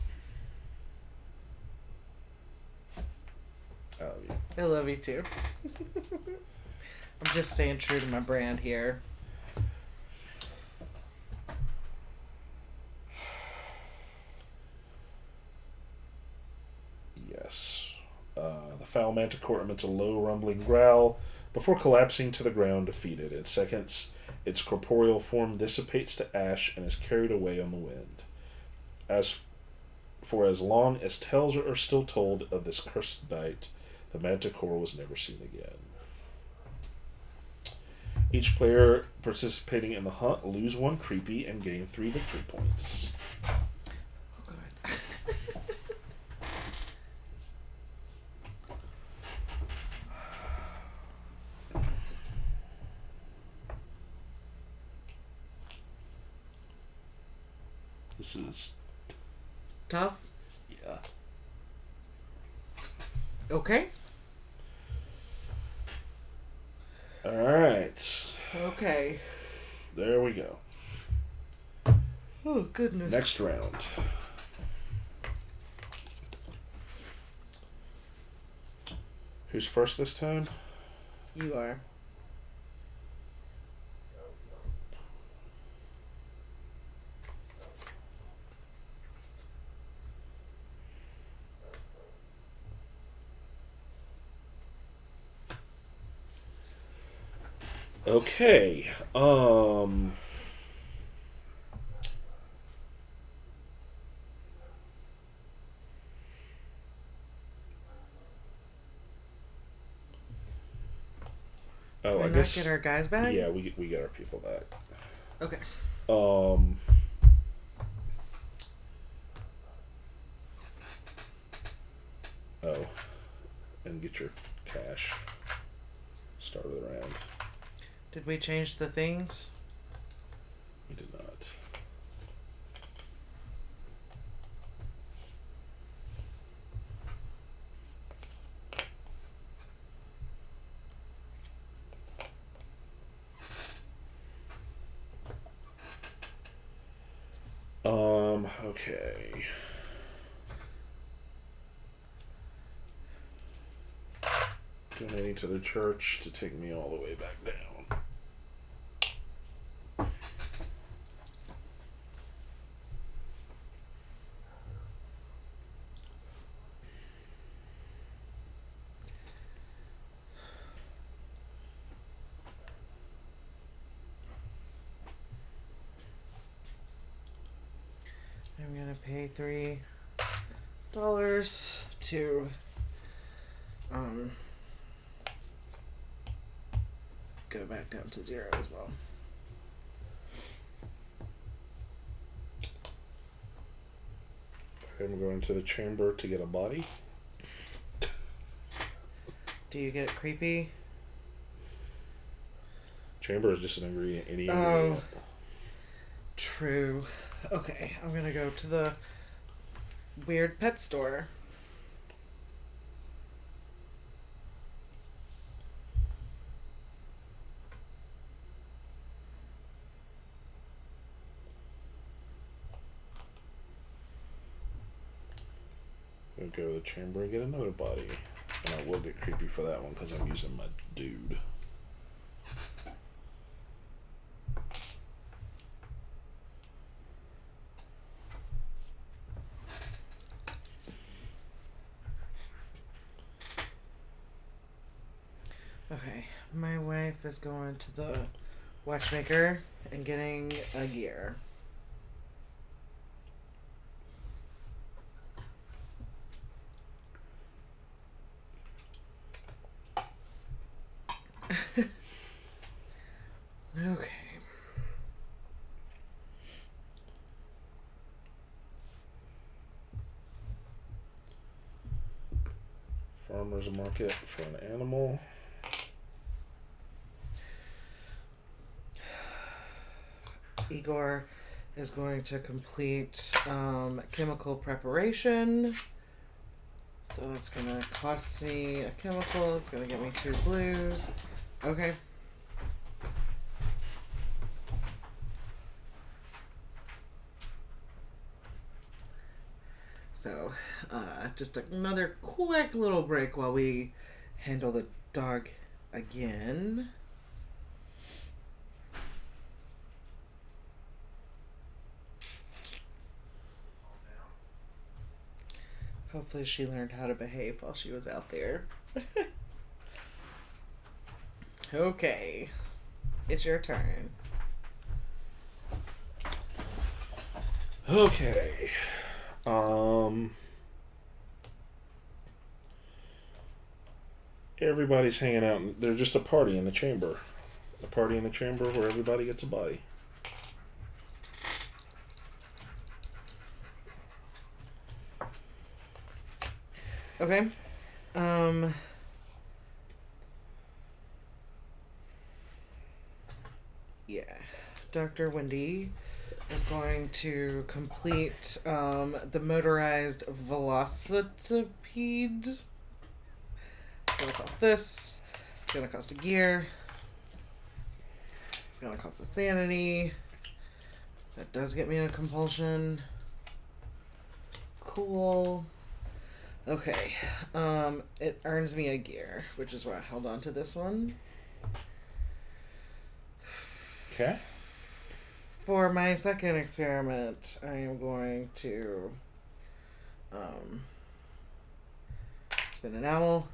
I love you.
I love you too. I'm just staying true to my brand here.
Yes. The foul manticore emits a low rumbling growl before collapsing to the ground defeated. In seconds, its corporeal form dissipates to ash and is carried away on the wind. As long as tales are still told of this cursed night, the manticore was never seen again. Each player participating in the hunt lose 1 creepy and gain 3 victory points.
Oh, God.
This is...
Tough?
yeah.
Okay.
Alright.
Okay.
There we go.
Oh, goodness.
Next round. Who's first this time?
You are.
Okay. Oh,
Did
I
we
guess.
not get our guys back?
Yeah, we get our people back.
Okay.
Oh, and get your cash. Start of the round.
Did we change the things?
We did not. Okay. Donating to the church to take me all the way back down.
I'm gonna pay $3 to go back down to 0 as well.
I'm going to the chamber to get a body.
Do you get creepy?
Chamber is just an ingredient. Any
Oh.
ingredient.
True. Okay, I'm gonna go to the weird pet store.
We'll go to the chamber and get another body. And I will get creepy for that one because I'm using my dude.
Okay, my wife is going to the watchmaker and getting a gear. Okay.
Farmer's market for an animal.
Igor is going to complete chemical preparation. So that's going to cost me a chemical. It's going to get me 2 blues. Okay. So, just another quick little break while we handle the dog again. Hopefully she learned how to behave while she was out there. Okay. It's your turn.
Okay. Everybody's hanging out. There's just a party in the chamber. A party in the chamber where everybody gets a body.
Okay. Yeah. Dr. Wendy is going to complete the motorized velocipede. It's going to cost this. It's going to cost a gear. It's going to cost a sanity. That does get me a compulsion. Cool. Okay. It earns me a gear, which is why I held on to this one.
Okay.
For my second experiment, I am going to spin an owl,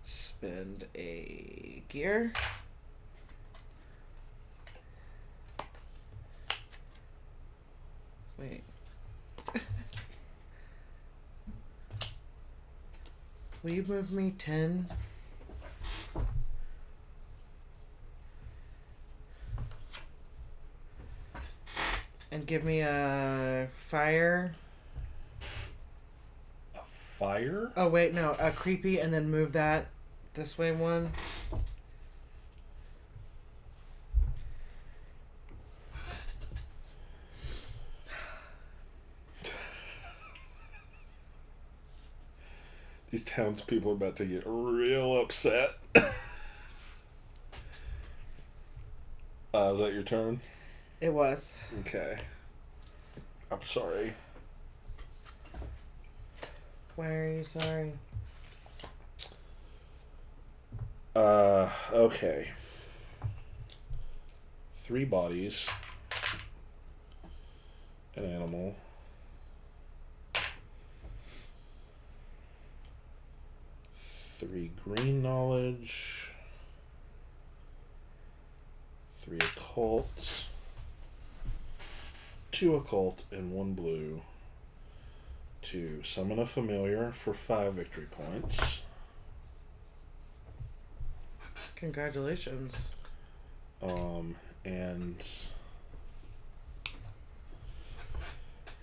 spend a gear, wait, will you move me 10? And give me a fire.
A fire?
Oh, wait, no. A creepy and then move that this way one.
These townspeople are about to get real upset. Is that your turn?
It was.
Okay. I'm sorry.
Why are you sorry?
Okay. 3 bodies. An animal. 3 green knowledge. 3 occult. 2 occult and 1 blue. To summon a familiar for 5 victory points.
Congratulations.
And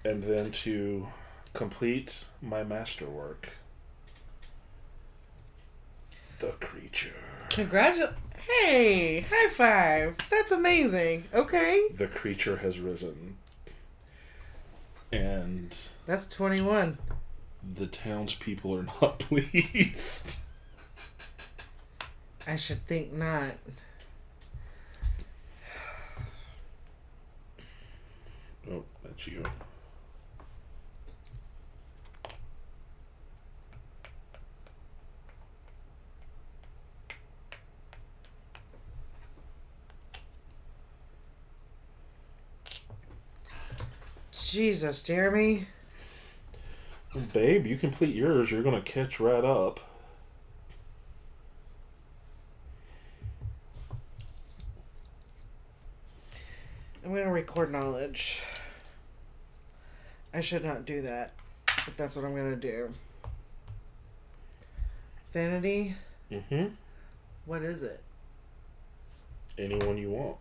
then to complete my masterwork, the creature.
Hey, high five. That's amazing. Okay.
The creature has risen. And
That's 21.
the townspeople are not pleased.
I should think not.
Oh, that's you.
Jesus, Jeremy.
Well, babe, you complete yours. You're going to catch right up.
I'm going to record knowledge. I should not do that, but that's what I'm going to do. Vanity?
Mm-hmm.
What is it?
Anyone you want.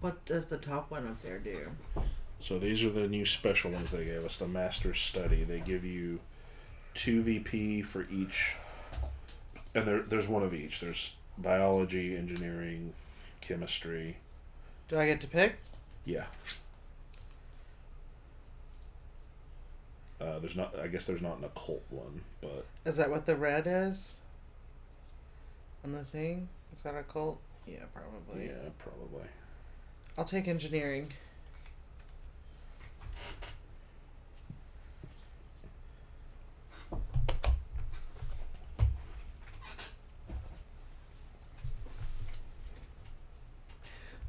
What does the top one up there do?
So these are the new special ones they gave us. The Master's Study. They give you 2 VP for each. And there's one of each. There's biology, engineering, chemistry.
Do I get to pick?
Yeah. There's not. I guess there's not an occult one, but
Is that what the red is? On the thing? Is that occult? Yeah, probably.
yeah, probably.
I'll take engineering.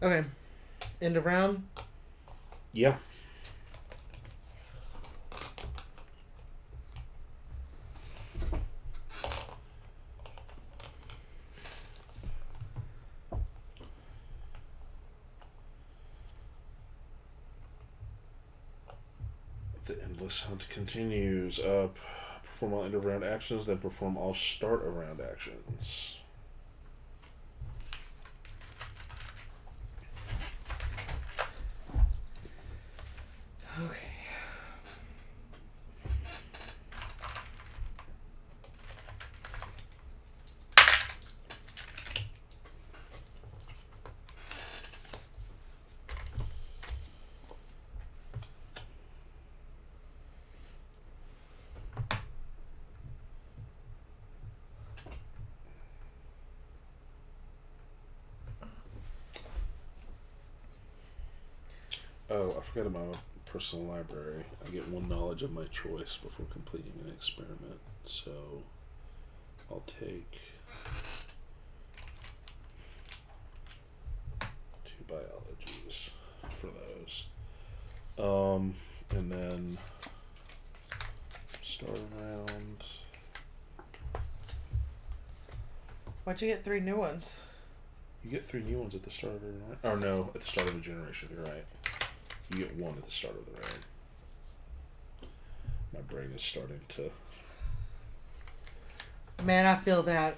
Okay. End of round.
Yeah. The endless hunt continues. Perform all end of round actions, then perform all start of round actions.
Okay.
Oh, I forgot about my personal library. I get 1 knowledge of my choice before completing an experiment. So I'll take 2 biologies for those. And then start around.
Why'd you get 3 new ones?
You get 3 new ones at the start of every round. Oh no, at the start of a generation. You're right. You get 1 at the start of the round. My brain is starting to.
Man, I feel that.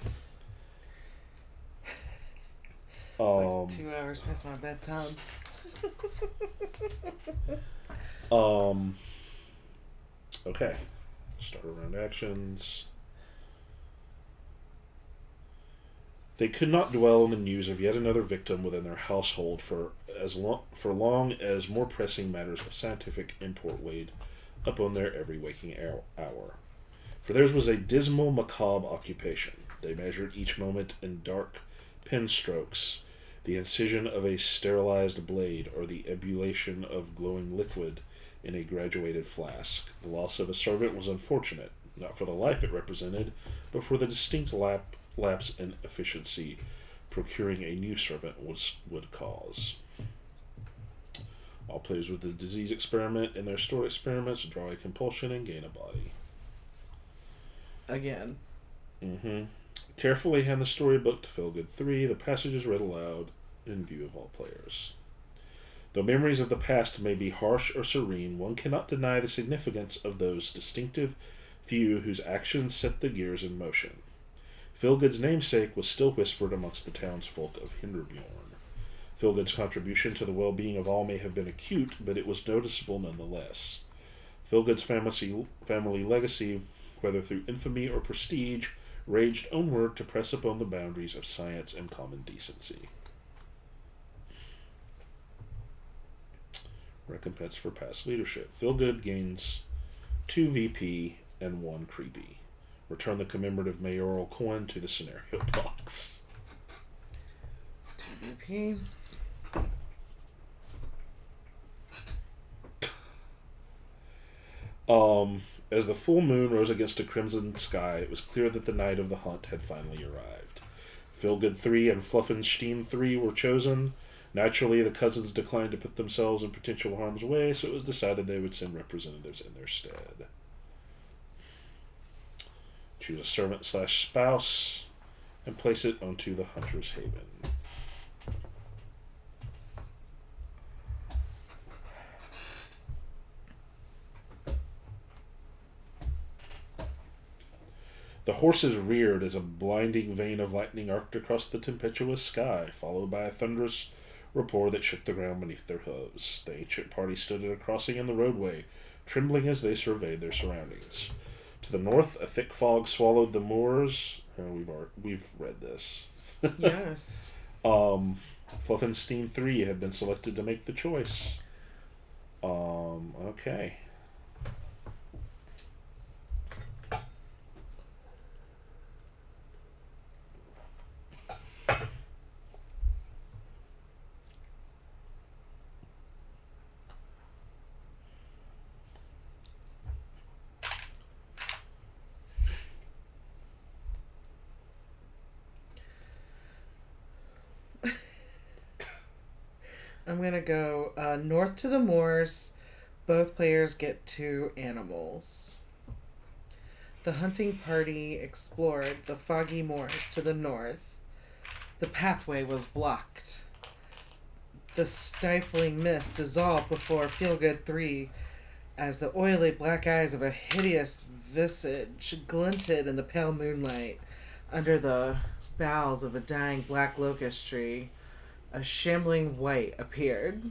It's like 2 hours past my bedtime.
Okay. Start around actions. They could not dwell on the news of yet another victim within their household for long as more pressing matters of scientific import weighed upon their every waking hour. For theirs was a dismal, macabre occupation. They measured each moment in dark pen strokes, the incision of a sterilized blade, or the ebullition of glowing liquid in a graduated flask. The loss of a servant was unfortunate, not for the life it represented, but for the distinct lapse in efficiency procuring a new servant would cause. All players with the disease experiment in their stored experiments draw a compulsion and gain a body.
Again.
Mm-hmm. Carefully hand the storybook to Feelgood 3. The passage is read aloud in view of all players. Though memories of the past may be harsh or serene, one cannot deny the significance of those distinctive few whose actions set the gears in motion. Feelgood's namesake was still whispered amongst the townsfolk of Hinderbjorn. Feelgood's contribution to the well-being of all may have been acute, but it was noticeable nonetheless. Feelgood's family legacy, whether through infamy or prestige, raged onward to press upon the boundaries of science and common decency. Recompense for past leadership. Feelgood gains 2 VP and 1 creepy. Return the commemorative mayoral coin to the scenario box.
2 VP.
As the full moon rose against a crimson sky, it was clear that the night of the hunt had finally arrived. Feelgood 3 and Fluffenstein 3 were chosen. Naturally, the cousins declined to put themselves in potential harm's way, so it was decided they would send representatives in their stead. Choose a servant/spouse and place it onto the Hunter's Haven. The horses reared as a blinding vein of lightning arced across the tempestuous sky, followed by a thunderous rapport that shook the ground beneath their hooves. The ancient party stood at a crossing in the roadway, trembling as they surveyed their surroundings. To the north, a thick fog swallowed the moors. We've read this.
Yes.
Fluffenstein 3 had been selected to make the choice. Okay.
I'm going to go north to the moors. Both players get 2 animals. The hunting party explored the foggy moors to the north. The pathway was blocked. The stifling mist dissolved before Feelgood 3 as the oily black eyes of a hideous visage glinted in the pale moonlight under the boughs of a dying black locust tree. A shambling wight appeared.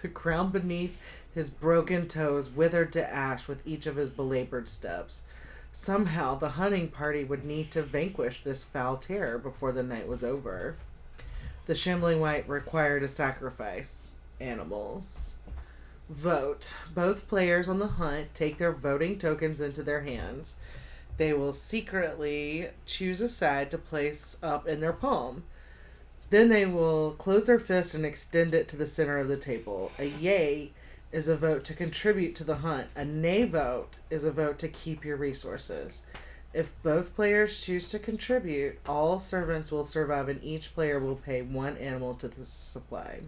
The ground beneath his broken toes withered to ash with each of his belabored steps. Somehow the hunting party would need to vanquish this foul terror before the night was over. The shambling wight required a sacrifice. Animals. Vote. Both players on the hunt take their voting tokens into their hands. They will secretly choose a side to place up in their palm. Then they will close their fist and extend it to the center of the table. A yay is a vote to contribute to the hunt. A nay vote is a vote to keep your resources. If both players choose to contribute, all servants will survive and each player will pay 1 animal to the supply.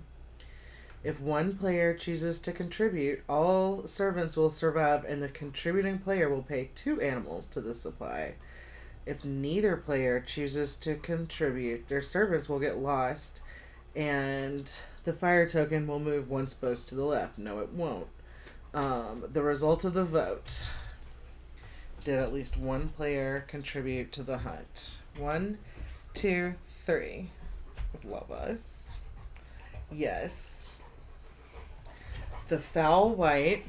If one player chooses to contribute, all servants will survive and the contributing player will pay 2 animals to the supply. If neither player chooses to contribute, their servants will get lost, and the fire token will move 1 space to the left. No, it won't. The result of the vote. Did at least 1 player contribute to the hunt? 1, 2, 3. Love us. Yes. The foul wight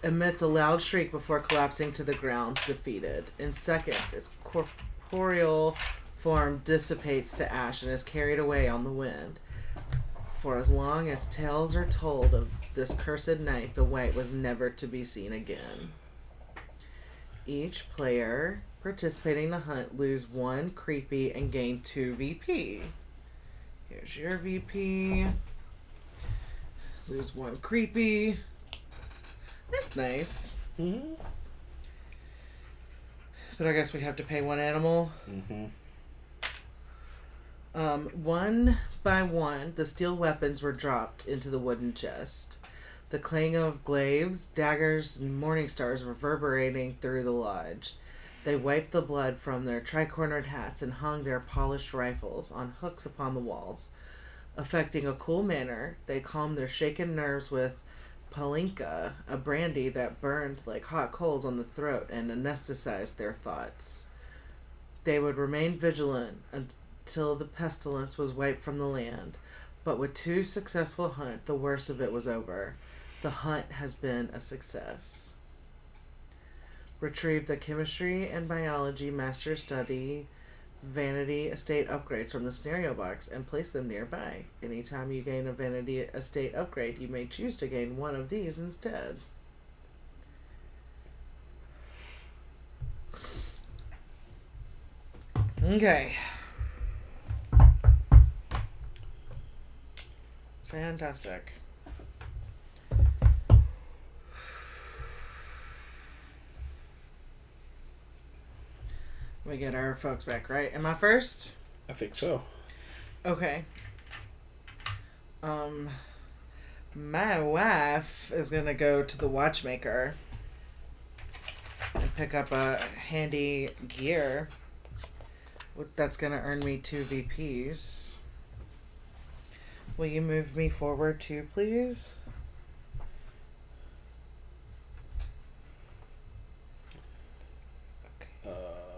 emits a loud shriek before collapsing to the ground, defeated. In seconds, its corporeal form dissipates to ash and is carried away on the wind. For as long as tales are told of this cursed night, the wight was never to be seen again. Each player participating in the hunt lose 1 creepy and gain 2 VP. Here's your VP. Lose 1 creepy. That's nice.
Mm-hmm.
But I guess we have to pay 1 animal.
Mm-hmm.
One by one, the steel weapons were dropped into the wooden chest. The clang of glaives, daggers, and morning stars reverberating through the lodge. They wiped the blood from their tri-cornered hats and hung their polished rifles on hooks upon the walls. Affecting a cool manner, they calmed their shaken nerves with palinka, a brandy that burned like hot coals on the throat and anesthetized their thoughts. They would remain vigilant until the pestilence was wiped from the land, but with 2 successful hunts, the worst of it was over. The hunt has been a success. Retrieve the chemistry and biology master study vanity estate upgrades from the scenario box and place them nearby. Anytime you gain a vanity estate upgrade, you may choose to gain 1 of these instead. Okay. Fantastic. We get our folks back, right? Am I first?
I think so.
Okay. My wife is gonna go to the watchmaker and pick up a handy gear. That's gonna earn me 2 VPs. Will you move me forward too, please?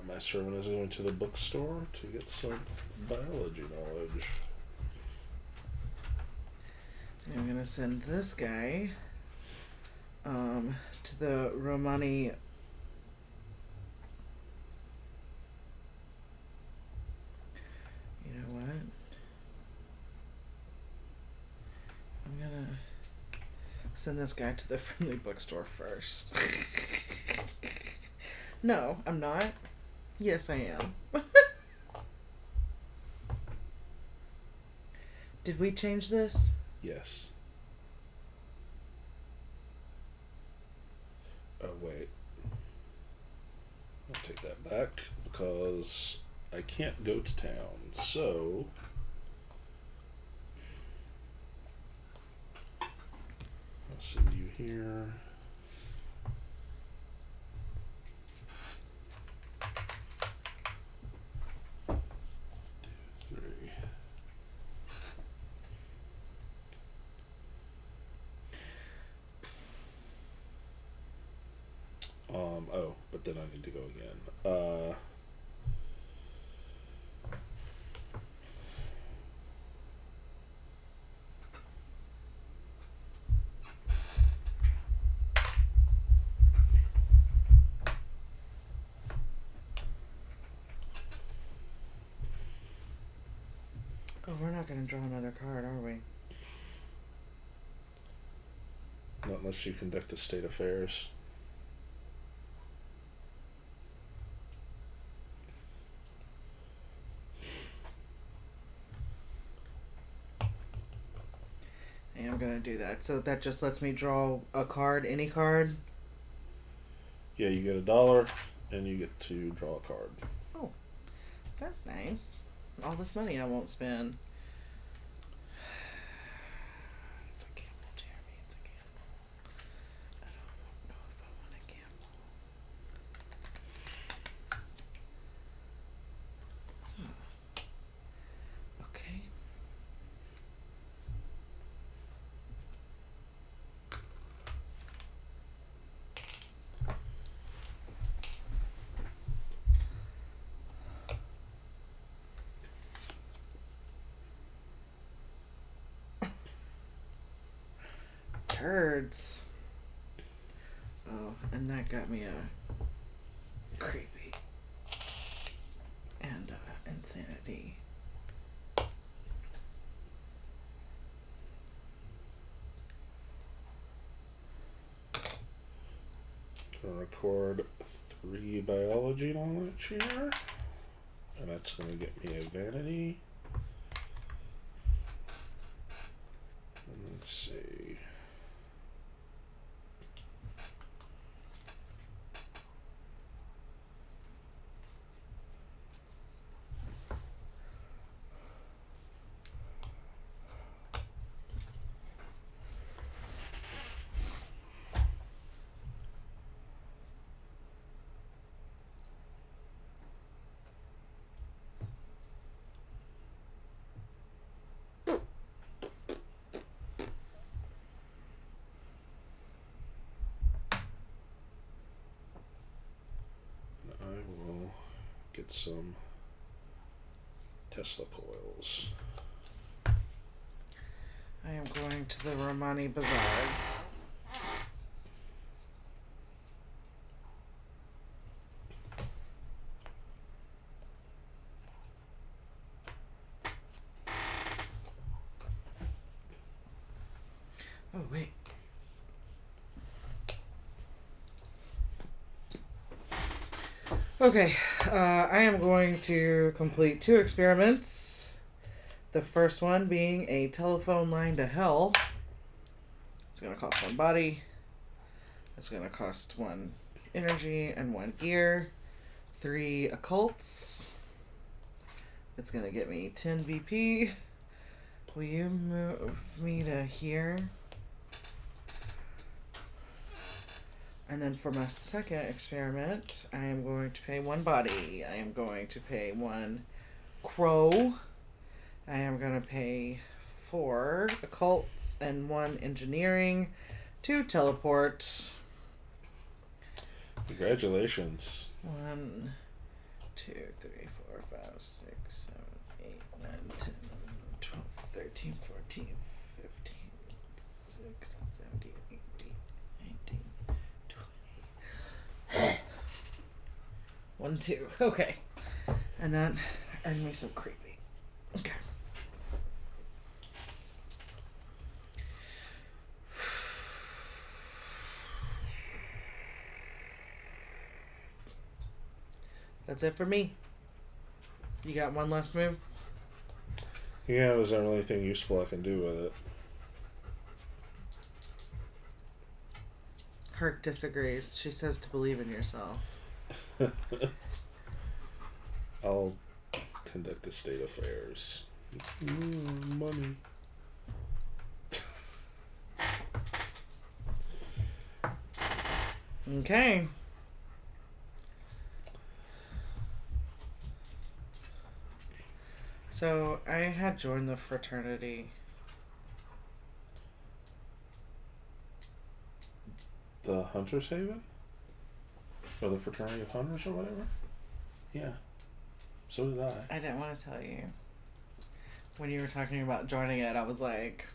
My servant is going to the bookstore to get some biology knowledge.
I'm gonna send this guy to the Romani. You know what? I'm gonna send this guy to the friendly bookstore first. No, I'm not. Yes, I am. Did we change this?
Yes. Oh, wait. I'll take that back because I can't go to town. So, I'll send you here. Oh, but then I need to go again.
Oh, we're not going to draw another card, are we?
Not unless you conduct a state affairs.
I am going to do that. So that just lets me draw a card, any card?
Yeah, you get $1 and you get to draw a card.
Oh, that's nice. All this money I won't spend. It's a gamble, Jeremy. It's a gamble. I don't know if I want to gamble. Huh. Okay. Turds. Oh, and that got me a creepy and insanity.
Gonna record 3 biology knowledge here, and that's gonna get me a vanity. And let's see. I will get some Tesla coils.
I am going to the Romani Bazaar. Oh, wait. Okay, I am going to complete 2 experiments. The first one being a telephone line to hell. It's going to cost 1 body. It's going to cost 1 energy and 1 gear. 3 occults. It's going to get me 10 VP. will you move me to here? And then for my second experiment, I am going to pay 1 body. I am going to pay 1 crow. I am going to pay 4 occults and 1 engineering to teleport.
Congratulations.
1, 2, 3, 4, 5, 6, 7, 8, 9, 10, 12, 13, 14, 15, 16, 17, 18, 19, 20. 1, 2. Okay. And that earned me some creepy. Okay. That's it for me. You got one last move?
Yeah, is there anything useful I can do with it?
Herc disagrees. She says to believe in yourself.
I'll conduct the state affairs. Money.
Okay. So, I had joined the fraternity.
The Hunter's Haven? Or the Fraternity of Hunters or whatever? Yeah. So did I.
I didn't want to tell you. When you were talking about joining it, I was like...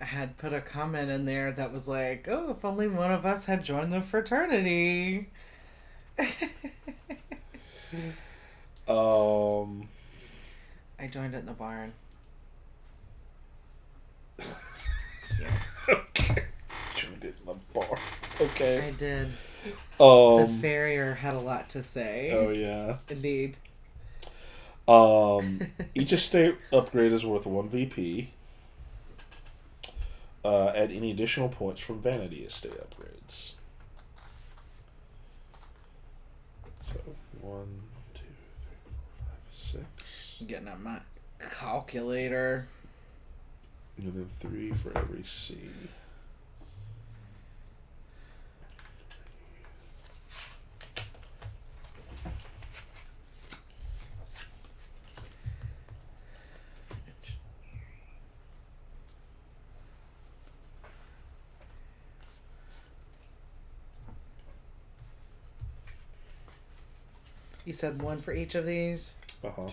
I had put a comment in there that was like, oh, if only one of us had joined the fraternity. I joined it in the barn.
Okay. Joined it in the bar. Okay.
I did. The farrier had a lot to say.
Oh, yeah.
Indeed.
Each estate upgrade is worth 1 VP. Add any additional points from vanity estate upgrades. So, 1, 2, 3, 4, 5, 6.
I'm getting out my calculator.
And then 3 for every C.
You said 1 for each of these?
Uh-huh.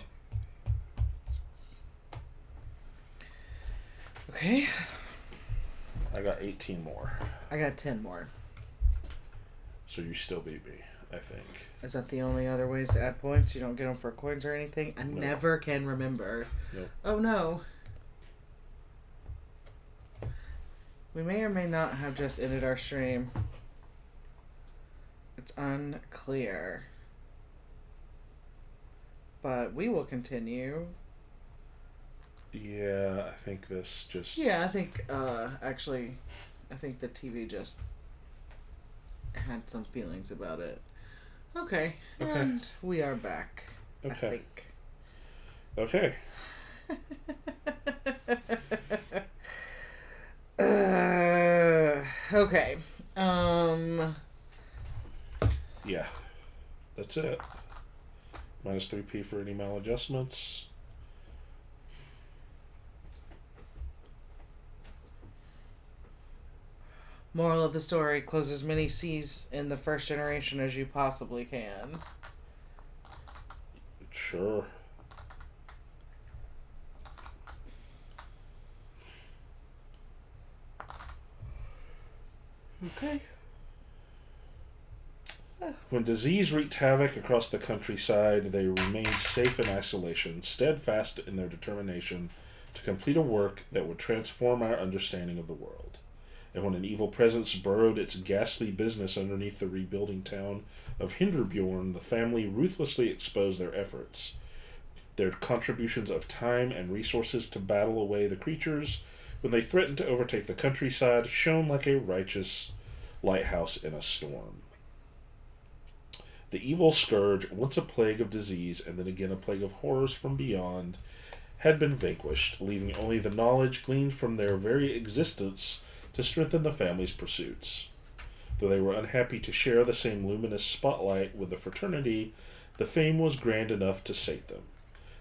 Okay.
I got 18 more.
I got 10 more.
So you still beat me, I think.
Is that the only other ways to add points? You don't get them for coins or anything? I never can remember.
Nope.
Oh no. We may or may not have just ended our stream. It's unclear. But we will continue.
Yeah, I think this just...
Yeah, I think, actually, I think the TV just had some feelings about it. Okay. And we are back.
Okay.
I think.
Okay.
Okay.
Yeah. That's it. Minus 3p for any maladjustments.
Moral of the story, close as many C's in the first generation as you possibly can.
Sure.
Okay.
When disease wreaked havoc across the countryside, they remained safe in isolation, steadfast in their determination to complete a work that would transform our understanding of the world. And when an evil presence burrowed its ghastly business underneath the rebuilding town of Hinderbjorn, the family ruthlessly exposed their efforts. Their contributions of time and resources to battle away the creatures when they threatened to overtake the countryside shone like a righteous lighthouse in a storm. The evil scourge, once a plague of disease and then again a plague of horrors from beyond, had been vanquished, leaving only the knowledge gleaned from their very existence to strengthen the family's pursuits. Though they were unhappy to share the same luminous spotlight with the fraternity, the fame was grand enough to sate them.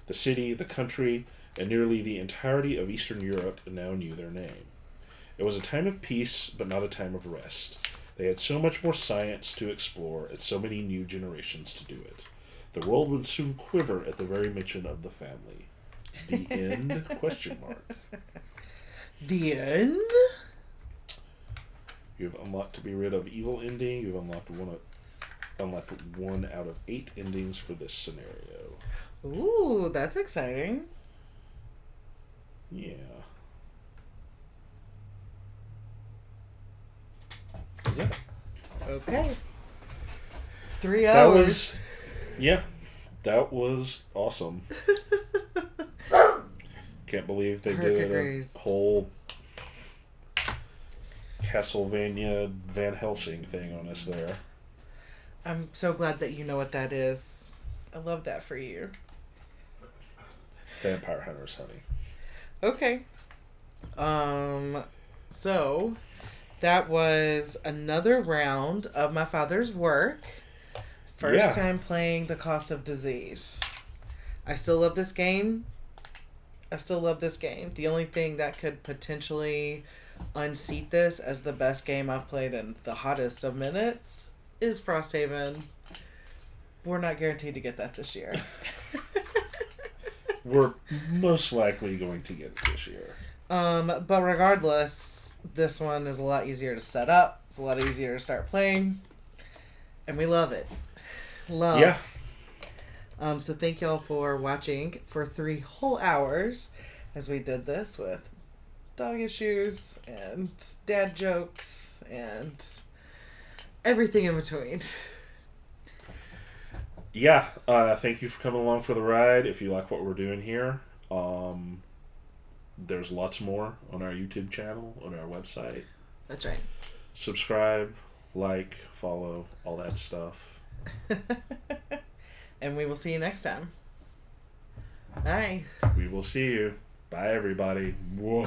The city, the country, and nearly the entirety of Eastern Europe now knew their name. It was a time of peace, but not a time of rest. They had so much more science to explore, and so many new generations to do it. The world would soon quiver at the very mention of the family. The end? Question mark.
The end?
You have unlocked to be rid of evil ending. You have unlocked one out of 8 endings for this scenario.
Ooh, that's exciting.
Yeah. Is that?
Okay. 3 hours.
That was awesome. Can't believe they did a whole Castlevania Van Helsing thing on us there.
I'm so glad that you know what that is. I love that for you.
Vampire Hunters, honey.
Okay. So that was another round of my father's work. First time playing The Cost of Disease. I still love this game. The only thing that could potentially unseat this as the best game I've played in the hottest of minutes is Frosthaven. We're not guaranteed to get that this year.
We're most likely going to get it this year.
But regardless, this one is a lot easier to set up. It's a lot easier to start playing. And we love it.
Yeah.
So thank y'all for watching for 3 whole hours as we did this with dog issues and dad jokes and everything in between.
Yeah, thank you for coming along for the ride. If you like what we're doing here, there's lots more on our YouTube channel, on our website.
That's right.
Subscribe, like, follow, all that stuff.
And we will see you next time. Bye.
We will see you. Bye, everybody. Whoa.